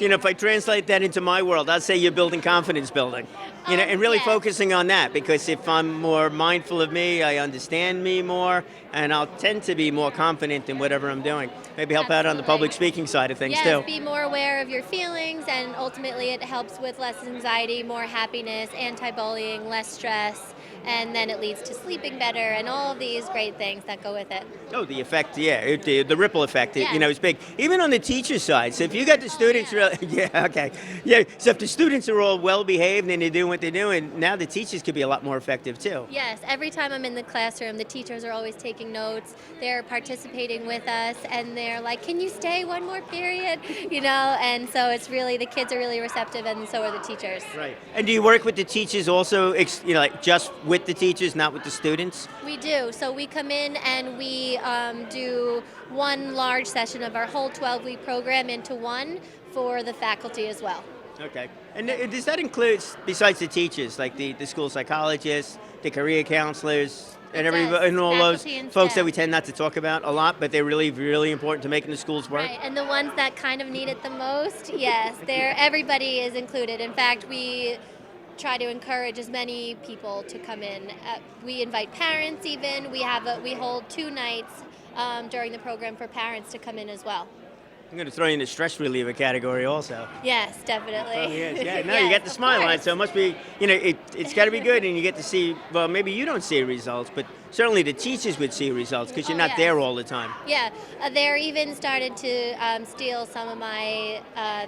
If I translate that into my world, I'd say you're building confidence building, and really focusing on that, because if I'm more mindful of me, I understand me more, and I'll tend to be more confident in whatever I'm doing. Maybe help out on the public speaking side of things Yes, too. be more aware of your feelings, and ultimately it helps with less anxiety, more happiness, anti-bullying, less stress, and then it leads to sleeping better and all of these great things that go with it. Oh, the effect, yeah, the ripple effect, Yeah. is big. Even on the teacher side. So if you got the students, So if the students are all well behaved and they're doing what they're doing, now the teachers could be a lot more effective too. Yes, every time I'm in the classroom, the teachers are always taking notes. They're participating with us, and they're like, "Can you stay one more period?" And so it's really, the kids are really receptive, and so are the teachers. Right. And do you work with the teachers also, like just with the teachers, not with the students? We do. So we come in and we do one large session of our whole 12-week program into one for the faculty as well. Okay. And does that include, besides the teachers, like the school psychologists, the career counselors, and and all those Faculty and folks staff. that we tend not to talk about a lot, but they're really, really important to making the schools work? Right, and the ones that kind of need it the most, yes, everybody is included. In fact, we try to encourage as many people to come in. We invite parents even. We hold 2 nights during the program for parents to come in as well. I'm going to throw you in the stress reliever category also. Yes, definitely. Oh, yes. Yeah, no, Yes, you got the of smile on, course. so it must be, it's got to be good, and you get to see, well, maybe you don't see results, but certainly the teachers would see results because you're not there all the time. Yeah, they're even started to steal some of my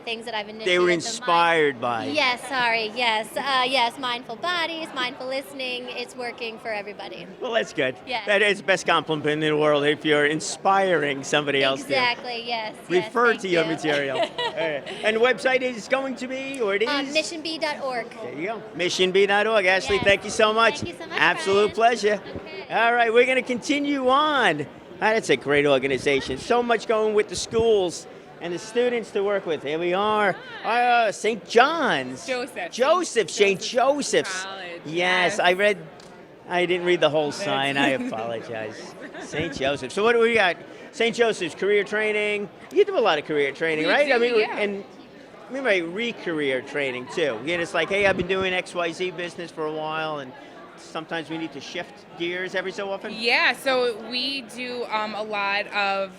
things that I've initiated. They were inspired by. Yes, sorry, yes, mindful bodies, mindful listening. It's working for everybody. Well, that's good. Yeah. That is the best compliment in the world if you're inspiring somebody else to Exactly, yes. refer to your you. material. All right. And the website is going to be, or it is? Missionb.org. There you go. Missionb.org. Ashley, Yes. thank you so much. Thank you so much, Absolute pleasure. All right, we're going to continue on. That's a great organization. So much going with the schools and the students to work with. Here we are. St. John's. St. Joseph's. Yes, I didn't read the whole sign. I apologize. St. Joseph's. So what do we got? St. Joseph's, career training. You do a lot of career training, We right? do, I mean, yeah. and I mean, re-career training too. Again, it's like, hey, I've been doing XYZ business for a while, and sometimes we need to shift gears every so often. Yeah, so we do a lot of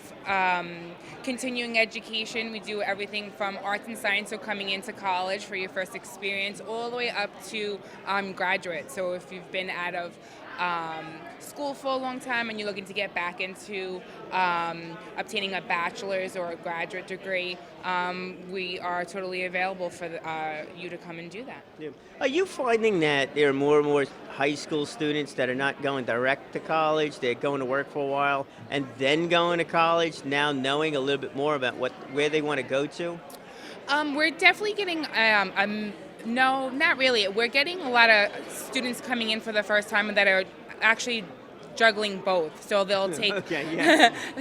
continuing education. We do everything from arts and science, so coming into college for your first experience, all the way up to graduate. So if you've been out of school for a long time and you're looking to get back into obtaining a bachelor's or a graduate degree, we are totally available for you to come and do that. Yeah. Are you finding that there are more and more high school students that are not going direct to college, they're going to work for a while and then going to college, now knowing a little bit more about where they want to go to? We're definitely getting no, not really. We're getting a lot of students coming in for the first time that are actually juggling both. So they'll take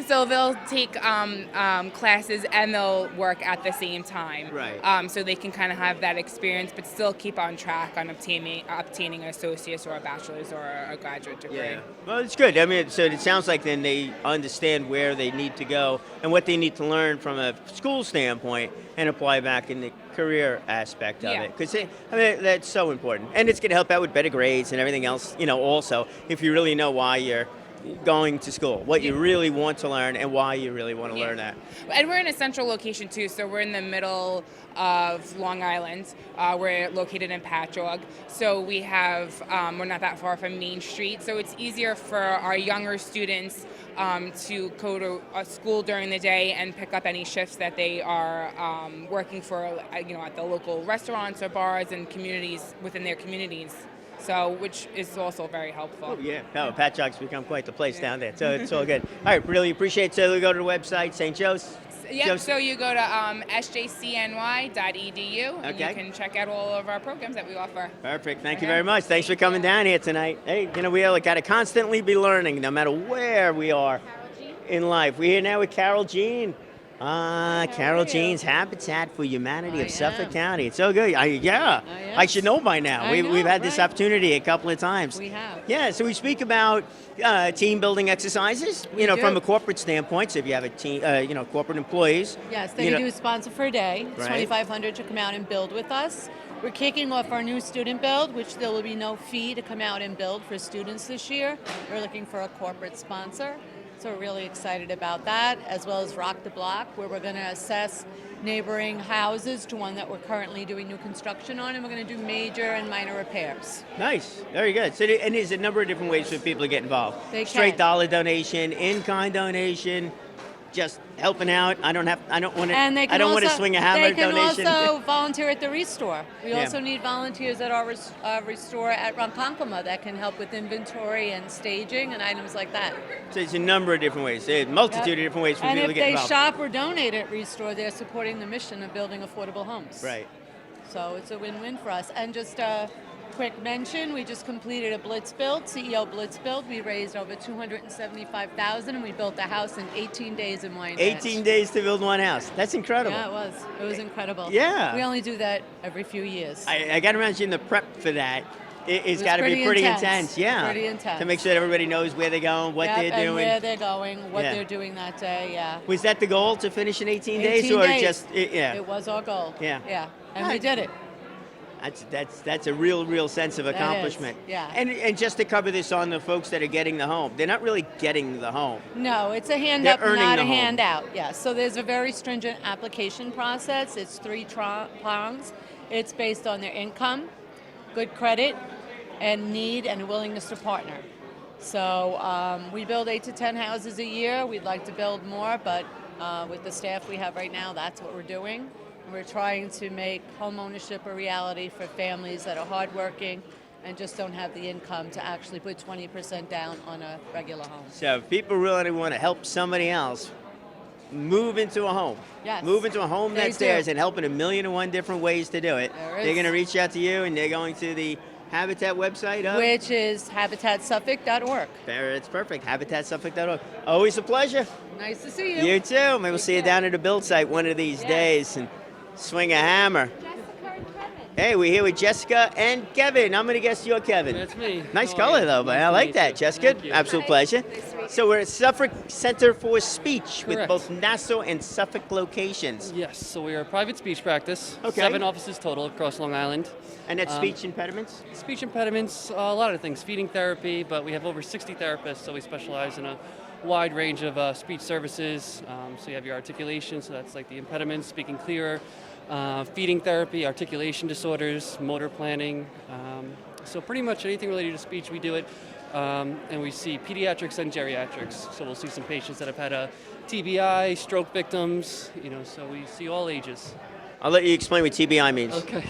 so they'll take classes and they'll work at the same time. Right. So they can kind of have that experience, but still keep on track on obtaining an associate's or a bachelor's or a graduate degree. Yeah. Well, it's good. I mean, so it sounds like then they understand where they need to go and what they need to learn from a school standpoint and apply back in the career aspect of it. Because that's so important. And it's going to help out with better grades and everything else, also, if you really know why you're going to school, what you really want to learn and why you really want to learn that. And we're in a central location too, so we're in the middle of Long Island. We're located in Patchogue, so we have we're not that far from Main Street, so it's easier for our younger students to go to a school during the day and pick up any shifts that they are working for, at the local restaurants or bars and communities within their communities. So, which is also very helpful. Oh, yeah. No, Patchogue's become quite the place down there, so it's all good. All right, really appreciate it. So we go to the website, St. Joe's. Yep, so you go to sjcny.edu and Okay. you can check out all of our programs that we offer. Perfect. Thank you very much. Thanks for coming down here tonight. Hey, we got to constantly be learning, no matter where we are in life. We're here now with Carol Jean. Carol Jean's Habitat for Humanity of Suffolk County. It's so good. I should know by now. We've had this opportunity a couple of times. We have. Yeah, so we speak about team building exercises, do. from a corporate standpoint. So if you have a team, corporate employees. Yes, they do sponsor for a day. It's Right. $2,500 to come out and build with us. We're kicking off our new student build, which there will be no fee to come out and build for students this year. We're looking for a corporate sponsor. So we're really excited about that, as well as Rock the Block, where we're going to assess neighboring houses to one that we're currently doing new construction on, and we're going to do major and minor repairs. Nice, very good. So, and there's a number of different ways for people to get involved. They Straight can. dollar donation, in-kind donation, just helping out. I don't want to swing a hammer donation. They can also volunteer at the Restore. We Yeah. also need volunteers at our Restore at Ronkonkoma that can help with inventory and staging and items like that. So there's a number of different ways. There's a multitude of different ways for people to get involved. And if they shop or donate at Restore, they're supporting the mission of building affordable homes. Right. So it's a win-win for us. And just a quick mention, we just completed a blitz build, CEO blitz build. We raised over $275,000 and we built a house in 18 days in Wyandotte. 18 days to build one house. That's incredible. Yeah, it was. It was incredible. Yeah. We only do that every few years. I got to imagine the prep for that. It's was got to be pretty intense. intense. Yeah. Pretty intense. To make sure that everybody knows where they're going, what they're and doing. where they're going, what Yeah. they're doing that day, yeah. Was that the goal, to finish in 18 days? 18 Or days. just, yeah. It was our goal. Yeah. Yeah. And we did it. That's a real sense of That is, accomplishment. yeah. And just to cover this on the folks that are getting the home, they're not really getting the home. No, it's a hand They're up, earning not the a home. handout. Yeah. So there's a very stringent application process. It's three prongs. It's based on their income, good credit, and need and willingness to partner. So we build 8 to 10 houses a year. We'd like to build more, but with the staff we have right now, that's what we're doing. We're trying to make home ownership a reality for families that are hardworking and just don't have the income to actually put 20% down on a regular home. So if people really want to help somebody else move into a home, Yes. move into a home They that's do. theirs, and help in 1,000,001 different ways to do it, There they're is. going to reach out to you, and they're going to the Habitat website of? Which is habitatsuffolk.org. There, it's perfect. HabitatSuffolk.org. Always a pleasure. Nice to see you. You too. Maybe we'll see you down at the build site one of these days and swing a hammer. Hey, we're here with Jessica and Kevin. I'm going to guess you're Kevin. That's me. Nice How color, are you? though, but Nice I to like meet that, you. Jessica. Thank you. Absolute pleasure. So we're at Suffolk Center for Speech with Correct. both Nassau and Suffolk locations. Yes, so we are a private speech practice. Okay. 7 offices total across Long Island. And that's speech impediments? Speech impediments, a lot of things. Feeding therapy, but we have over 60 therapists, so we specialize in a wide range of speech services. So you have your articulation, so that's like the impediments, speaking clearer, feeding therapy, articulation disorders, motor planning. So pretty much anything related to speech, we do it. And we see pediatrics and geriatrics. So we'll see some patients that have had a TBI, stroke victims, so we see all ages. I'll let you explain what TBI means. Okay.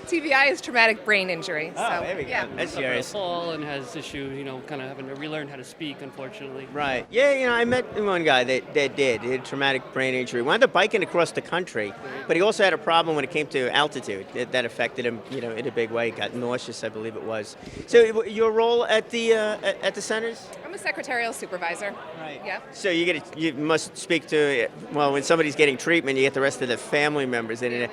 TBI is traumatic brain injury. Oh, there we go. Yeah. That's Suffered a serious. fall and has issue, kind of having to relearn how to speak, unfortunately. Right. Yeah, I met one guy that did. He had traumatic brain injury. Wound up biking across the country, but he also had a problem when it came to altitude. That affected him, in a big way. He got nauseous, I believe it was. So your role at the centers? I'm a secretarial supervisor. Right. Yeah. So you must speak to, when somebody's getting treatment, you get the rest of the family members in it.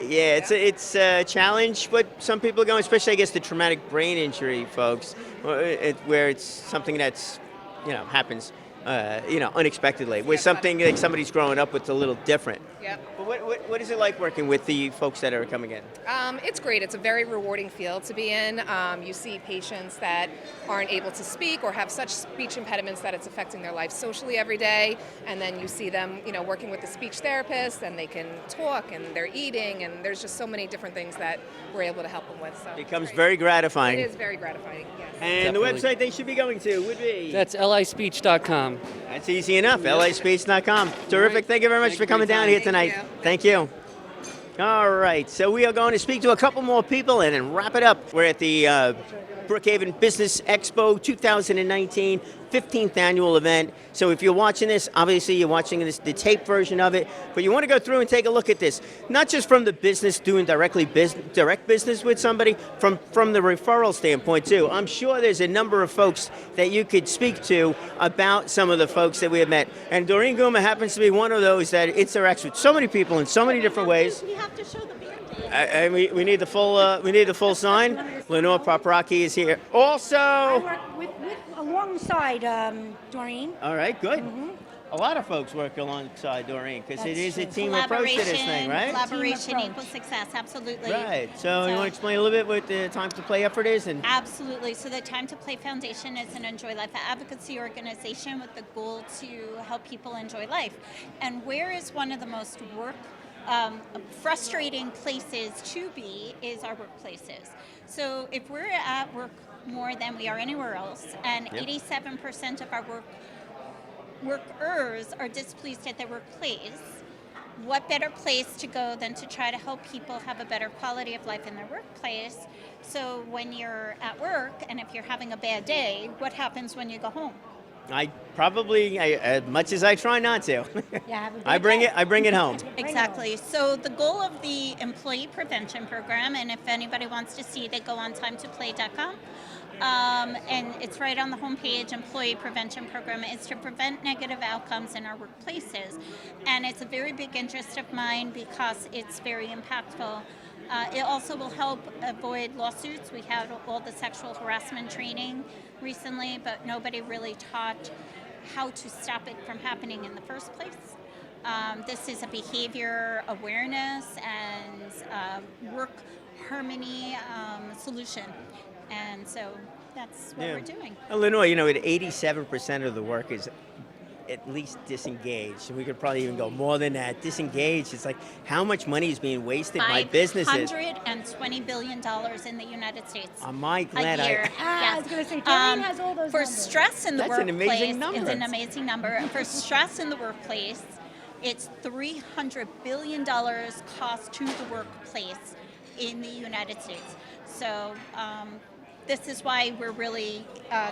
Yeah, it's a challenge, but some people are going, especially I guess the traumatic brain injury folks, where it's something that's, happens, unexpectedly. Where something like somebody's growing up with a little different. Yep. But what is it like working with the folks that are coming in? It's great. It's a very rewarding field to be in. You see patients that aren't able to speak or have such speech impediments that it's affecting their life socially every day. And then you see them, working with the speech therapist, and they can talk and they're eating, and there's just so many different things that we're able to help them with. So It becomes very gratifying. It is very gratifying, yes. And Definitely. the website they should be going to would be? That's lispeech.com. That's easy enough, lispeech.com. Terrific. Thank you very much for coming down here tonight. Thank you. All right, so we are going to speak to a couple more people and then wrap it up. We're at the Brookhaven Business Expo 2019, 15th annual event. So if you're watching this, obviously you're watching the tape version of it, but you want to go through and take a look at this. Not just from the business, doing direct business with somebody, from the referral standpoint too. I'm sure there's a number of folks that you could speak to about some of the folks that we have met. And Doreen Guma happens to be one of those that interacts with so many people in so many different ways. We have to show the We need the full sign. Lenore Paparaki is here. Also, I work with alongside Doreen. All right, good. A lot of folks work alongside Doreen because it is a team approach to this thing, right? Collaboration equals success, absolutely. Right. So you want to explain a little bit what the Time to Play effort is? Absolutely. So the Time to Play Foundation is an Enjoy Life advocacy organization with the goal to help people enjoy life. And where is one of the most frustrating places to be is our workplaces. So if we're at work more than we are anywhere else, and 87% of our workers are displeased at their workplace, what better place to go than to try to help people have a better quality of life in their workplace? So when you're at work and if you're having a bad day, what happens when you go home? I probably, as much as I try not to, Yeah, I bring it home. Exactly. So the goal of the Employee Prevention Program, and if anybody wants to see, they go on timetoplay.com. And it's right on the homepage. Employee Prevention Program is to prevent negative outcomes in our workplaces. And it's a very big interest of mine because it's very impactful. It also will help avoid lawsuits. We had all the sexual harassment training recently, but nobody really taught how to stop it from happening in the first place. This is a behavior awareness and work harmony solution. And so that's what we're doing. Illinois, 87% of the work is at least disengaged. We could probably even go more than that. Disengaged, it's like how much money is being wasted by businesses? $520 billion in the United States. Am I glad a year. I I was going to say, Doreen has all those for numbers. Stress in the That's workplace, an amazing number. it's an amazing number. For stress in the workplace, it's $300 billion cost to the workplace in the United States. So this is why we're really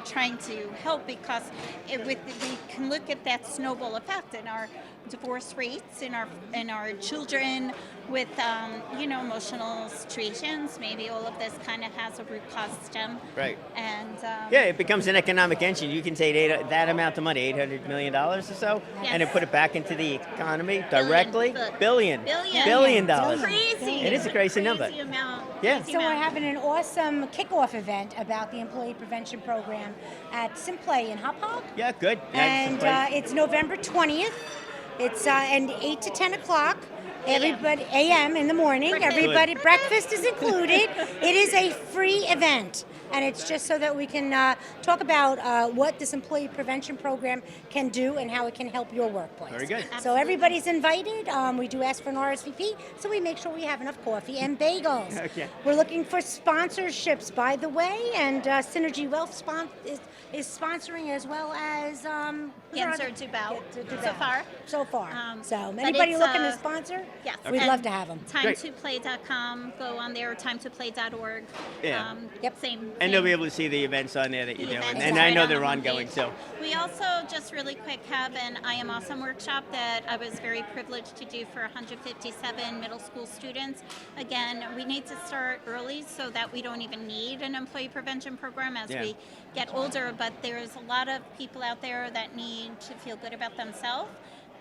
trying to help, because we can look at that snowball effect in our divorce rates, in our children with emotional situations. Maybe all of this kind of has a root cause stem. Right. And it becomes an economic engine. You can take that amount of money, $800 million or so, and then put it back into the economy directly. Billion dollars. It's crazy. It is a crazy number. Amount. Yeah. So we're having an awesome kickoff event about the Employee Prevention Program at Simplay in Hop Hog. Yeah, good. And it's November 20th. It's and 8 to 10 o'clock. Everybody, a.m. in the morning. Everybody, breakfast is included. It is a free event. and it's just so that we can talk about what this employee prevention program can do and how it can help your workplace. Very good. So everybody's invited. We do ask for an RSVP, so we make sure we have enough coffee and bagels. Okay. We're looking for sponsorships, by the way, and Synergy Wealth is sponsoring, as well as Cancer Dubao. So far. So but anybody it's, looking to sponsor? Yes. We'd And love to have them. Timetoplay.com. Go on there. Timetoplay.org. Yeah. Same. And they'll be able to see the events on there that you're doing. events And right I know on the they're homepage. ongoing, so. We also, just really quick, have an I Am Awesome workshop that I was very privileged to do for 157 middle school students. Again, we need to start early so that we don't even need an employee prevention program as we get older, but there's a lot of people out there that need to feel good about themselves.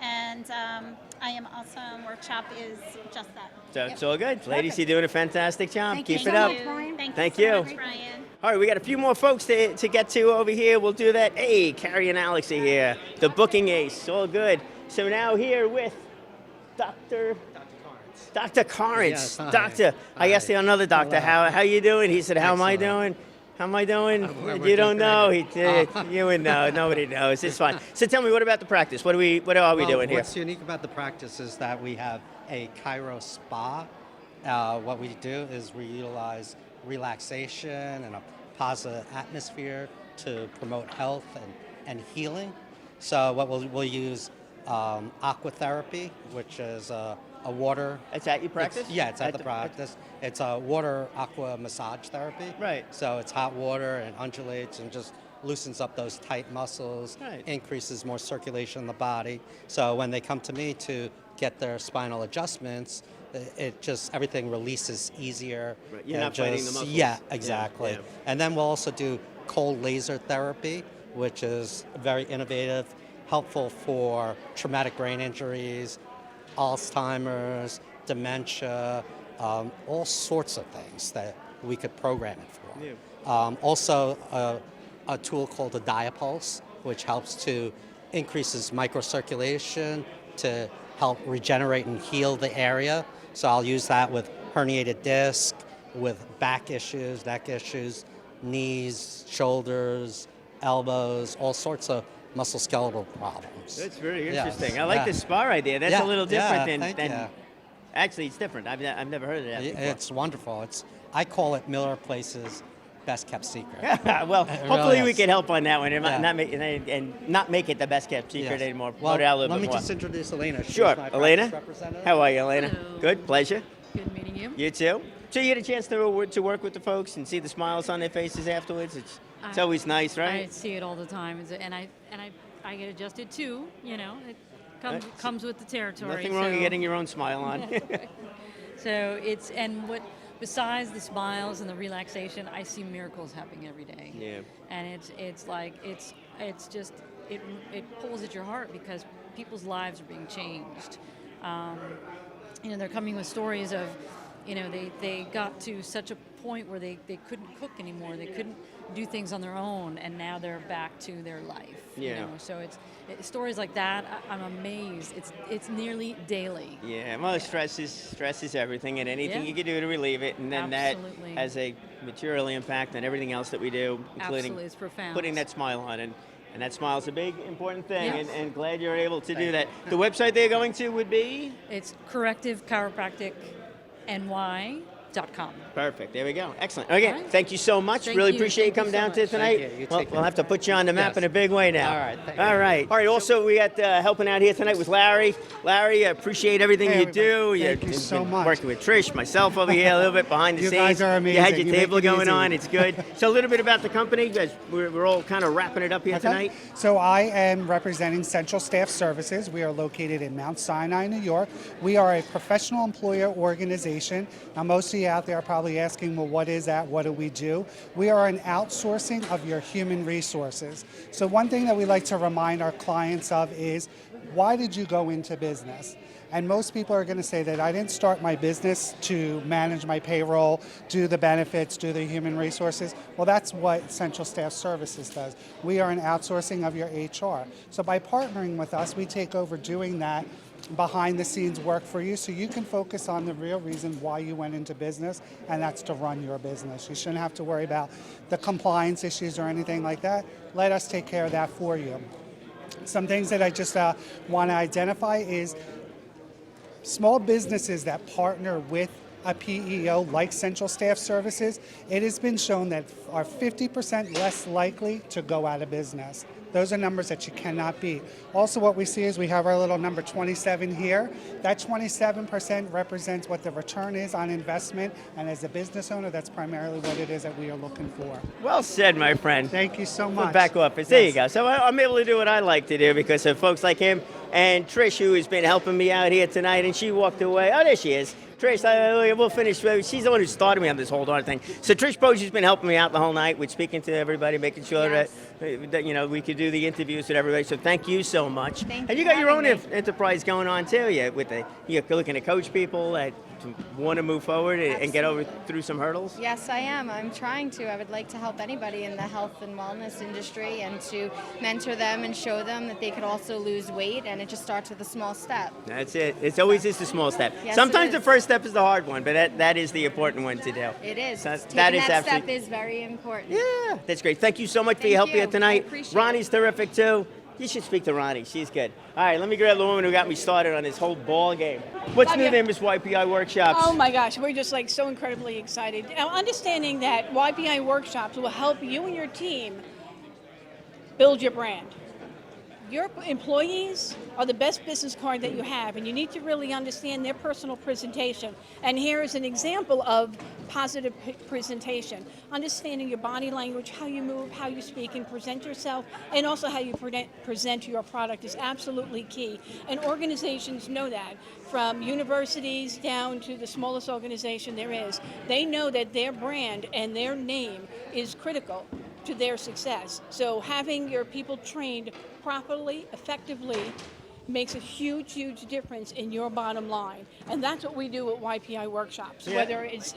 And I Am Awesome workshop is just that. So it's all good. Ladies, you're doing a fantastic job. Thank Keep you it up. so much, Brian. Thank so you. much, Brian. All right, we got a few more folks to get to over here. We'll do that. Hey, Carrie and Alex are here. The booking ace. All good. So now here with Dr. Carnes. Yes, hi. Doctor, I asked another doctor, how you doing? He said, how am I doing? How am I doing? You don't know. He did. You would know. Nobody knows. It's fine. So tell me, what about the practice? What are we doing here? What's unique about the practice is that we have a Chiro spa. What we do is we utilize relaxation and a positive atmosphere to promote health and healing. So what we'll use aquatherapy, which is a water. It's at your practice? Yeah, it's at the practice. It's a water aqua massage therapy. Right. So it's hot water and undulates and just loosens up those tight muscles, Right. increases more circulation in the body. So when they come to me to get their spinal adjustments, it just, everything releases easier. Right. You're and not fighting the muscles. Yeah, exactly. Yeah. And then we'll also do cold laser therapy, which is very innovative, helpful for traumatic brain injuries, Alzheimer's, dementia, all sorts of things that we could program it for. Yeah. Also, a tool called the Diapulse, which helps to increases microcirculation to help regenerate and heal the area. So I'll use that with herniated disc, with back issues, neck issues, knees, shoulders, elbows, all sorts of musculoskeletal problems. That's very Yes, interesting. I like the spa idea. That's Yeah, a little different thank than you. actually, it's different. I've never heard of that before. It's wonderful. I call it Miller Place's best kept secret. Well, It hopefully really we is. can help on that one and, Yeah. not make it the best kept secret Yes. anymore. Well, Put it out a little let bit me more. just introduce Elena. She's Sure, my Elena. practice representative. How are you, Elena? Hello. Good, pleasure. Good meeting you. You too. So you get a chance to work with the folks and see the smiles on their faces afterwards. It's always nice, I right? see it all the time, and I get adjusted too. You know, it comes with the territory. Nothing wrong with getting your own smile on. So besides the smiles and the relaxation, I see miracles happening every day. Yeah. And it's just it pulls at your heart because people's lives are being changed. They're coming with stories of, they got to such a point where they couldn't cook anymore. They couldn't do things on their own, and now they're back to their life. Yeah. So it's stories like that. I'm amazed. It's nearly daily. Yeah, well, stress is everything, and anything Yeah. you can do to relieve it, and then Absolutely. that has a material impact on everything else that we do, including Absolutely, it's profound. putting that smile on. And that smile's a big, important thing, Yes. and glad you're able to do that. The website they're going to would be? It's Corrective Chiropractic NY.com. Perfect. There we go. Excellent. Again, All right. thank you so much. Thank Really you. appreciate you Thank coming you so down much. to tonight. Thank you. You Well, take we'll care. have to put you on the map Yes. in a big way now. All right. Thank you. All right. All right. Also, we got helping out here tonight with Larry. Larry, I appreciate everything Hey, you everybody. do. Thank you You've so been much. Working with Trish, myself over here a little bit behind the You scenes. guys are You had amazing. your You table make it going easy. on. It's good. So a little bit about the company, because we're all kind of wrapping it up here Okay. tonight. So I am representing Central Staff Services. We are located in Mount Sinai, New York. We are a professional employer organization. Now, most of you out there are probably asking, well, what is that? What do we do? We are an outsourcing of your human resources. So one thing that we like to remind our clients of is, why did you go into business? And most people are going to say that I didn't start my business to manage my payroll, do the benefits, do the human resources. Well, that's what Central Staff Services does. We are an outsourcing of your HR. So by partnering with us, we take over doing that behind the scenes work for you so you can focus on the real reason why you went into business, and that's to run your business. You shouldn't have to worry about the compliance issues or anything like that. Let us take care of that for you. Some things that I just want to identify is small businesses that partner with a PEO like Central Staff Services, it has been shown that are 50% less likely to go out of business. Those are numbers that you cannot beat. Also, what we see is we have our little number 27 here. That 27% represents what the return is on investment, and as a business owner, that's primarily what it is that we are looking for. Well said, my friend. Thank you so The much. back office. There you go. So I'm able to do what I like to do because of folks like him and Trish, who has been helping me out here tonight, and she walked away. Oh, there she is. Trish, we'll finish. She's the one who started me on this whole darn thing. So Trish Poggi's been helping me out the whole night with speaking to everybody, making sure that we could do the interviews with everybody. So thank you so much. And you got your own enterprise going on too. You're looking to coach people that want to move forward and get through some hurdles. Yes, I am. I'm trying to. I would like to help anybody in the health and wellness industry and to mentor them and show them that they could also lose weight, and it just starts with a small step. That's it. It's always just a small step. Yes, Sometimes it the is. first step is the hard one, but that is the important one to do. It is. So Taking that is that step absolutely. is very important. Yeah, that's great. Thank you so much for your help you. here tonight. I appreciate Ronnie's terrific too. You should speak to Ronnie. She's good. All right, let me grab the woman who got me started on this whole ball game. What's Love new you. there, Miss YPI Workshops? Oh my gosh, we're just like so incredibly excited. Now, understanding that YPI Workshops will help you and your team build your brand. Your employees are the best business card that you have, and you need to really understand their personal presentation. And here is an example of positive presentation. Understanding your body language, how you move, how you speak and present yourself, and also how you present your product is absolutely key. And organizations know that, from universities down to the smallest organization there is. They know that their brand and their name is critical to their success. So having your people trained properly, effectively, makes a huge, huge difference in your bottom line. And that's what we do at YPI Workshops, Yeah. whether it's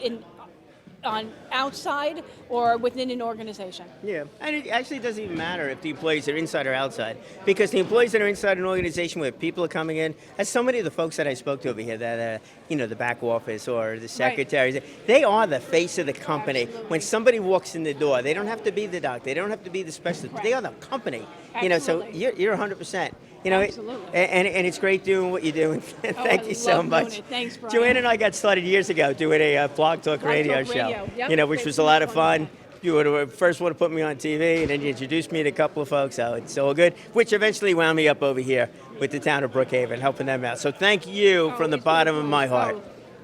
on outside or within an organization. Yeah, and it actually doesn't even matter if the employees are inside or outside, because the employees that are inside an organization where people are coming in, as so many of the folks that I spoke to over here, that the back office or the secretaries, they are the face of the company. Absolutely. When somebody walks in the door, they don't have to be the doctor, they don't have to be the specialist, but they are the company. So Absolutely. you're 100%. Absolutely. And it's great doing what you're doing. Thank I you so love much. doing it. Thanks, Brian. Joanne and I got started years ago doing a Blog Talk radio Talk show, Radio. Yep. which It's was a lot much of fun. You were the first one to put me on TV, and then you introduced me to a couple of folks, so it's all good, which eventually wound me up over here with the town of Brookhaven, helping them out. So thank you from the bottom of my heart.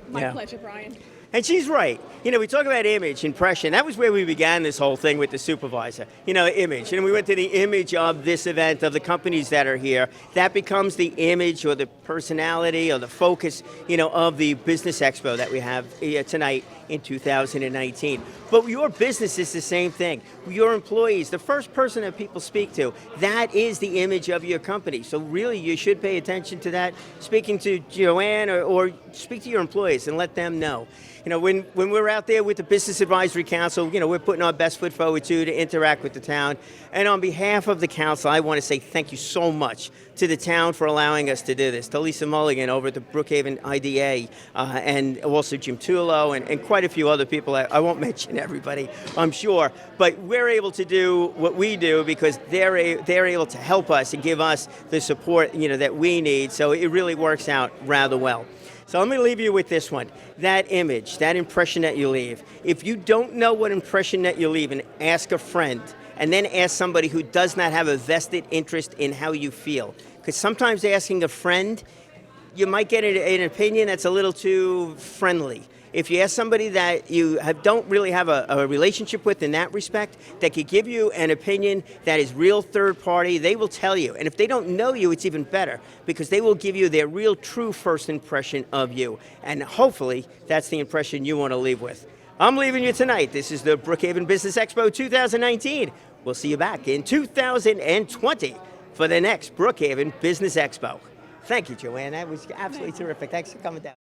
My pleasure, Brian. And she's right. We talk about image, impression. That was where we began this whole thing with the supervisor. Image. And we went to the image of this event, of the companies that are here. That becomes the image or the personality or the focus, of the Business Expo that we have here tonight in 2019. But your business is the same thing. Your employees, the first person that people speak to, that is the image of your company. So really, you should pay attention to that. Speaking to Joanne or speak to your employees and let them know. When we're out there with the Business Advisory Council, we're putting our best foot forward too to interact with the town. And on behalf of the council, I want to say thank you so much to the town for allowing us to do this. To Lisa Mulligan over at the Brookhaven IDA, and also Jim Tulo and quite a few other people. I won't mention everybody, I'm sure. But we're able to do what we do because they're able to help us and give us the support that we need. So it really works out rather well. So let me leave you with this one. That image, that impression that you leave. If you don't know what impression that you leave, and ask a friend, and then ask somebody who does not have a vested interest in how you feel. Because sometimes asking a friend, you might get an opinion that's a little too friendly. If you ask somebody that you don't really have a relationship with in that respect, that could give you an opinion that is real third party, they will tell you. And if they don't know you, it's even better, because they will give you their real true first impression of you. And hopefully, that's the impression you want to leave with. I'm leaving you tonight. This is the Brookhaven Business Expo 2019. We'll see you back in 2020 for the next Brookhaven Business Expo. Thank you, Joanne. That was absolutely terrific. Thanks for coming down.